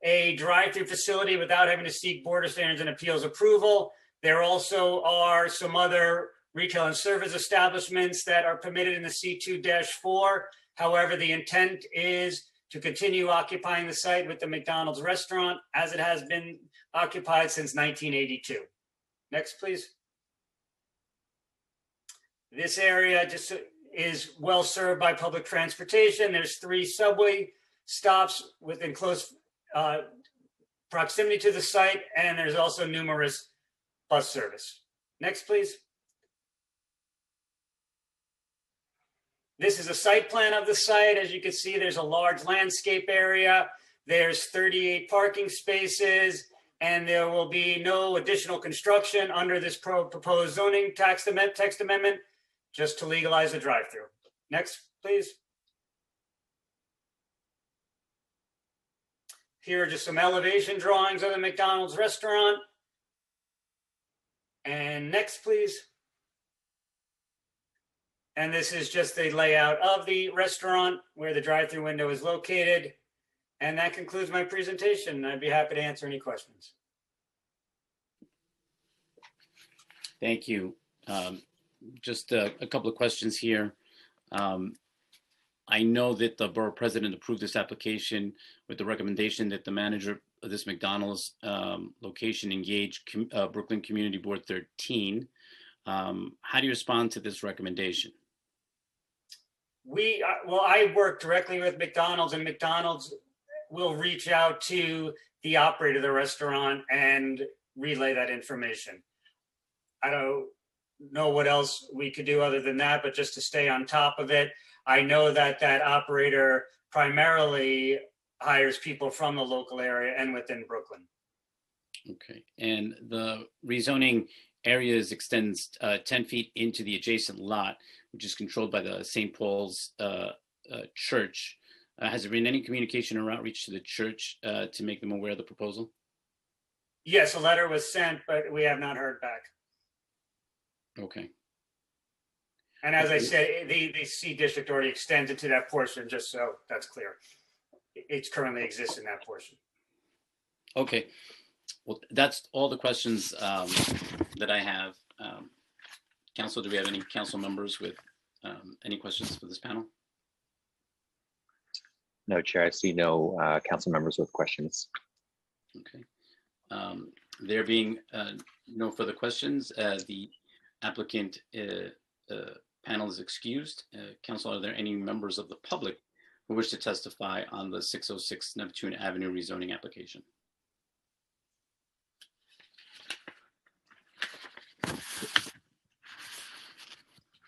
a drive-through facility without having to seek Board of Standards and Appeals approval. There also are some other retail and service establishments that are permitted in the C2-4. However, the intent is to continue occupying the site with the McDonald's restaurant as it has been occupied since 1982. Next, please. This area just is well served by public transportation. There's 3 subway stops within close proximity to the site, and there's also numerous bus service. Next, please. This is a site plan of the site. As you can see, there's a large landscape area. There's 38 parking spaces, and there will be no additional construction under this proposed zoning text amendment, just to legalize the drive-through. Next, please. Here are just some elevation drawings of the McDonald's restaurant. And next, please. And this is just the layout of the restaurant where the drive-through window is located. And that concludes my presentation. I'd be happy to answer any questions. Thank you. Just a couple of questions here. I know that the borough president approved this application with the recommendation that the manager of this McDonald's location engage Brooklyn Community Board 13. How do you respond to this recommendation? Well, I work directly with McDonald's, and McDonald's will reach out to the operator of the restaurant and relay that information. I don't know what else we could do other than that, but just to stay on top of it. I know that that operator primarily hires people from the local area and within Brooklyn. Okay, and the rezoning areas extends 10 feet into the adjacent lot, which is controlled by the St. Paul's Church. Has there been any communication or outreach to the church to make them aware of the proposal? Yes, a letter was sent, but we have not heard back. Okay. And as I said, the C district already extends into that portion, just so that's clear. It currently exists in that portion. Okay. Well, that's all the questions that I have. Council, do we have any council members with any questions for this panel? No, Chair, I see no council members with questions. Okay. There being no further questions, the applicant panel is excused. Council, are there any members of the public who wish to testify on the 606 Neptune Avenue rezoning application?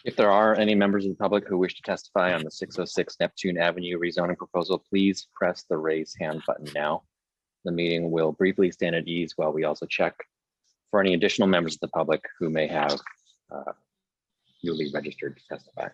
If there are any members of the public who wish to testify on the 606 Neptune Avenue rezoning proposal, please press the raise hand button now. The meeting will briefly stand at ease while we also check for any additional members of the public who may have newly registered to testify.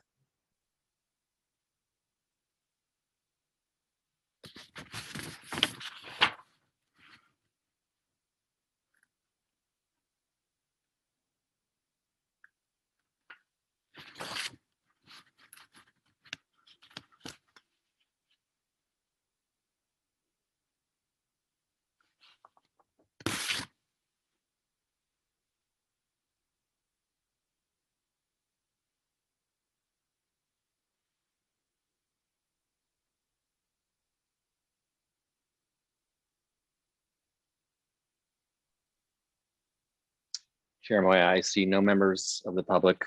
Chair Moya, I see no members of the public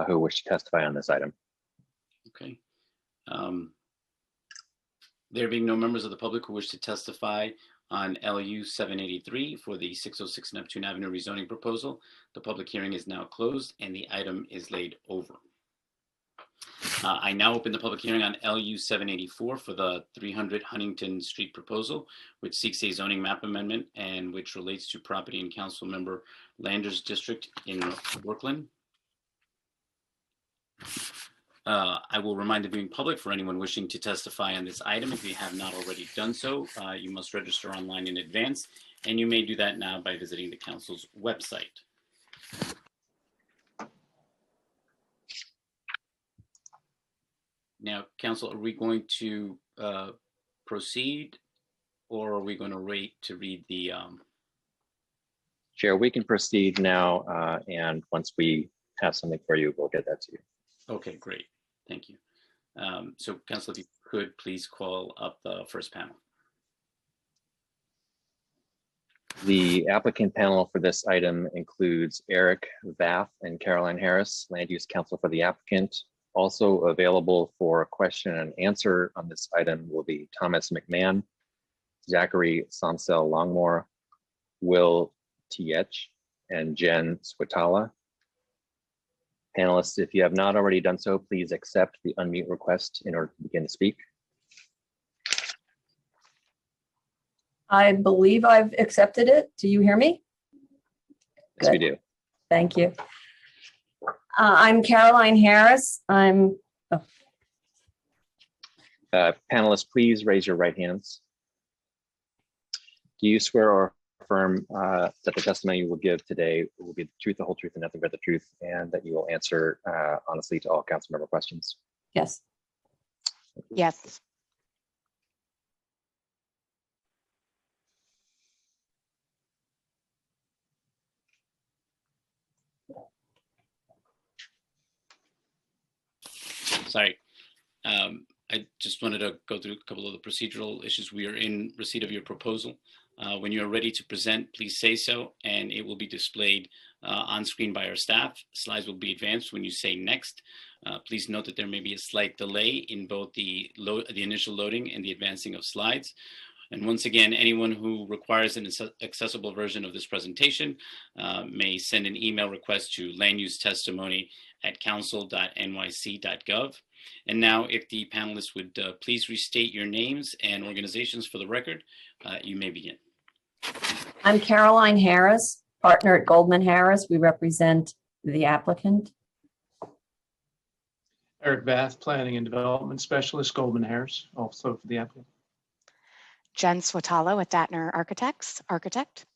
who wish to testify on this item. Okay. There being no members of the public who wish to testify on LU 783 for the 606 Neptune Avenue rezoning proposal, the public hearing is now closed and the item is laid over. I now open the public hearing on LU 784 for the 300 Huntington Street proposal, which seeks a zoning map amendment and which relates to property in Council Member Lander's district in Brooklyn. I will remind the viewing public, for anyone wishing to testify on this item, if you have not already done so, you must register online in advance, and you may do that now by visiting the council's website. Now, council, are we going to proceed, or are we going to wait to read the? Chair, we can proceed now, and once we have something for you, we'll get that to you. Okay, great. Thank you. So, council, if you could please call up the first panel. The applicant panel for this item includes Eric Vath and Caroline Harris, Land Use Counsel for the applicant. Also available for a question and answer on this item will be Thomas McMahon, Zachary Somsel Longmore, Will Tiech, and Jen Switala. Panelists, if you have not already done so, please accept the unmute request in order to begin to speak. I believe I've accepted it. Do you hear me? Yes, we do. Thank you. I'm Caroline Harris. Panelists, please raise your right hands. Do you swear or affirm that the testimony you will give today will be the truth, the whole truth, and nothing but the truth, and that you will answer honestly to all council member questions? Yes. Yes. Sorry. I just wanted to go through a couple of the procedural issues. We are in receipt of your proposal. When you're ready to present, please say so, and it will be displayed on screen by our staff. Slides will be advanced when you say next. Please note that there may be a slight delay in both the initial loading and the advancing of slides. And once again, anyone who requires an accessible version of this presentation may send an email request to landustetestimony@council.nyc.gov. And now, if the panelists would please restate your names and organizations for the record, you may begin. I'm Caroline Harris, partner at Goldman Harris. We represent the applicant. Eric Vath, Planning and Development Specialist, Goldman Harris, also for the applicant. Jen Swatala with Datner Architects, architect.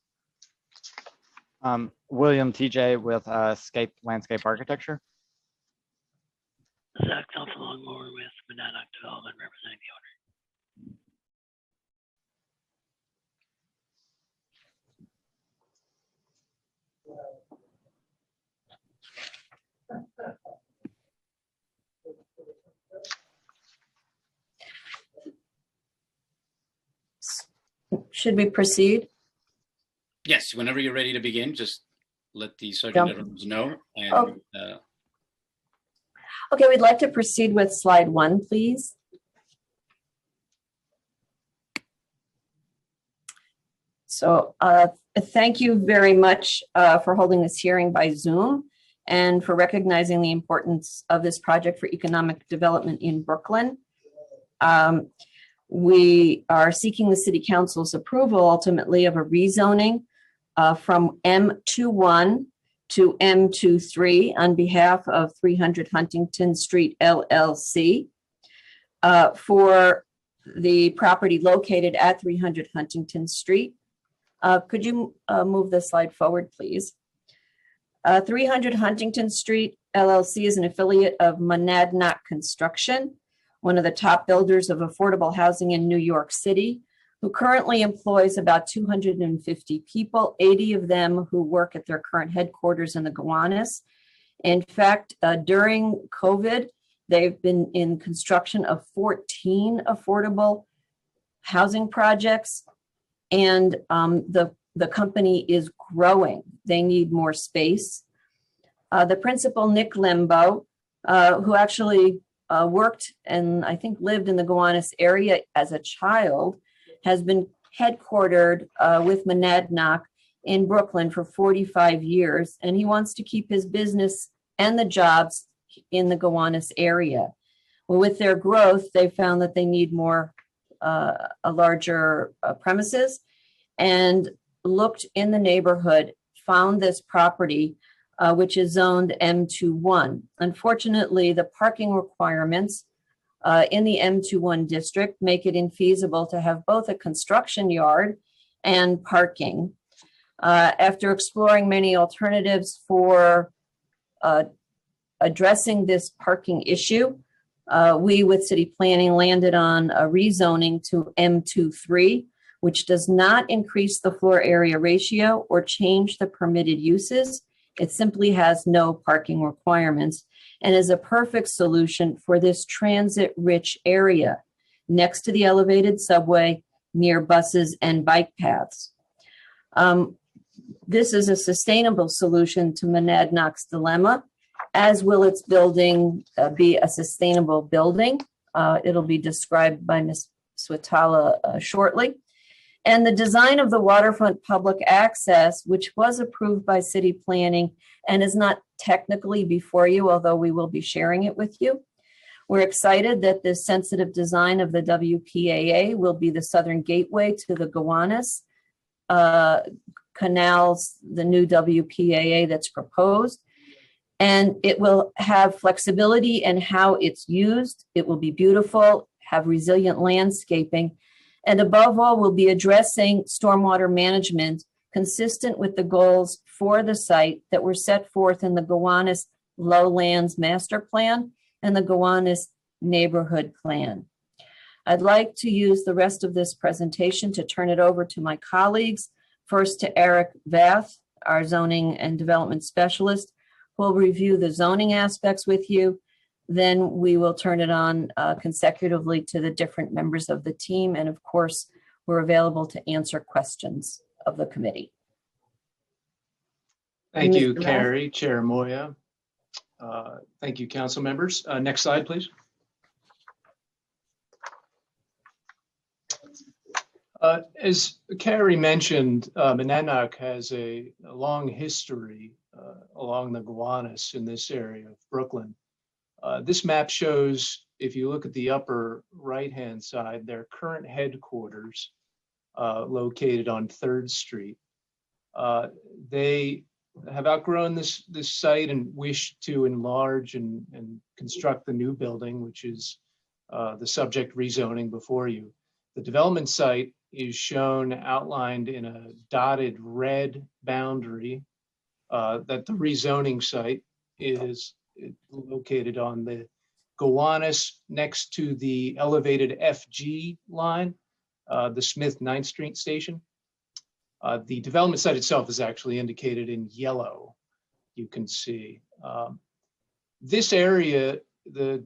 William TJ with Scape Landscape Architecture. Zach Longmore with Monadnock Development representing the owner. Should we proceed? Yes, whenever you're ready to begin, just let the subject matters know. And Okay, we'd like to proceed with slide 1, please. So thank you very much for holding this hearing by Zoom and for recognizing the importance of this project for economic development in Brooklyn. We are seeking the City Council's approval ultimately of a rezoning from M21 to M23 on behalf of 300 Huntington Street LLC for the property located at 300 Huntington Street. Could you move the slide forward, please? 300 Huntington Street LLC is an affiliate of Monadnock Construction, one of the top builders of affordable housing in New York City, who currently employs about 250 people, 80 of them who work at their current headquarters in the Gowanus. In fact, during COVID, they've been in construction of 14 affordable housing projects, and the company is growing. They need more space. The principal, Nick Lembo, who actually worked and I think lived in the Gowanus area as a child, has been headquartered with Monadnock in Brooklyn for 45 years, and he wants to keep his business and the jobs in the Gowanus area. Well, with their growth, they found that they need more, a larger premises, and looked in the neighborhood, found this property, which is zoned M21. Unfortunately, the parking requirements in the M21 district make it infeasible to have both a construction yard and parking. After exploring many alternatives for addressing this parking issue, we with city planning landed on a rezoning to M23, which does not increase the floor area ratio or change the permitted uses. It simply has no parking requirements and is a perfect solution for this transit-rich area next to the elevated subway, near buses and bike paths. This is a sustainable solution to Monadnock's dilemma, as will its building be a sustainable building. It'll be described by Ms. Swatala shortly. And the design of the waterfront public access, which was approved by city planning and is not technically before you, although we will be sharing it with you. We're excited that this sensitive design of the WPAA will be the southern gateway to the Gowanus canals, the new WPAA that's proposed. And it will have flexibility in how it's used. It will be beautiful, have resilient landscaping, and above all, we'll be addressing stormwater management consistent with the goals for the site that were set forth in the Gowanus Lowlands Master Plan and the Gowanus Neighborhood Plan. I'd like to use the rest of this presentation to turn it over to my colleagues. First to Eric Vath, our zoning and development specialist, who will review the zoning aspects with you. Then we will turn it on consecutively to the different members of the team. And of course, we're available to answer questions of the committee. Thank you, Mr. Vath. Carrie, Chair Moya. Thank you, council members. Next slide, please. As Carrie mentioned, Monadnock has a long history along the Gowanus in this area of Brooklyn. This map shows, if you look at the upper right-hand side, their current headquarters located on 3rd Street. They have outgrown this site and wish to enlarge and construct the new building, which is the subject rezoning before you. The development site is shown outlined in a dotted red boundary that the rezoning site is located on the Gowanus next to the elevated FG line, the Smith 9th Street station. The development site itself is actually indicated in yellow, you can see. This area, the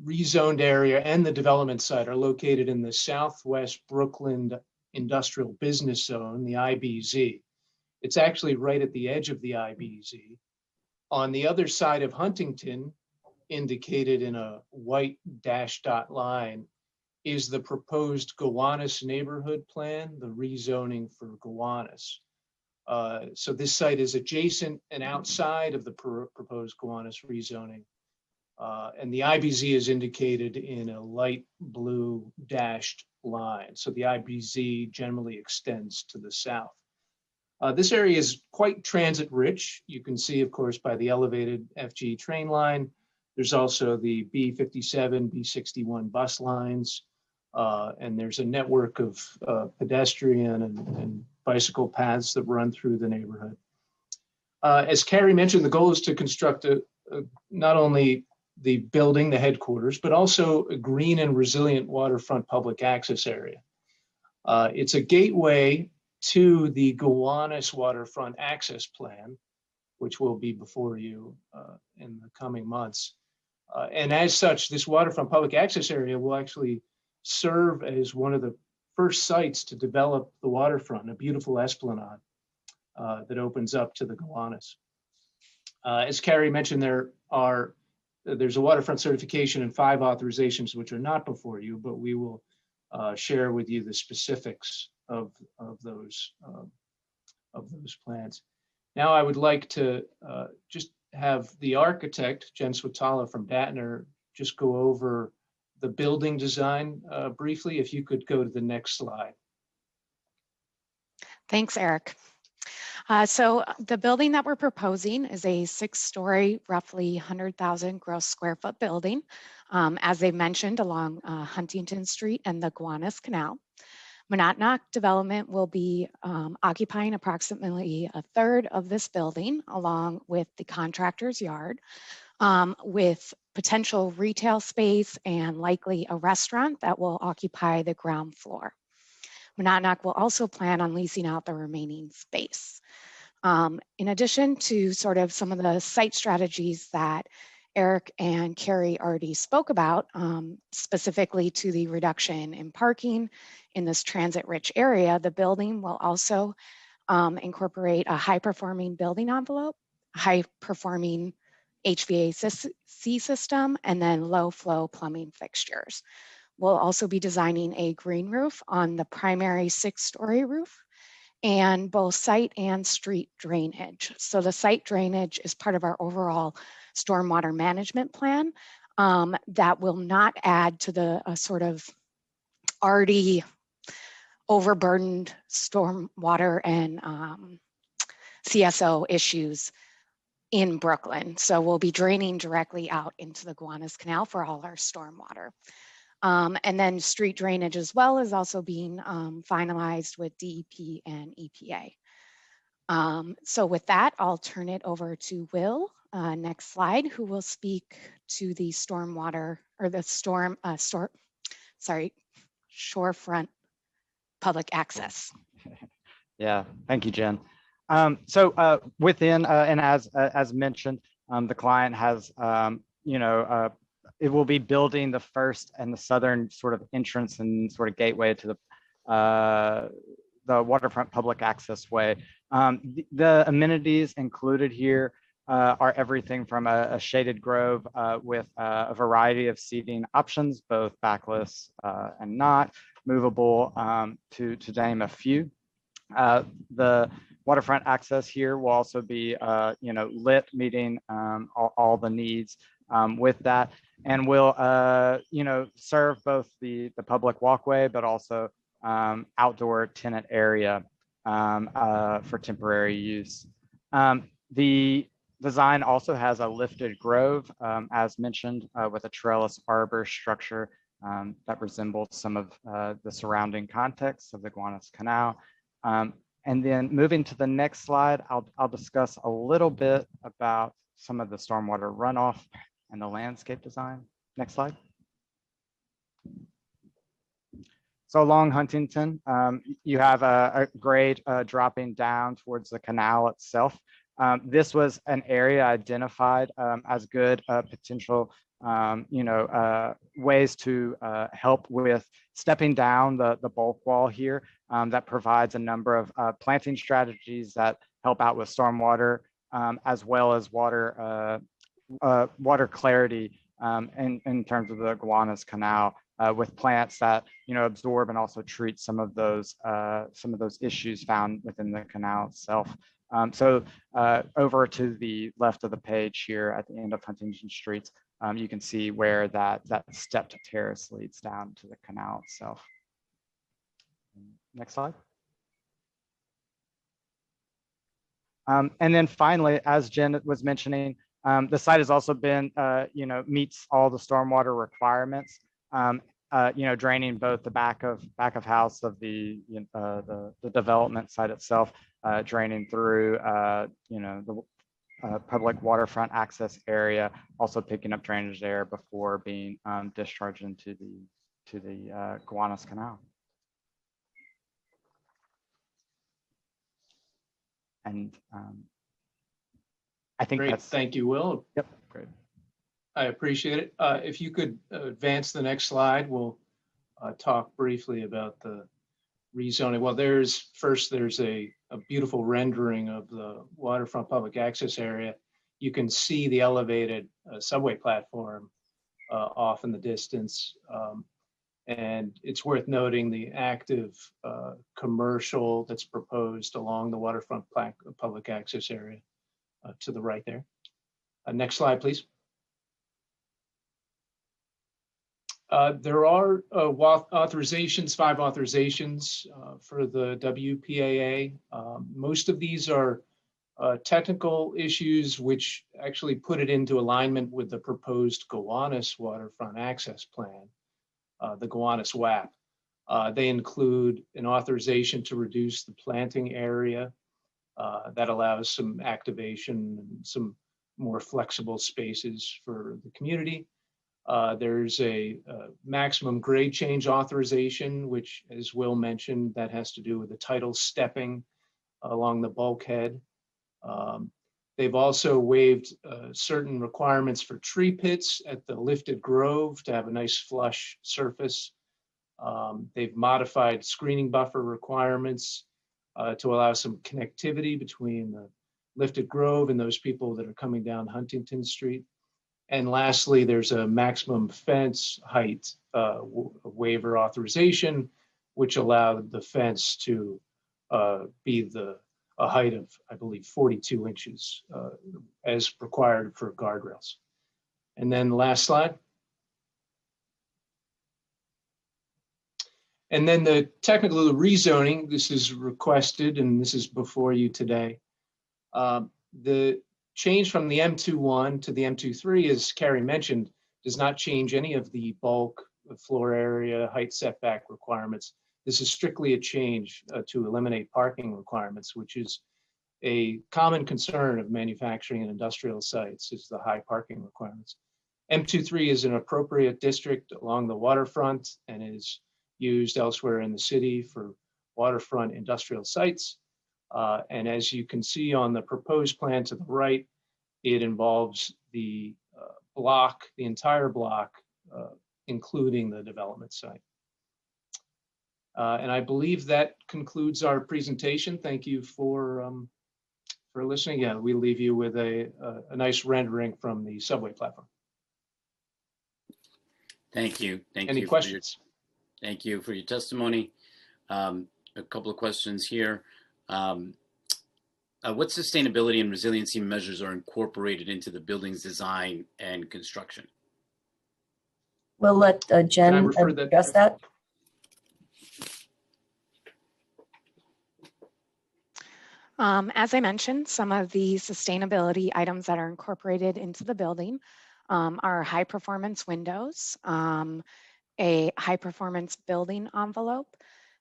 rezoned area and the development site are located in the Southwest Brooklyn Industrial Business Zone, the IBZ. It's actually right at the edge of the IBZ. On the other side of Huntington, indicated in a white dashed dot line, is the proposed Gowanus neighborhood plan, the rezoning for Gowanus. So this site is adjacent and outside of the proposed Gowanus rezoning. And the IBZ is indicated in a light blue dashed line. So the IBZ generally extends to the south. This area is quite transit rich. You can see, of course, by the elevated FG train line. There's also the B57, B61 bus lines. And there's a network of pedestrian and bicycle paths that run through the neighborhood. As Carrie mentioned, the goal is to construct not only the building, the headquarters, but also a green and resilient waterfront public access area. It's a gateway to the Gowanus waterfront access plan, which will be before you in the coming months. And as such, this waterfront public access area will actually serve as one of the first sites to develop the waterfront, a beautiful esplanade that opens up to the Gowanus. As Carrie mentioned, there's a waterfront certification and 5 authorizations which are not before you, but we will share with you the specifics of those plans. Now I would like to just have the architect, Jen Swatala from Datner, just go over the building design briefly. If you could go to the next slide. Thanks, Eric. So the building that we're proposing is a 6-story, roughly 100,000 gross square foot building, as they mentioned, along Huntington Street and the Gowanus Canal. Monadnock Development will be occupying approximately a third of this building, along with the contractor's yard, with potential retail space and likely a restaurant that will occupy the ground floor. Monadnock will also plan on leasing out the remaining space. In addition to sort of some of the site strategies that Eric and Carrie already spoke about, specifically to the reduction in parking in this transit-rich area, the building will also incorporate a high-performing building envelope, high-performing HVAC system, and then low-flow plumbing fixtures. We'll also be designing a green roof on the primary 6-story roof, and both site and street drainage. So the site drainage is part of our overall stormwater management plan that will not add to the sort of already overburdened stormwater and CSO issues in Brooklyn. So we'll be draining directly out into the Gowanus Canal for all our stormwater. And then street drainage as well is also being finalized with DEP and EPA. So with that, I'll turn it over to Will, next slide, who will speak to the stormwater or the shorefront public access. Yeah, thank you, Jen. So within, and as mentioned, the client has, it will be building the first and the southern sort of entrance and sort of gateway to the waterfront public access way. The amenities included here are everything from a shaded grove with a variety of seating options, both backless and not movable, to name a few. The waterfront access here will also be, lit, meeting all the needs with that, and will, serve both the public walkway, but also outdoor tenant area for temporary use. The design also has a lifted grove, as mentioned, with a trellis arbor structure that resembles some of the surrounding context of the Gowanus Canal. And then moving to the next slide, I'll discuss a little bit about some of the stormwater runoff and the landscape design. Next slide. So along Huntington, you have a grade dropping down towards the canal itself. This was an area identified as good potential, ways to help with stepping down the bulk wall here. That provides a number of planting strategies that help out with stormwater, as well as water clarity in terms of the Gowanus Canal. With plants that absorb and also treat some of those issues found within the canal itself. So over to the left of the page here at the end of Huntington Streets, you can see where that stepped terrace leads down to the canal itself. Next slide. And then finally, as Jen was mentioning, the site has also been, meets all the stormwater requirements. Draining both the back of house of the development site itself, draining through, the public waterfront access area, also picking up drainage there before being discharged into the Gowanus Canal. And I think Great. Thank you, Will. Yep, great. I appreciate it. If you could advance the next slide, we'll talk briefly about the rezoning. Well, there's a beautiful rendering of the waterfront public access area. You can see the elevated subway platform off in the distance. And it's worth noting the active commercial that's proposed along the waterfront public access area to the right there. Next slide, please. There are 5 authorizations for the WPAA. Most of these are technical issues which actually put it into alignment with the proposed Gowanus Waterfront Access Plan, the Gowanus WAP. They include an authorization to reduce the planting area that allows some activation and some more flexible spaces for the community. There's a maximum grade change authorization, which, as Will mentioned, that has to do with the tidal stepping along the bulkhead. They've also waived certain requirements for tree pits at the lifted grove to have a nice flush surface. They've modified screening buffer requirements to allow some connectivity between the lifted grove and those people that are coming down Huntington Street. And lastly, there's a maximum fence height waiver authorization, which allowed the fence to be a height of, I believe, 42 inches as required for guardrails. And then last slide. And then the technical rezoning, this is requested, and this is before you today. The change from the M21 to the M23, as Carrie mentioned, does not change any of the bulk, floor area, height setback requirements. This is strictly a change to eliminate parking requirements, which is a common concern of manufacturing and industrial sites, is the high parking requirements. M23 is an appropriate district along the waterfront and is used elsewhere in the city for waterfront industrial sites. And as you can see on the proposed plan to the right, it involves the block, the entire block, including the development site. And I believe that concludes our presentation. Thank you for listening. Yeah, we leave you with a nice rendering from the subway platform. Thank you. Any questions? Thank you for your testimony. A couple of questions here. What sustainability and resiliency measures are incorporated into the building's design and construction? We'll let Jen address that. As I mentioned, some of the sustainability items that are incorporated into the building are high performance windows, a high performance building envelope,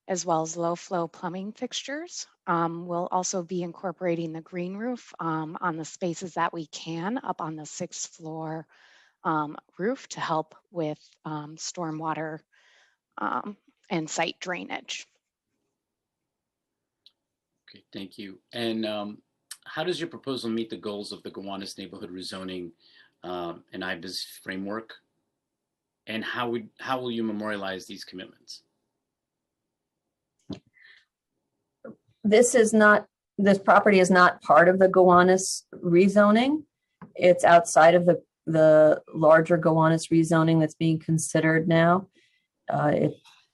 as well as low flow plumbing fixtures. We'll also be incorporating the green roof on the spaces that we can up on the 6th floor roof to help with stormwater and site drainage. Okay, thank you. And how does your proposal meet the goals of the Gowanus neighborhood rezoning and IBIS framework? And how will you memorialize these commitments? This property is not part of the Gowanus rezoning. It's outside of the larger Gowanus rezoning that's being considered now.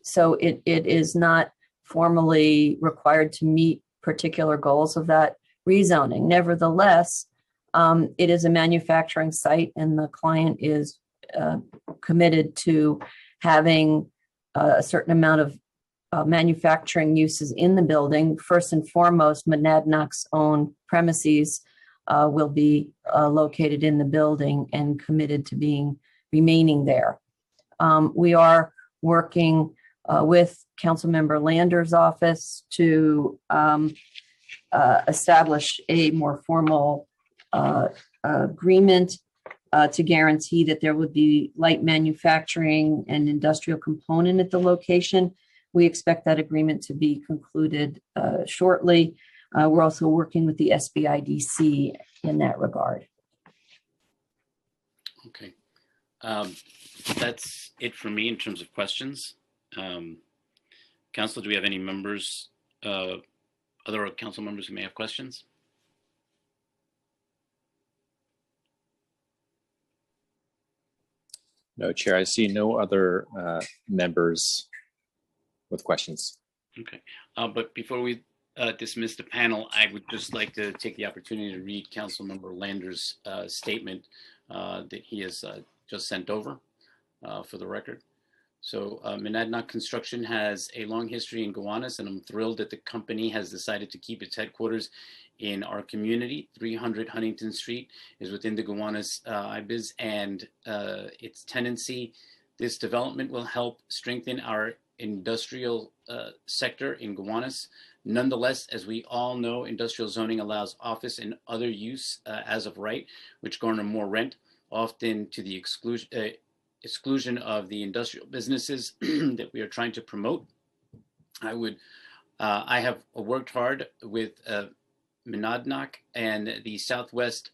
So it is not formally required to meet particular goals of that rezoning. Nevertheless, it is a manufacturing site and the client is committed to having a certain amount of manufacturing uses in the building. First and foremost, Monadnock's own premises will be located in the building and committed to remaining there. We are working with Councilmember Lander's office to establish a more formal agreement to guarantee that there would be light manufacturing and industrial component at the location. We expect that agreement to be concluded shortly. We're also working with the SBIDC in that regard. Okay. That's it for me in terms of questions. Council, do we have any members, other council members who may have questions? No, Chair, I see no other members with questions. Okay, but before we dismiss the panel, I would just like to take the opportunity to read Councilmember Lander's statement that he has just sent over for the record. So Monadnock Construction has a long history in Gowanus, and I'm thrilled that the company has decided to keep its headquarters in our community. 300 Huntington Street is within the Gowanus IBIS and its tenancy. This development will help strengthen our industrial sector in Gowanus. Nonetheless, as we all know, industrial zoning allows office and other use as of right, which garner more rent, often to the exclusion of the industrial businesses that we are trying to promote. I have worked hard with Monadnock and the Southwest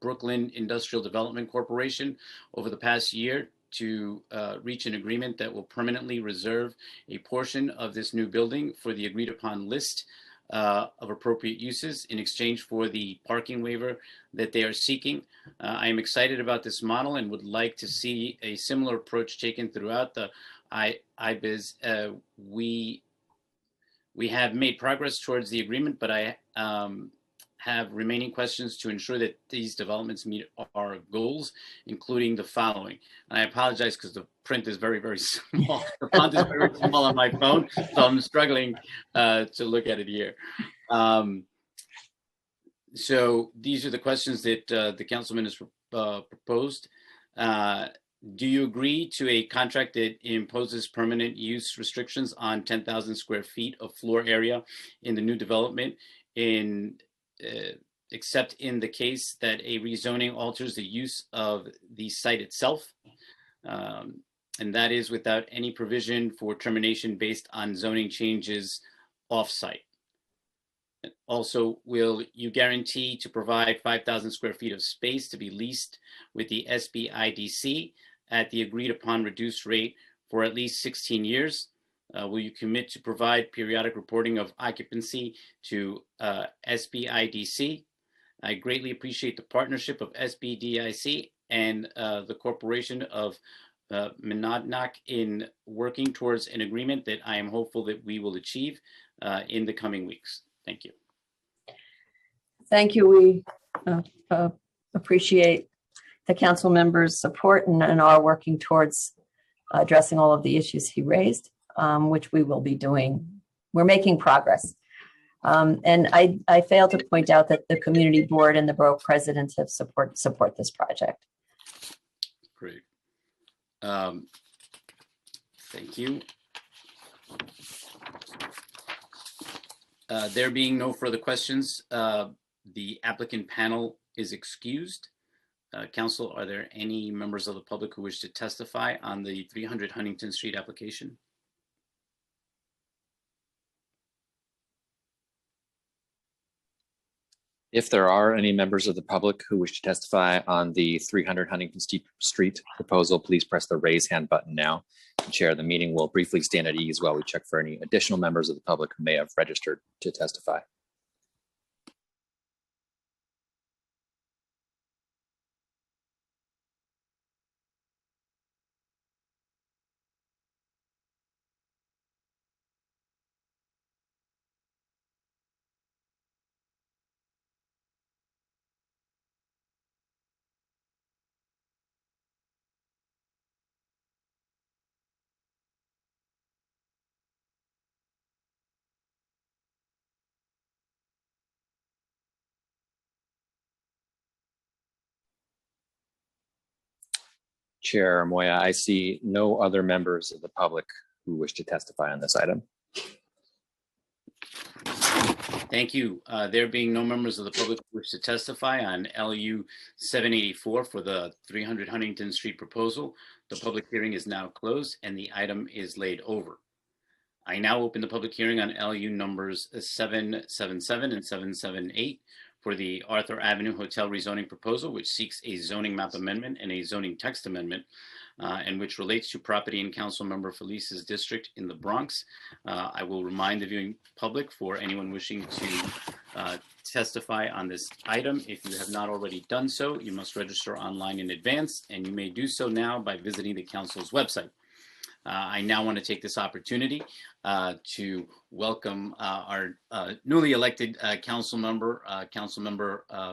Brooklyn Industrial Development Corporation over the past year to reach an agreement that will permanently reserve a portion of this new building for the agreed upon list of appropriate uses in exchange for the parking waiver that they are seeking. I am excited about this model and would like to see a similar approach taken throughout the IBIS. We have made progress towards the agreement, but I have remaining questions to ensure that these developments meet our goals, including the following. And I apologize because the print is very, very small. The font is very small on my phone, so I'm struggling to look at it here. So these are the questions that the councilman has proposed. Do you agree to a contract that imposes permanent use restrictions on 10,000 square feet of floor area in the new development except in the case that a rezoning alters the use of the site itself, and that is without any provision for termination based on zoning changes off-site? Also, will you guarantee to provide 5,000 square feet of space to be leased with the SBIDC at the agreed upon reduced rate for at least 16 years? Will you commit to provide periodic reporting of occupancy to SBIDC? I greatly appreciate the partnership of SBDIC and the corporation of Monadnock in working towards an agreement that I am hopeful that we will achieve in the coming weeks. Thank you. Thank you. We appreciate the council members' support and are working towards addressing all of the issues he raised, which we will be doing. We're making progress. And I failed to point out that the community board and the borough presidents have support this project. Great. Thank you. There being no further questions, the applicant panel is excused. Council, are there any members of the public who wish to testify on the 300 Huntington Street application? If there are any members of the public who wish to testify on the 300 Huntington Street proposal, please press the raise hand button now. Chair, the meeting will briefly stand at ease while we check for any additional members of the public who may have registered to testify. Chair Moya, I see no other members of the public who wish to testify on this item. Thank you. There being no members of the public who wish to testify on LU 784 for the 300 Huntington Street proposal, the public hearing is now closed and the item is laid over. I now open the public hearing on LU numbers 777 and 778 for the Arthur Avenue Hotel rezoning proposal, which seeks a zoning map amendment and a zoning text amendment, and which relates to property in Councilmember Felice's district in the Bronx. I will remind the viewing public, for anyone wishing to testify on this item, if you have not already done so, you must register online in advance, and you may do so now by visiting the council's website. I now want to take this opportunity to welcome our newly elected Councilmember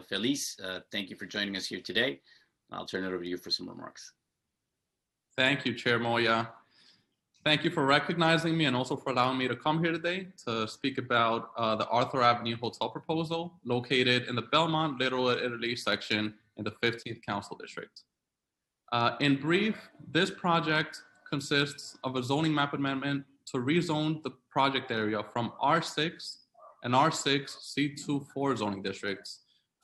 Felice. Thank you for joining us here today. I'll turn it over to you for some remarks. Thank you, Chair Moya. Thank you for recognizing me and also for allowing me to come here today to speak about the Arthur Avenue Hotel proposal located in the Belmont Little Italy section in the 15th Council District. In brief, this project consists of a zoning map amendment to rezone the project area from R6 and R6 C24 zoning districts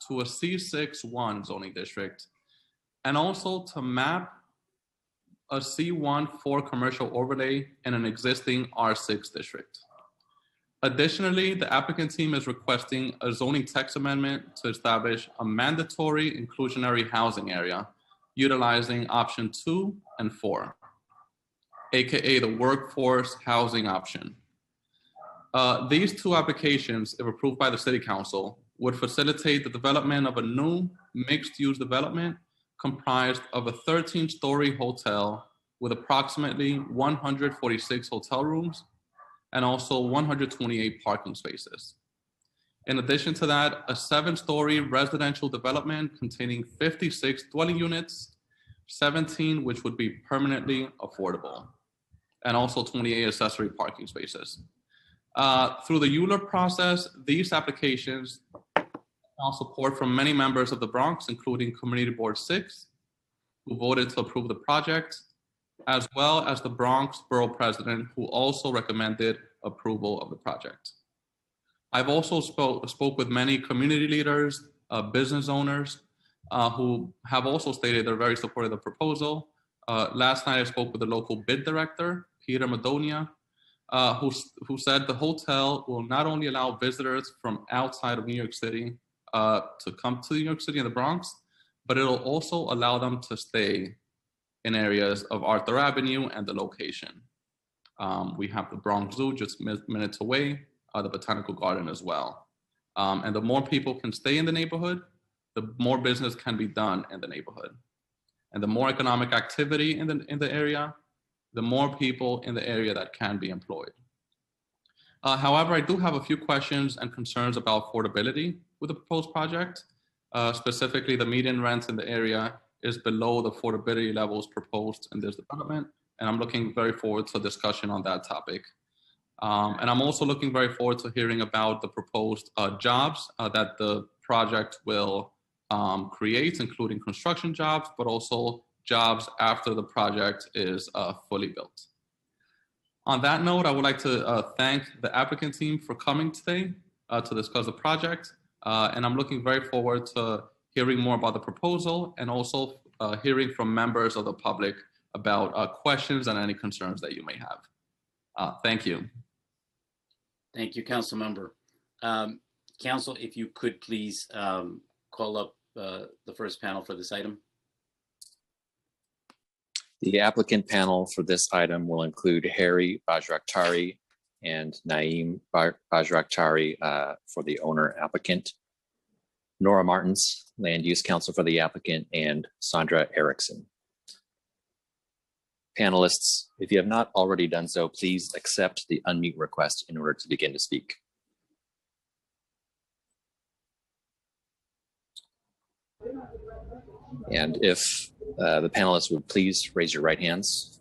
to a C61 zoning district, and also to map a C1 for commercial overlay in an existing R6 district. Additionally, the applicant team is requesting a zoning text amendment to establish a mandatory inclusionary housing area utilizing option 2 and 4. AKA the workforce housing option. These two applications, if approved by the City Council, would facilitate the development of a new mixed-use development comprised of a 13-story hotel with approximately 146 hotel rooms and also 128 parking spaces. In addition to that, a 7-story residential development containing 56 dwelling units, 17 which would be permanently affordable, and also 28 accessory parking spaces. Through the ULURP process, these applications found support from many members of the Bronx, including Community Board 6, who voted to approve the project, as well as the Bronx Borough President, who also recommended approval of the project. I've also spoke with many community leaders, business owners, who have also stated they're very supportive of the proposal. Last night I spoke with the local bid director, Peter Madonia, who said the hotel will not only allow visitors from outside of New York City to come to New York City and the Bronx, but it'll also allow them to stay in areas of Arthur Avenue and the location. We have the Bronx Zoo just minutes away, the Botanical Garden as well. And the more people can stay in the neighborhood, the more business can be done in the neighborhood. And the more economic activity in the area, the more people in the area that can be employed. However, I do have a few questions and concerns about affordability with the proposed project. Specifically, the median rent in the area is below the affordability levels proposed in this development, and I'm looking very forward to a discussion on that topic. And I'm also looking very forward to hearing about the proposed jobs that the project will create, including construction jobs, but also jobs after the project is fully built. On that note, I would like to thank the applicant team for coming today to discuss the project. And I'm looking very forward to hearing more about the proposal and also hearing from members of the public about questions and any concerns that you may have. Thank you. Thank you, Council Member. Council, if you could please call up the first panel for this item. The applicant panel for this item will include Harry Bajraktari and Naeem Bajraktari for the owner applicant, Nora Martins, land use counsel for the applicant, and Sandra Erickson. Panelists, if you have not already done so, please accept the unmute request in order to begin to speak. And if the panelists would please raise your right hands.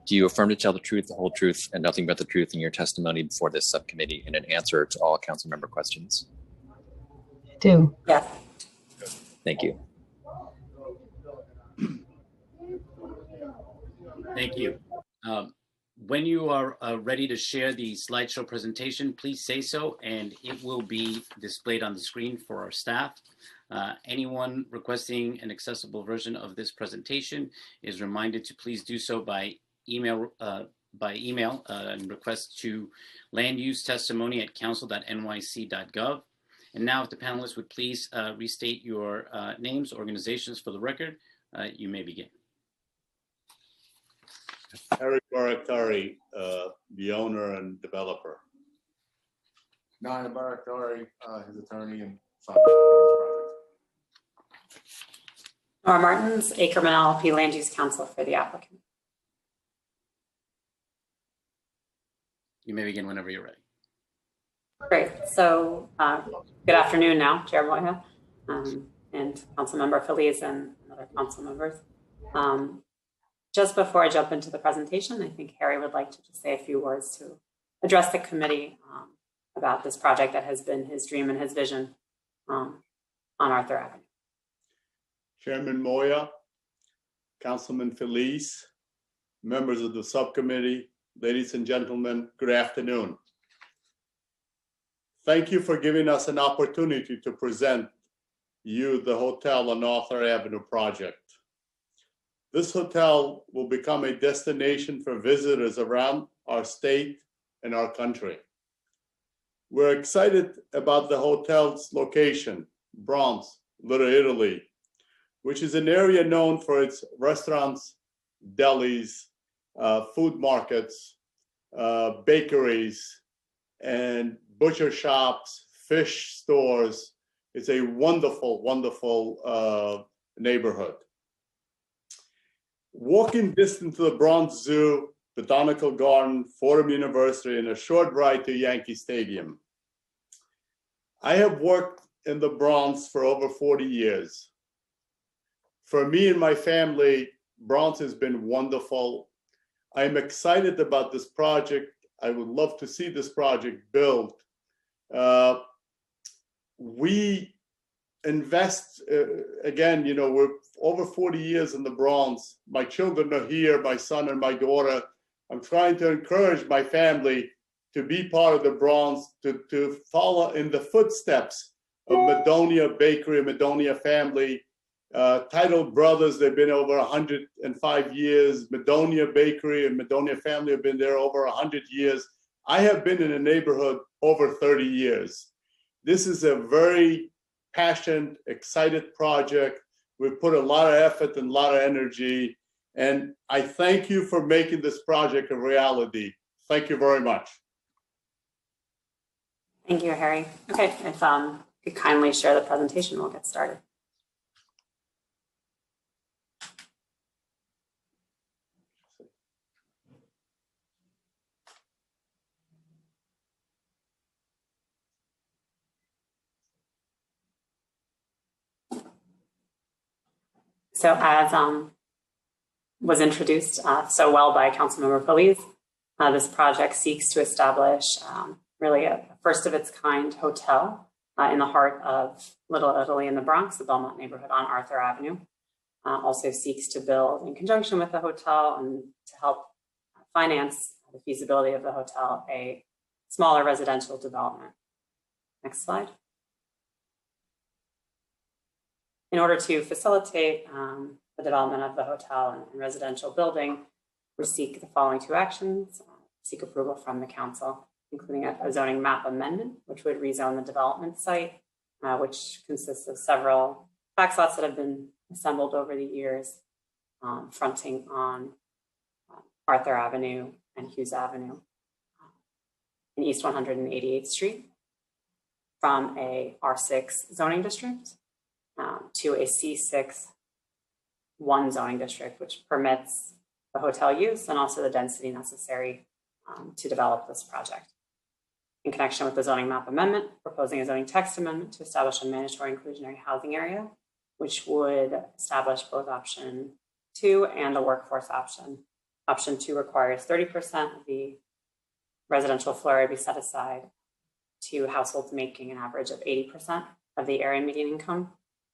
Do you affirm to tell the truth, the whole truth, and nothing but the truth in your testimony before this subcommittee in an answer to all council member questions? Do. Yes. Thank you. Thank you. When you are ready to share the slideshow presentation, please say so, and it will be displayed on the screen for our staff. Anyone requesting an accessible version of this presentation is reminded to please do so by email and request to landusetestimony@council.nyc.gov. And now, if the panelists would please restate your names, organizations for the record, you may begin. Harry Bajraktari, the owner and developer. Naeem Bajraktari, his attorney and Nora Martins, Ackerman LLP Land Use Counsel for the applicant. You may begin whenever you're ready. Great. So good afternoon now, Chair Moya and Councilmember Feliz and other council members. Just before I jump into the presentation, I think Harry would like to just say a few words to address the committee about this project that has been his dream and his vision on Arthur Avenue. Chairman Moya, Councilman Feliz, members of the subcommittee, ladies and gentlemen, good afternoon. Thank you for giving us an opportunity to present you the hotel on Arthur Avenue project. This hotel will become a destination for visitors around our state and our country. We're excited about the hotel's location, Bronx, Little Italy, which is an area known for its restaurants, delis, food markets, bakeries, and butcher shops, fish stores. It's a wonderful, wonderful neighborhood. Walking distance to the Bronx Zoo, Botanical Garden, Fordham University, and a short ride to Yankee Stadium. I have worked in the Bronx for over 40 years. For me and my family, Bronx has been wonderful. I'm excited about this project. I would love to see this project built. We invest, again, you know, we're over 40 years in the Bronx. My children are here, my son and my daughter. I'm trying to encourage my family to be part of the Bronx, to follow in the footsteps of Madonia Bakery, Madonia family, titled brothers. They've been over 105 years. Madonia Bakery and Madonia family have been there over 100 years. I have been in the neighborhood over 30 years. This is a very passionate, excited project. We've put a lot of effort and a lot of energy, and I thank you for making this project a reality. Thank you very much. Thank you, Harry. Okay, if you could kindly share the presentation, we'll get started. So as was introduced so well by Councilmember Feliz, this project seeks to establish really a first of its kind hotel in the heart of Little Italy in the Bronx, the Belmont neighborhood on Arthur Avenue. Also seeks to build in conjunction with the hotel and to help finance the feasibility of the hotel, a smaller residential development. Next slide. In order to facilitate the development of the hotel and residential building, we seek the following two actions. Seek approval from the council, including a zoning map amendment, which would rezone the development site, which consists of several tax lots that have been assembled over the years, fronting on Arthur Avenue and Hughes Avenue in East 188th Street, from a R6 zoning district to a C6 1 zoning district, which permits the hotel use and also the density necessary to develop this project. In connection with the zoning map amendment, proposing a zoning text amendment to establish a mandatory inclusionary housing area, which would establish both option 2 and a workforce option. Option 2 requires 30% of the residential floor area be set aside to households making an average of 80% of the area median income.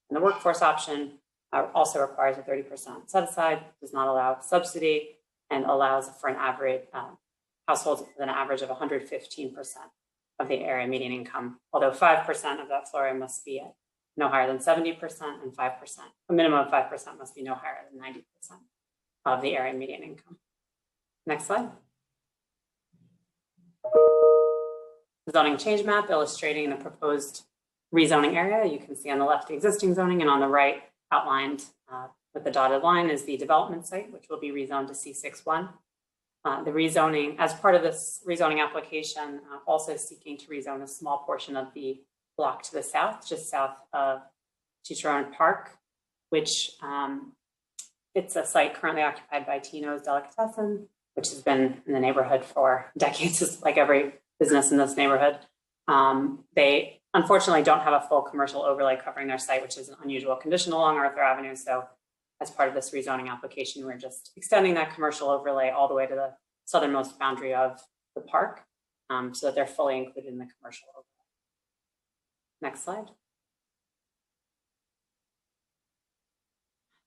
And the workforce option also requires a 30% set aside, does not allow subsidy, and allows for an average households with an average of 115% of the area median income, although 5% of that floor area must be at no higher than 70%, and 5%, a minimum of 5% must be no higher than 90% of the area median income. Next slide. The zoning change map illustrating the proposed rezoning area. You can see on the left the existing zoning, and on the right, outlined with the dotted line, is the development site, which will be rezoned to C61. The rezoning, as part of this rezoning application, also seeking to rezone a small portion of the block to the south, just south of Cicerone Park, which it's a site currently occupied by Tino's Delicatessen, which has been in the neighborhood for decades, just like every business in this neighborhood. They unfortunately don't have a full commercial overlay covering their site, which is an unusual condition along Arthur Avenue. So as part of this rezoning application, we're just extending that commercial overlay all the way to the southernmost boundary of the park, so that they're fully included in the commercial overlay. Next slide.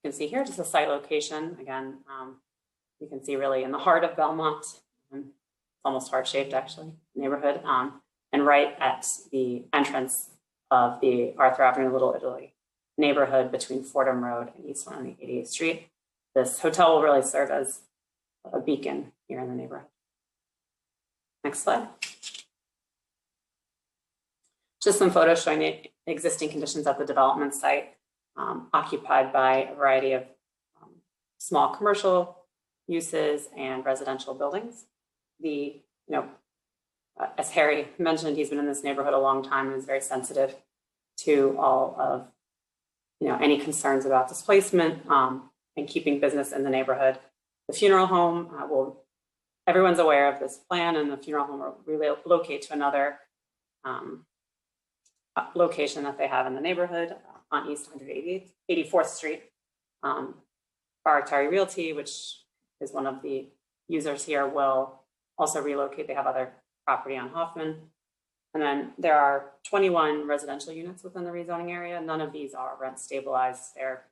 You can see here just a site location. Again, you can see really in the heart of Belmont. It's almost heart-shaped, actually, neighborhood. And right at the entrance of the Arthur Avenue Little Italy neighborhood between Fordham Road and East 188th Street. This hotel will really serve as a beacon here in the neighborhood. Next slide. Just some photos showing the existing conditions at the development site, occupied by a variety of small commercial uses and residential buildings. As Harry mentioned, he's been in this neighborhood a long time and is very sensitive to all of any concerns about displacement and keeping business in the neighborhood. The funeral home everyone's aware of this plan, and the funeral home will relocate to another location that they have in the neighborhood on East 184th Street. Baratari Realty, which is one of the users here, will also relocate. They have other property on Hoffman. And then there are 21 residential units within the rezoning area. None of these are rent stabilized. They're,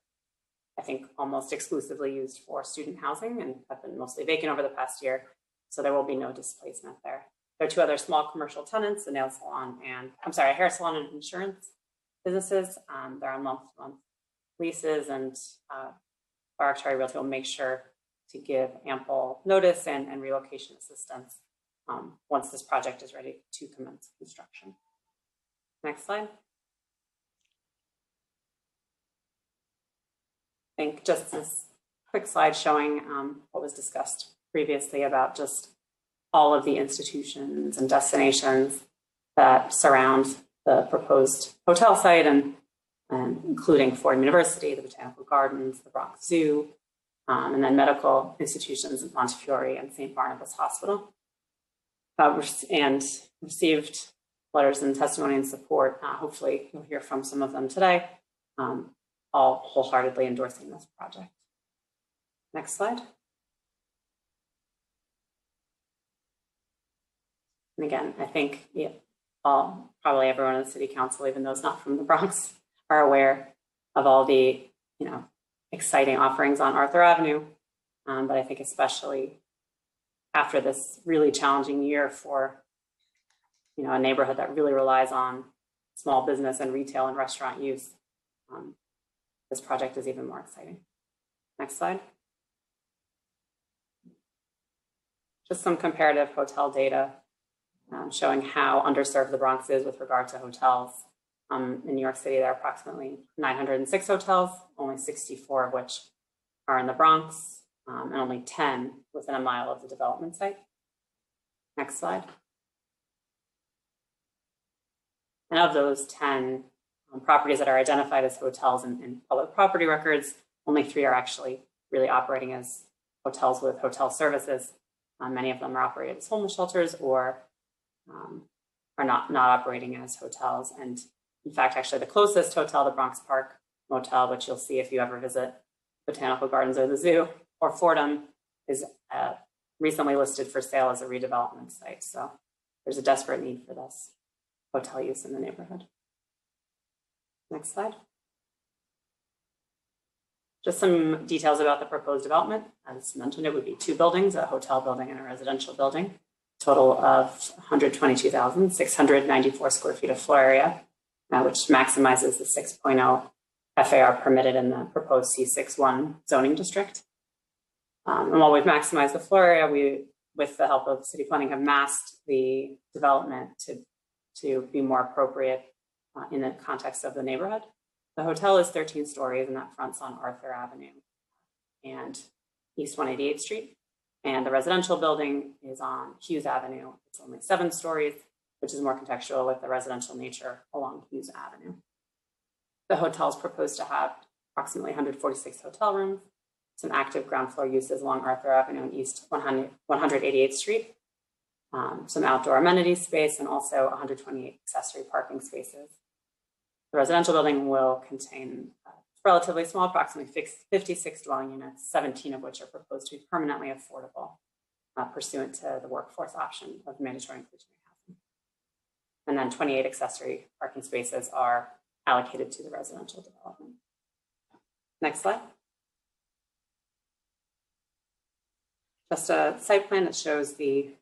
I think, almost exclusively used for student housing and have been mostly vacant over the past year. So there will be no displacement there. There are two other small commercial tenants, a nail salon and, a hair salon and insurance businesses. They're on month-to-month leases, and Baratari Realty will make sure to give ample notice and relocation assistance once this project is ready to commence construction. Next slide. I think just this quick slide showing what was discussed previously about just all of the institutions and destinations that surround the proposed hotel site, and including Fordham University, the Botanical Gardens, the Bronx Zoo, and then medical institutions in Montefiore and St. Barnabas Hospital. And received letters and testimony and support. Hopefully you'll hear from some of them today, all wholeheartedly endorsing this project. Next slide. And again, I think probably everyone in the city council, even those not from the Bronx, are aware of all the exciting offerings on Arthur Avenue. But I think especially after this really challenging year for a neighborhood that really relies on small business and retail and restaurant use, this project is even more exciting. Next slide. Just some comparative hotel data showing how underserved the Bronx is with regard to hotels. In New York City, there are approximately 906 hotels, only 64 of which are in the Bronx, and only 10 within a mile of the development site. Next slide. And of those 10 properties that are identified as hotels in public property records, only 3 are actually really operating as hotels with hotel services. Many of them are operated as homeless shelters or are not operating as hotels. And in fact, actually the closest hotel, the Bronx Park Motel, which you'll see if you ever visit Botanical Gardens or the zoo or Fordham, is recently listed for sale as a redevelopment site. So there's a desperate need for this hotel use in the neighborhood. Next slide. Just some details about the proposed development. As mentioned, it would be 2 buildings, a hotel building and a residential building, total of 122,694 square feet of floor area, which maximizes the 6.0 FAR permitted in the proposed C61 zoning district. And while we've maximized the floor area, we, with the help of city planning, have masked the development to be more appropriate in the context of the neighborhood. The hotel is 13 stories and that fronts on Arthur Avenue and East 188th Street. And the residential building is on Hughes Avenue. It's only 7 stories, which is more contextual with the residential nature along Hughes Avenue. The hotel is proposed to have approximately 146 hotel rooms, some active ground floor uses along Arthur Avenue and East 188th Street, some outdoor amenity space, and also 128 accessory parking spaces. The residential building will contain relatively small, approximately 56 dwelling units, 17 of which are proposed to be permanently affordable pursuant to the workforce option of mandatory inclusionary housing. And then 28 accessory parking spaces are allocated to the residential development. Next slide. Just a site plan that shows the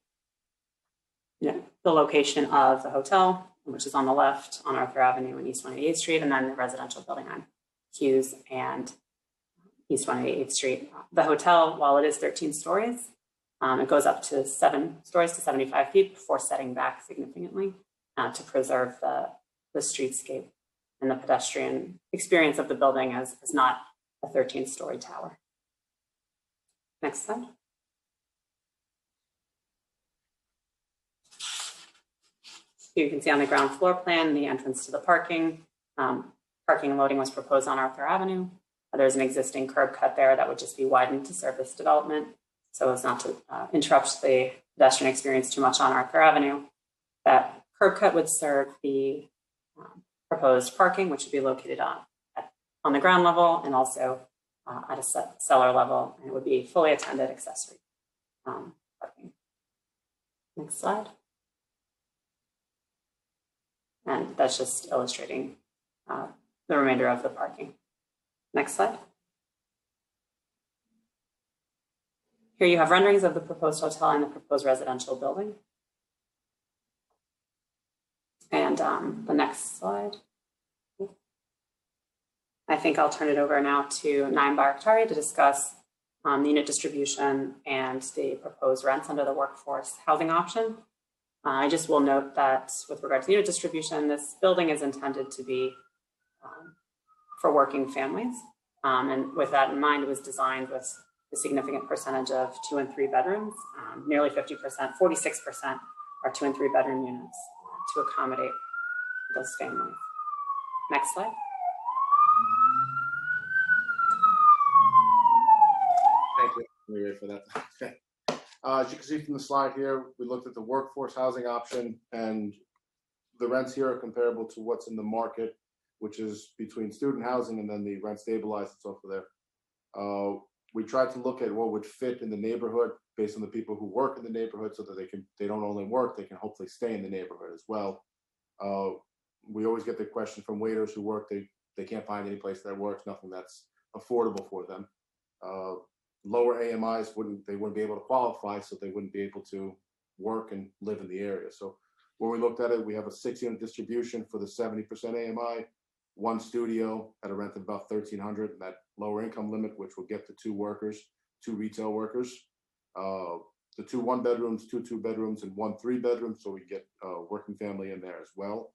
location of the hotel, which is on the left on Arthur Avenue and East 188th Street, and then the residential building on Hughes and East 188th Street. The hotel, while it is 13 stories, it goes up to 7 stories to 75 feet before setting back significantly to preserve the streetscape and the pedestrian experience of the building as not a 13-story tower. Next slide. You can see on the ground floor plan the entrance to the parking. Parking and loading was proposed on Arthur Avenue. There's an existing curb cut there that would just be widened to serve this development, so as not to interrupt the pedestrian experience too much on Arthur Avenue. That curb cut would serve the proposed parking, which would be located on the ground level and also at a cellar level, and it would be fully attended accessory parking. Next slide. And that's just illustrating the remainder of the parking. Next slide. Here you have renderings of the proposed hotel and the proposed residential building. And the next slide. I think I'll turn it over now to Naim Barakhtari to discuss the unit distribution and the proposed rents under the workforce housing option. I just will note that with regard to unit distribution, this building is intended to be for working families. And with that in mind, it was designed with a significant percentage of 2 and 3 bedrooms. Nearly 50%, 46% are 2 and 3 bedroom units to accommodate those families. Next slide. Thank you. Let me wait for that. Okay. As you can see from the slide here, we looked at the workforce housing option, and the rents here are comparable to what's in the market, which is between student housing and then the rent stabilized that's over there. We tried to look at what would fit in the neighborhood based on the people who work in the neighborhood, so that they don't only work, they can hopefully stay in the neighborhood as well. We always get the question from waiters who work, they can't find any place that works, nothing that's affordable for them. Lower AMIs wouldn't be able to qualify, so they wouldn't be able to work and live in the area. So When we looked at it, we have a 6-unit distribution for the 70% AMI, 1 studio at a rent of about $1,300, and that lower income limit, which will get the 2 workers, 2 retail workers. The 2 1-bedrooms, 2 2-bedrooms, and 1 3-bedroom, so we get a working family in there as well.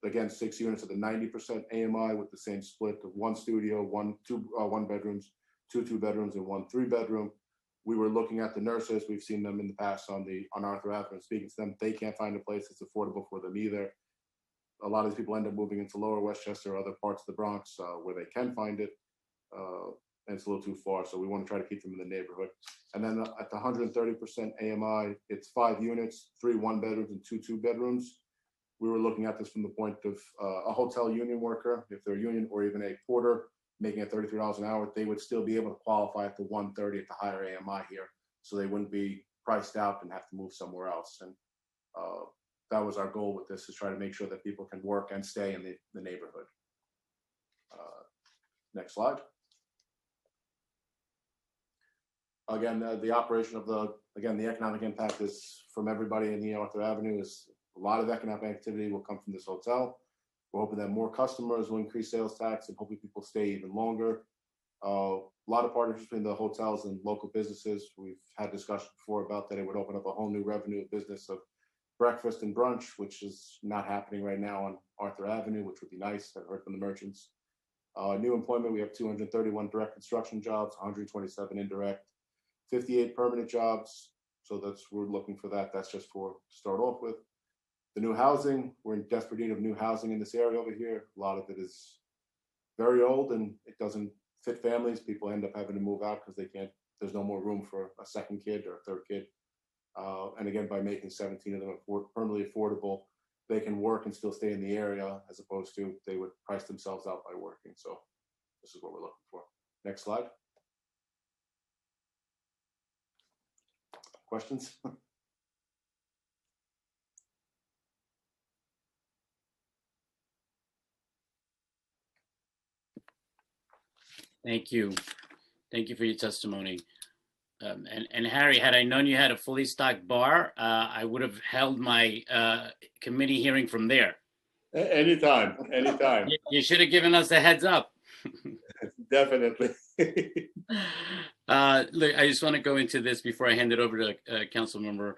Again, 6 units at the 90% AMI with the same split of 1 studio, 1 bedrooms, 2 2-bedrooms, and 1 3-bedroom. We were looking at the nurses. We've seen them in the past on Arthur Avenue. Speaking to them, they can't find a place that's affordable for them either. A lot of these people end up moving into Lower Westchester or other parts of the Bronx where they can find it, and it's a little too far. So we want to try to keep them in the neighborhood. And then at the 130% AMI, it's 5 units, 3 1-bedrooms, and 2 2-bedrooms. We were looking at this from the point of a hotel union worker, if they're union, or even a porter making it $33 an hour, they would still be able to qualify at the 130 at the higher AMI here. So they wouldn't be priced out and have to move somewhere else. And that was our goal with this, is try to make sure that people can work and stay in the neighborhood. Next slide. Again, the operation of the economic impact is from everybody in the Arthur Avenue. Is a lot of economic activity will come from this hotel. We're hoping that more customers will increase sales tax, and hopefully people stay even longer. A lot of partnerships between the hotels and local businesses. We've had discussion before about that it would open up a whole new revenue business of breakfast and brunch, which is not happening right now on Arthur Avenue, which would be nice. I've heard from the merchants. New employment, we have 231 direct construction jobs, 127 indirect, 58 permanent jobs. So we're looking for that. That's just to start off with. The new housing, we're in desperate need of new housing in this area over here. A lot of it is very old and it doesn't fit families. People end up having to move out because there's no more room for a second kid or a third kid. And again, by making 17 of them permanently affordable, they can work and still stay in the area, as opposed to they would price themselves out by working. So this is what we're looking for. Next slide. Questions? Thank you. Thank you for your testimony. And Harry, had I known you had a fully stocked bar, I would have held my committee hearing from there. Anytime. You should have given us a heads up. Definitely. Look, I just want to go into this before I hand it over to Councilmember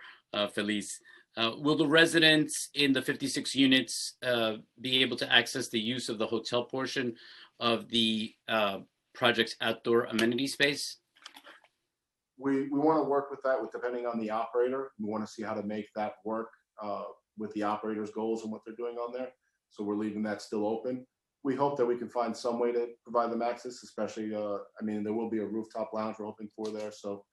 Feliz. Will the residents in the 56 units be able to access the use of the hotel portion of the project's outdoor amenity space? We want to work with that, depending on the operator. We want to see how to make that work with the operator's goals and what they're doing on there. So we're leaving that still open. We hope that we can find some way to provide them access, especially, there will be a rooftop lounge we're hoping for there. So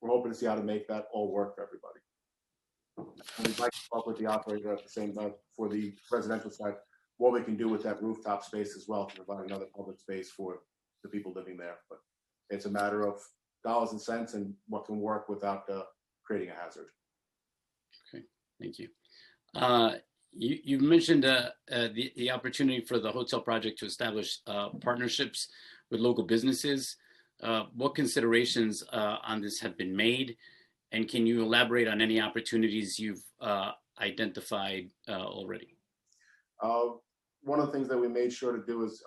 we're hoping to see how to make that all work for everybody. And we'd like to talk with the operator at the same time for the residential side, what we can do with that rooftop space as well to provide another public space for the people living there. But it's a matter of dollars and cents and what can work without creating a hazard. Okay, thank you. You mentioned the opportunity for the hotel project to establish partnerships with local businesses. What considerations on this have been made? And can you elaborate on any opportunities you've identified already? One of the things that we made sure to do is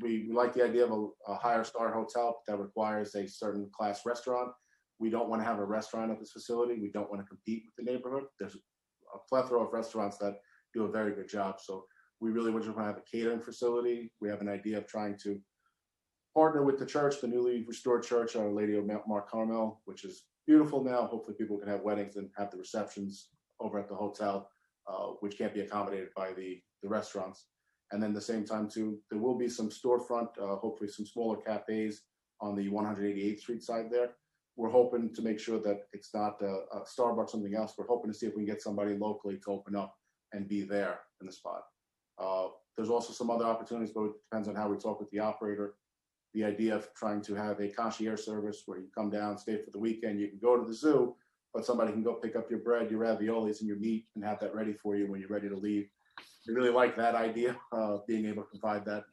we like the idea of a higher star hotel that requires a certain class restaurant. We don't want to have a restaurant at this facility. We don't want to compete with the neighborhood. There's a plethora of restaurants that do a very good job. So we really just want to have a catering facility. We have an idea of trying to partner with the church, the newly restored church, Our Lady of Mount Carmel, which is beautiful now. Hopefully people can have weddings and have the receptions over at the hotel, which can't be accommodated by the restaurants. And then at the same time too, there will be some storefront, hopefully some smaller cafes on the 188th Street side there. We're hoping to make sure that it's not a Starbucks, something else. We're hoping to see if we can get somebody locally to open up and be there in the spot. There's also some other opportunities, but it depends on how we talk with the operator. The idea of trying to have a concierge service where you come down, stay for the weekend, you can go to the zoo, but somebody can go pick up your bread, your raviolis, and your meat and have that ready for you when you're ready to leave. We really like that idea, being able to provide that.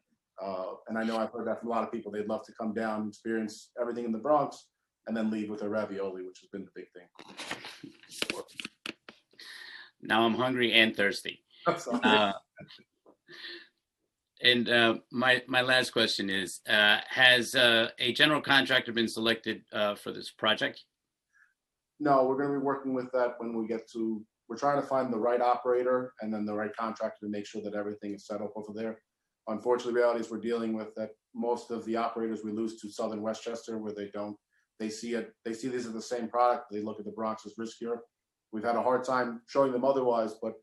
And I know I've heard that from a lot of people. They'd love to come down, experience everything in the Bronx, and then leave with a ravioli, which has been the big thing. Now I'm hungry and thirsty. My last question is, has a general contractor been selected for this project? No, we're going to be working with that when we get to, we're trying to find the right operator and then the right contractor to make sure that everything is set up over there. Unfortunately, the reality is we're dealing with that most of the operators we lose to Southern Westchester, where they see these as the same product. They look at the Bronx as riskier. We've had a hard time showing them otherwise, but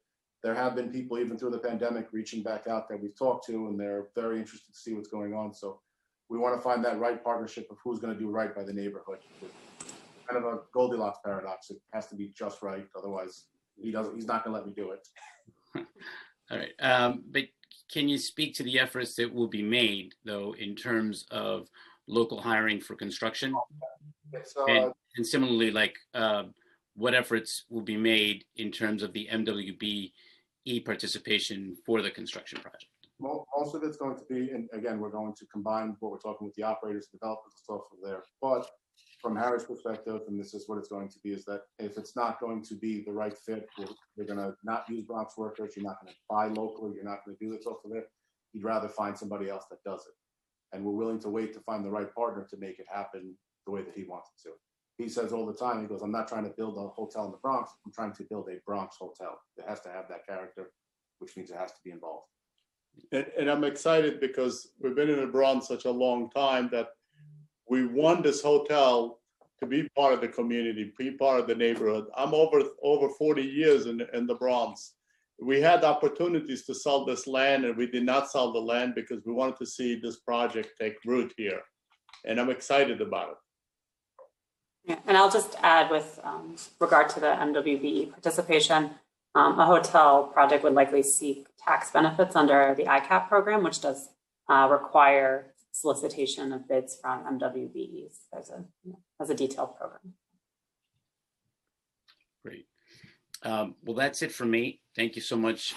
there have been people even through the pandemic reaching back out that we've talked to, and they're very interested to see what's going on. So we want to find that right partnership of who's going to do right by the neighborhood. Kind of a Goldilocks paradox. It has to be just right. Otherwise, he's not going to let me do it. All right. But can you speak to the efforts that will be made, though, in terms of local hiring for construction? And similarly, like what efforts will be made in terms of the MWBE participation for the construction project? Most of it's going to be, and again, we're going to combine what we're talking with the operators, developers, and stuff from there. But from Harry's perspective, and this is what it's going to be, is that if it's not going to be the right fit, we're going to not use Bronx workers. You're not going to buy locally. You're not going to do this over there. You'd rather find somebody else that does it. And we're willing to wait to find the right partner to make it happen the way that he wants it to. He says all the time, he goes, I'm not trying to build a hotel in the Bronx. I'm trying to build a Bronx hotel. It has to have that character, which means it has to be involved. And I'm excited because we've been in the Bronx such a long time that we want this hotel to be part of the community, be part of the neighborhood. I'm over 40 years in the Bronx. We had opportunities to sell this land, and we did not sell the land because we wanted to see this project take root here. And I'm excited about it. Yeah, and I'll just add with regard to the MWBE participation, a hotel project would likely seek tax benefits under the ICAP program, which does require solicitation of bids from MWBEs as a detailed program. Great. Well, that's it for me. Thank you so much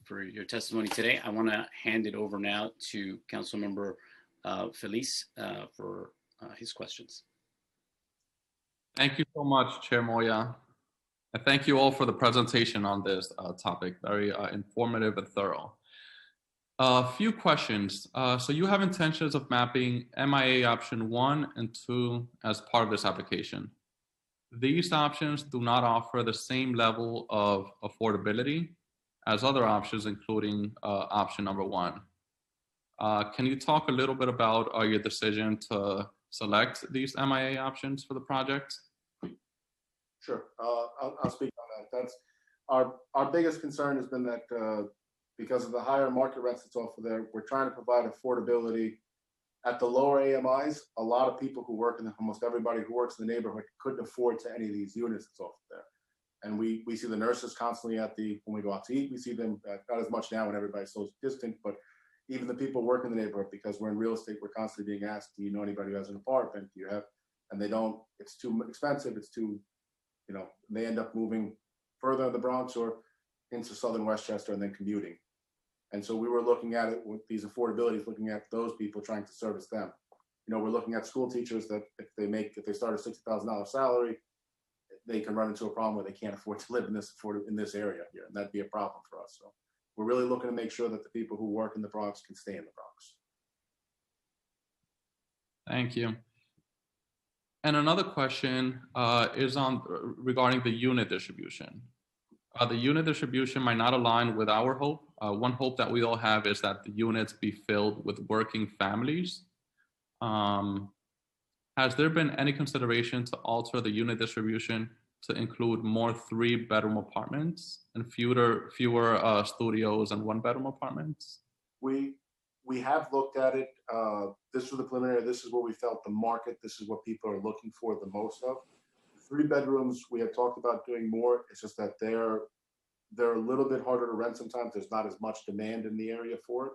for your testimony today. I want to hand it over now to Councilmember Feliz for his questions. Thank you so much, Chair Moya. And thank you all for the presentation on this topic. Very informative and thorough. A few questions. So you have intentions of mapping MIA option 1 and 2 as part of this application. These options do not offer the same level of affordability as other options, including option number 1. Can you talk a little bit about your decision to select these MIA options for the project? Sure, I'll speak on that. That's our biggest concern has been that because of the higher market rents that's offered there, we're trying to provide affordability at the lower AMIs. A lot of people who work in almost everybody who works in the neighborhood couldn't afford to any of these units that's offered there. And we see the nurses constantly when we go out to eat, we see them not as much now when everybody's social distant, but even the people who work in the neighborhood, because we're in real estate, we're constantly being asked, do you know anybody who has an apartment? Do you have, and they don't, it's too expensive, it's too, they end up moving further in the Bronx or into Southern Westchester and then commuting. And so we were looking at it with these affordabilities, looking at those people, trying to service them. We're looking at school teachers that if they start a $60,000 salary, they can run into a problem where they can't afford to live in this area here, and that'd be a problem for us. So we're really looking to make sure that the people who work in the Bronx can stay in the Bronx. Thank you. And another question is regarding the unit distribution. The unit distribution might not align with our hope. One hope that we all have is that the units be filled with working families. Has there been any consideration to alter the unit distribution to include more 3-bedroom apartments and fewer studios and 1-bedroom apartments? We have looked at it. This was the preliminary. This is what we felt the market. This is what people are looking for the most of. 3 bedrooms, we have talked about doing more. It's just that they're a little bit harder to rent sometimes. There's not as much demand in the area for it.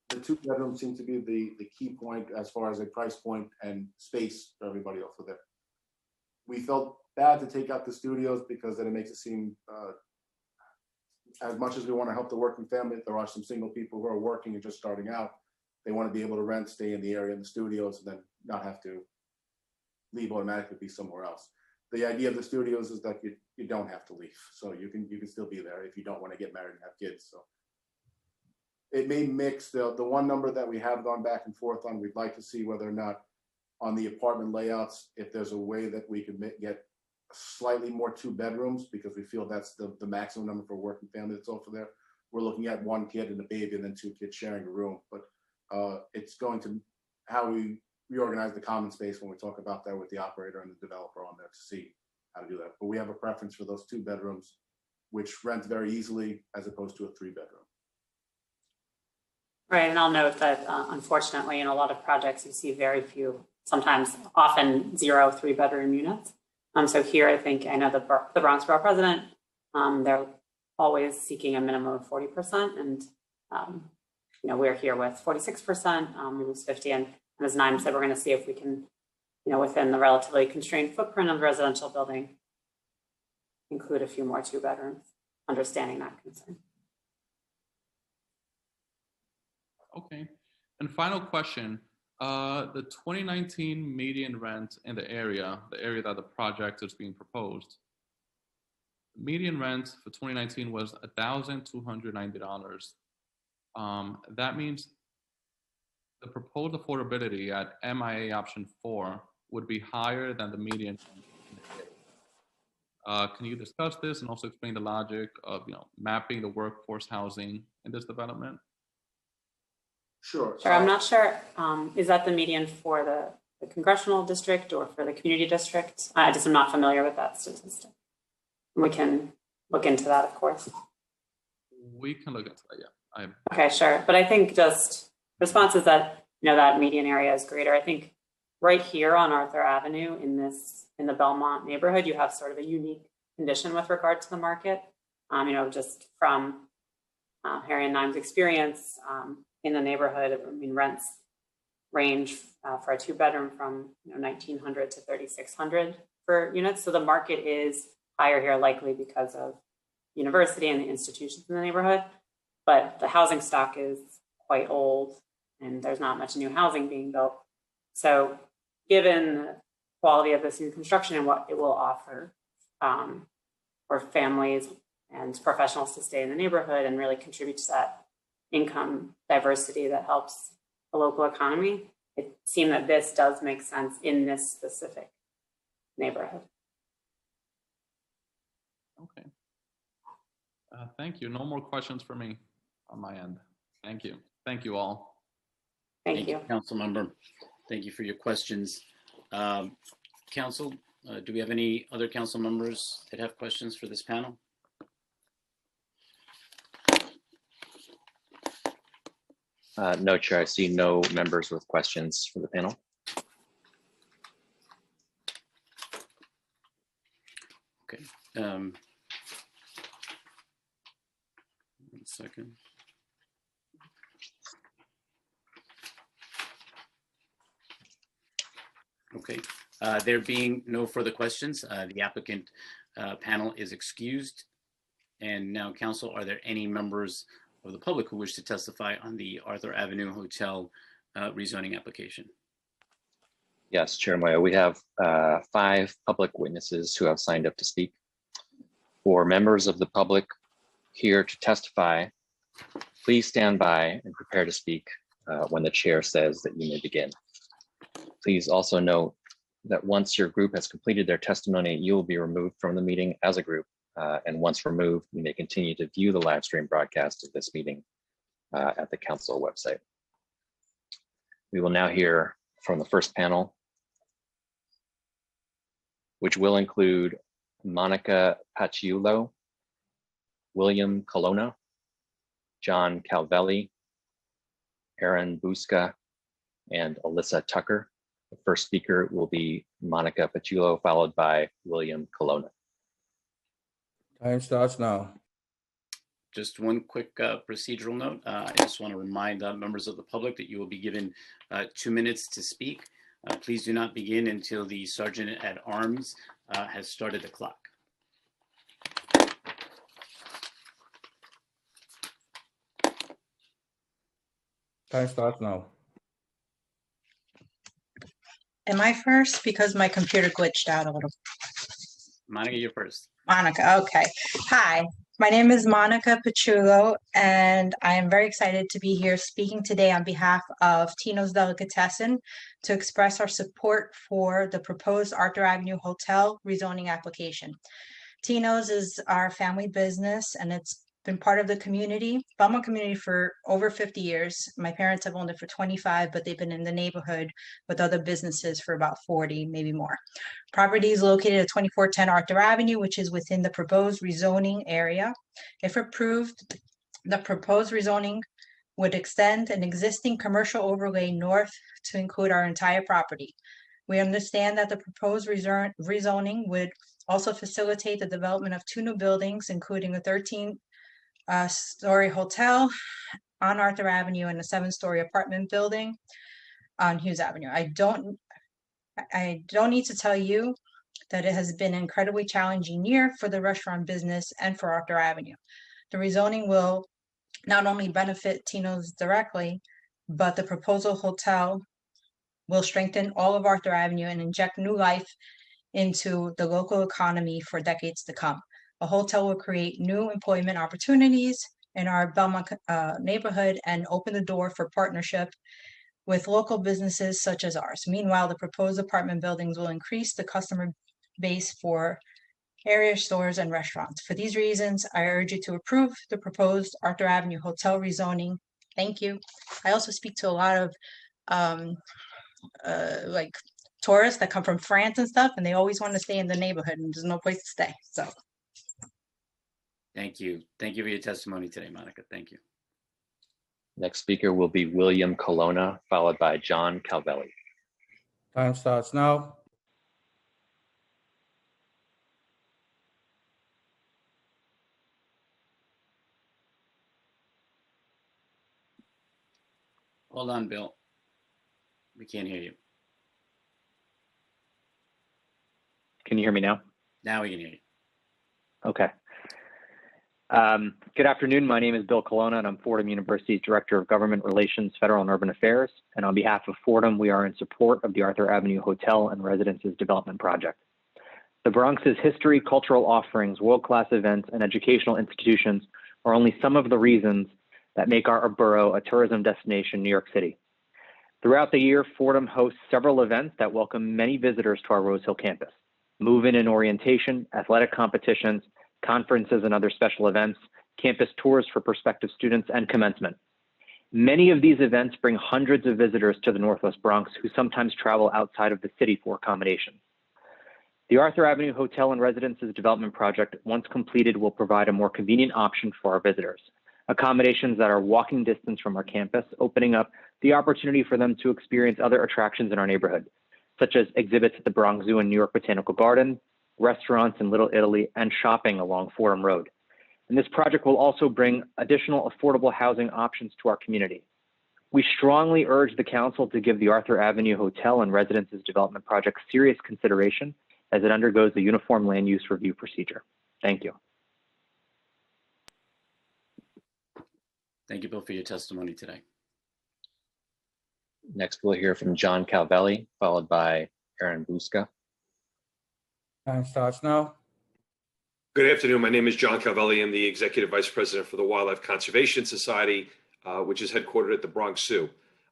The 2 bedrooms seem to be the key point as far as a price point and space for everybody else with it. We felt bad to take out the studios because then it makes it seem, as much as we want to help the working family, there are some single people who are working and just starting out. They want to be able to rent, stay in the area in the studios, and then not have to leave automatically, be somewhere else. the idea of the studios is that you don't have to leave. So you can still be there if you don't want to get married and have kids. So it may mix the one number that we have gone back and forth on. We'd like to see whether or not on the apartment layouts, if there's a way that we could get slightly more 2 bedrooms, because we feel that's the maximum number for a working family that's over there. We're looking at 1 kid and a baby and then 2 kids sharing a room. But it's going to how we reorganize the common space when we talk about that with the operator and the developer on there to see how to do that. But we have a preference for those 2 bedrooms, which rent very easily as opposed to a 3-bedroom. Right, and I'll note that unfortunately in a lot of projects you see very few, sometimes often 0 3-bedroom units. So here I think, I know the Bronx Borough President, they're always seeking a minimum of 40%, and you know, we're here with 46%, almost 50, and as Naim said, we're going to see if we can, you know, within the relatively constrained footprint of the residential building, include a few more 2 bedrooms, understanding that concern. Okay, and final question. The 2019 median rent in the area that the project is being proposed, median rent for 2019 was $1,290. That means the proposed affordability at MIA option 4 would be higher than the median. Can you discuss this and also explain the logic of, you know, mapping the workforce housing in this development? Sure. Sure, I'm not sure. Is that the median for the congressional district or for the community district? I just am not familiar with that statistic. We can look into that, of course. We can look into that, yeah. Okay, sure. But I think just responses that, you know, that median area is greater. I think right here on Arthur Avenue in the Belmont neighborhood, you have sort of a unique condition with regard to the market. You know, just from Harry and Naim's experience in the neighborhood, I mean, rents range for a 2-bedroom from, you know, $1,900 to $3,600 per unit. So the market is higher here, likely because of university and the institutions in the neighborhood. But the housing stock is quite old and there's not much new housing being built. So given the quality of this new construction and what it will offer for families and professionals to stay in the neighborhood and really contribute to that income diversity that helps the local economy, it seemed that this does make sense in this specific neighborhood. Okay. Thank you. No more questions for me on my end. Thank you. Thank you all. Thank you. Council member. Thank you for your questions. Council, do we have any other council members that have questions for this panel? No, Chair, I see no members with questions for the panel. Okay. 1 second. Okay. There being no further questions, the applicant panel is excused. And now, Council, are there any members of the public who wish to testify on the Arthur Avenue Hotel rezoning application? Yes, Chair Moya, we have 5 public witnesses who have signed up to speak. For members of the public here to testify, please stand by and prepare to speak when the chair says that you may begin. Please also note that once your group has completed their testimony, you will be removed from the meeting as a group. And once removed, you may continue to view the live stream broadcast of this meeting at the council website. We will now hear from the first panel, which will include Monica Paciullo, William Colonna, John Calvelli, Aaron Busca, and Alyssa Tucker. The first speaker will be Monica Paciullo, followed by William Colonna. Time starts now. Just one quick procedural note. I just want to remind members of the public that you will be given 2 minutes to speak. Please do not begin until the Sergeant at Arms has started the clock. Time starts now. Am I first? Because my computer glitched out a little. Monica, you're first. Monica, okay. Hi, my name is Monica Pachulo, and I am very excited to be here speaking today on behalf of Tino's Delicatessen to express our support for the proposed Arthur Avenue Hotel rezoning application. Tino's is our family business, and it's been part of the community, Belmont community, for over 50 years. My parents have owned it for 25, but they've been in the neighborhood with other businesses for about 40, maybe more. Property is located at 2410 Arthur Avenue, which is within the proposed rezoning area. If approved, the proposed rezoning would extend an existing commercial overlay north to include our entire property. We understand that the proposed rezoning would also facilitate the development of 2 new buildings, including a 13-story hotel on Arthur Avenue and a 7-story apartment building on Hughes Avenue. I don't need to tell you that it has been an incredibly challenging year for the restaurant business and for Arthur Avenue. The rezoning will not only benefit Tino's directly, but the proposal hotel will strengthen all of Arthur Avenue and inject new life into the local economy for decades to come. A hotel will create new employment opportunities in our Belmont neighborhood and open the door for partnership with local businesses such as ours. Meanwhile, the proposed apartment buildings will increase the customer base for area stores and restaurants. For these reasons, I urge you to approve the proposed Arthur Avenue Hotel rezoning. Thank you. I also speak to a lot of like tourists that come from France and stuff, and they always want to stay in the neighborhood, and there's no place to stay. So Thank you. Thank you for your testimony today, Monica. Thank you. Next speaker will be William Colonna, followed by John Calvelli. Time starts now. Hold on, Bill. We can't hear you. Can you hear me now? Now we can hear you. Okay. Good afternoon. My name is Bill Colonna, and I'm Fordham University's Director of Government Relations, Federal and Urban Affairs. And on behalf of Fordham, we are in support of the Arthur Avenue Hotel and Residences Development Project. The Bronx's history, cultural offerings, world-class events, and educational institutions are only some of the reasons that make our borough a tourism destination in New York City. Throughout the year, Fordham hosts several events that welcome many visitors to our Rose Hill campus. Move-in and orientation, athletic competitions, conferences and other special events, campus tours for prospective students, and commencement. Many of these events bring hundreds of visitors to the Northwest Bronx who sometimes travel outside of the city for accommodations. The Arthur Avenue Hotel and Residences Development Project, once completed, will provide a more convenient option for our visitors. Accommodations that are walking distance from our campus, opening up the opportunity for them to experience other attractions in our neighborhood, such as exhibits at the Bronx Zoo and New York Botanical Garden, restaurants in Little Italy, and shopping along Fordham Road. And this project will also bring additional affordable housing options to our community. We strongly urge the council to give the Arthur Avenue Hotel and Residences Development Project serious consideration as it undergoes the Uniform Land Use Review procedure. Thank you. Thank you, Bill, for your testimony today. Next, we'll hear from John Calvelli, followed by Aaron Buska. Time starts now. Good afternoon. My name is John Calvelli. I'm the Executive Vice President for the Wildlife Conservation Society, which is headquartered at the Bronx Zoo.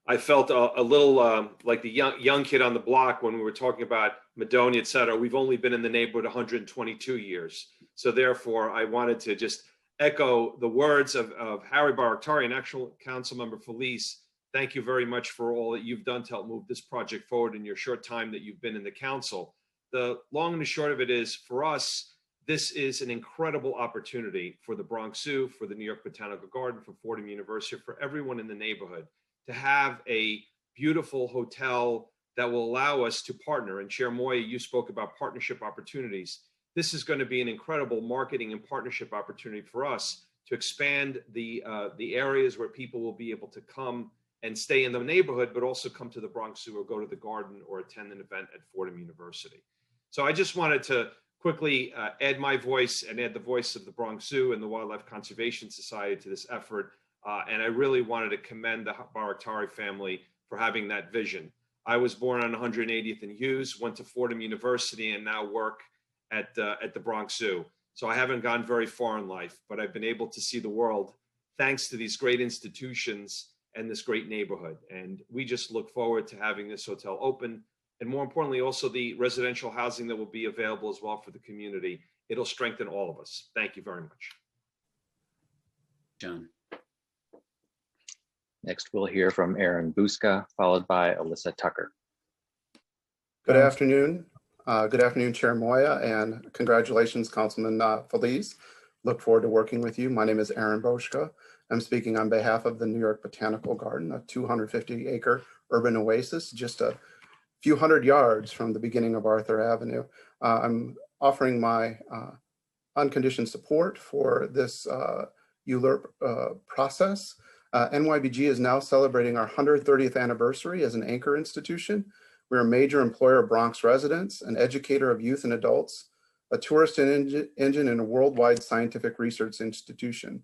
I felt a little like the young kid on the block when we were talking about Madonia, et cetera. We've only been in the neighborhood 122 years. So therefore, I wanted to just echo the words of Harry Barakhtari and actual council member Felice. Thank you very much for all that you've done to help move this project forward in your short time that you've been in the council. The long and the short of it is, for us, this is an incredible opportunity for the Bronx Zoo, for the New York Botanical Garden, for Fordham University, for everyone in the neighborhood to have a beautiful hotel that will allow us to partner. And Chair Moya, you spoke about partnership opportunities. This is going to be an incredible marketing and partnership opportunity for us to expand the areas where people will be able to come and stay in the neighborhood, but also come to the Bronx Zoo or go to the garden or attend an event at Fordham University. So I just wanted to quickly add my voice and add the voice of the Bronx Zoo and the Wildlife Conservation Society to this effort. And I really wanted to commend the Barakhtari family for having that vision. I was born on 180th and Hughes, went to Fordham University, and now work at the Bronx Zoo. So I haven't gone very far in life, but I've been able to see the world thanks to these great institutions and this great neighborhood. And we just look forward to having this hotel open. And more importantly, also the residential housing that will be available as well for the community. It'll strengthen all of us. Thank you very much. John. Next, we'll hear from Aaron Buska, followed by Alyssa Tucker. Good afternoon. Good afternoon, Chair Moya, and congratulations, Councilman Feliz. Look forward to working with you. My name is Aaron Boschka. I'm speaking on behalf of the New York Botanical Garden, a 250-acre urban oasis, just a few hundred yards from the beginning of Arthur Avenue. I'm offering my unconditioned support for this ULURP process. NYBG is now celebrating our 130th anniversary as an anchor institution. We're a major employer of Bronx residents, an educator of youth and adults, a tourist engine, and a worldwide scientific research institution.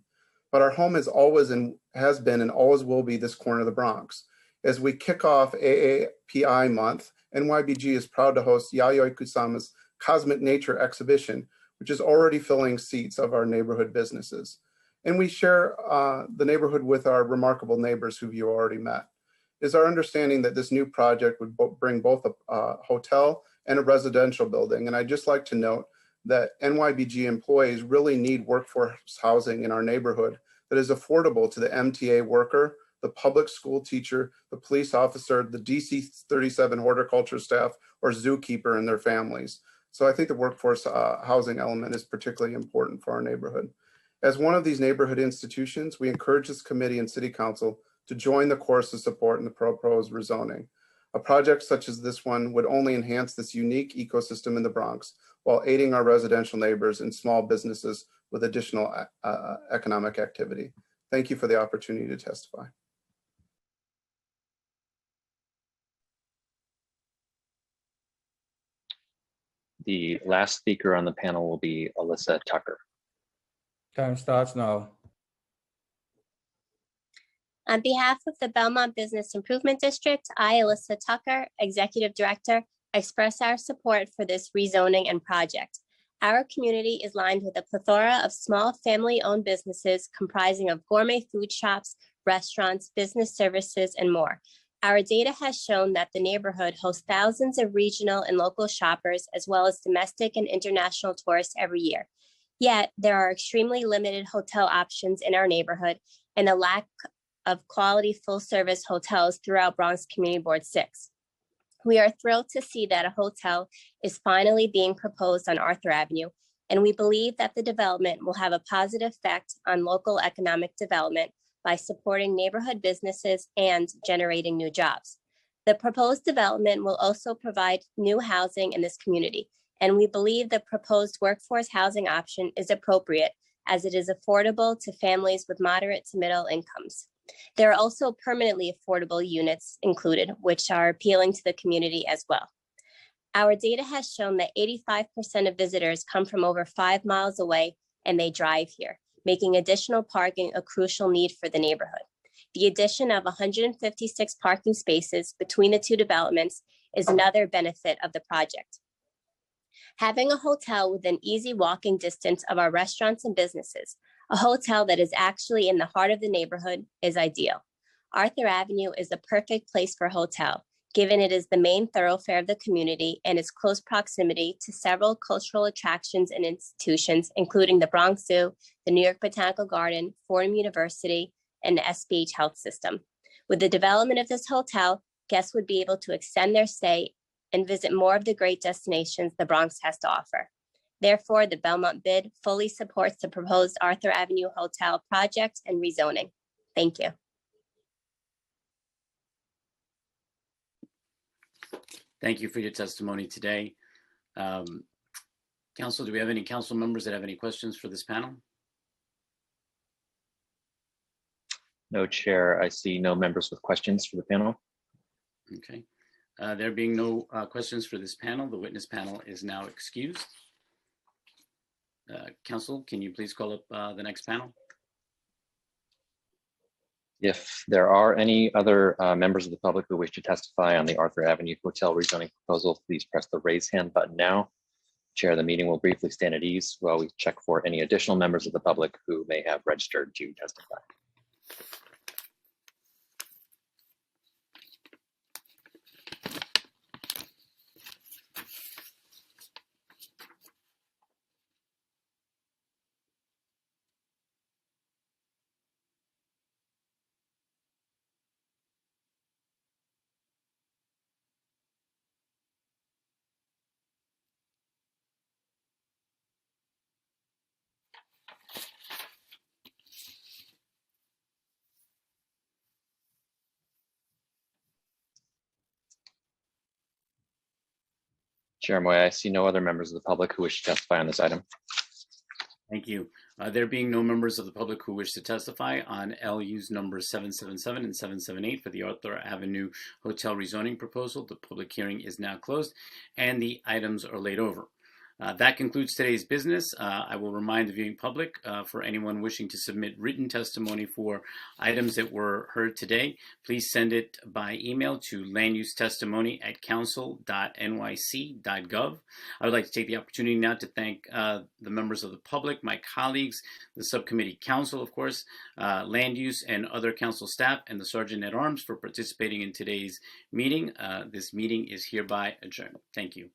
But our home has been and always will be this corner of the Bronx. As we kick off AAPI month, NYBG is proud to host Yayoi Kusama's Cosmic Nature exhibition, which is already filling seats of our neighborhood businesses. And we share the neighborhood with our remarkable neighbors who you already met. It's our understanding that this new project would bring both a hotel and a residential building. And I'd just like to note that NYBG employees really need workforce housing in our neighborhood that is affordable to the MTA worker, the public school teacher, the police officer, the DC 37 horticulture staff, or zookeeper and their families. So I think the workforce housing element is particularly important for our neighborhood. As one of these neighborhood institutions, we encourage this committee and city council to join the chorus of support in the proposed rezoning. A project such as this one would only enhance this unique ecosystem in the Bronx while aiding our residential neighbors and small businesses with additional economic activity. Thank you for the opportunity to testify. The last speaker on the panel will be Alyssa Tucker. Time starts now. On behalf of the Belmont Business Improvement District, I, Alyssa Tucker, Executive Director, express our support for this rezoning and project. Our community is lined with a plethora of small family-owned businesses comprising of gourmet food shops, restaurants, business services, and more. Our data has shown that the neighborhood hosts thousands of regional and local shoppers, as well as domestic and international tourists every year. Yet, there are extremely limited hotel options in our neighborhood and a lack of quality full-service hotels throughout Bronx Community Board 6. We are thrilled to see that a hotel is finally being proposed on Arthur Avenue, and we believe that the development will have a positive effect on local economic development by supporting neighborhood businesses and generating new jobs. The proposed development will also provide new housing in this community, and we believe the proposed workforce housing option is appropriate as it is affordable to families with moderate to middle incomes. There are also permanently affordable units included, which are appealing to the community as well. Our data has shown that 85% of visitors come from over 5 miles away and they drive here, making additional parking a crucial need for the neighborhood. The addition of 156 parking spaces between the two developments is another benefit of the project. Having a hotel within easy walking distance of our restaurants and businesses, a hotel that is actually in the heart of the neighborhood, is ideal. Arthur Avenue is the perfect place for a hotel, given it is the main thoroughfare of the community and its close proximity to several cultural attractions and institutions, including the Bronx Zoo, the New York Botanical Garden, Fordham University, and the SBH Health System. With the development of this hotel, guests would be able to extend their stay and visit more of the great destinations the Bronx has to offer. Therefore, the Belmont bid fully supports the proposed Arthur Avenue Hotel project and rezoning. Thank you. Thank you for your testimony today. Council, do we have any council members that have any questions for this panel? No, Chair. I see no members with questions for the panel. Okay. There being no questions for this panel, the witness panel is now excused. Council, can you please call up the next panel? If there are any other members of the public who wish to testify on the Arthur Avenue Hotel rezoning proposal, please press the raise hand button now. Chair of the meeting will briefly stand at ease while we check for any additional members of the public who may have registered to testify. Chair Moya, I see no other members of the public who wish to testify on this item. Thank you. There being no members of the public who wish to testify on LU's numbers 777 and 778 for the Arthur Avenue Hotel rezoning proposal, the public hearing is now closed and the items are laid over. That concludes today's business. I will remind the viewing public for anyone wishing to submit written testimony for items that were heard today, please send it by email to landusetestimony@council.nyc.gov. I would like to take the opportunity now to thank the members of the public, my colleagues, the subcommittee council, of course, land use and other council staff, and the Sergeant at Arms for participating in today's meeting. This meeting is hereby adjourned. Thank you.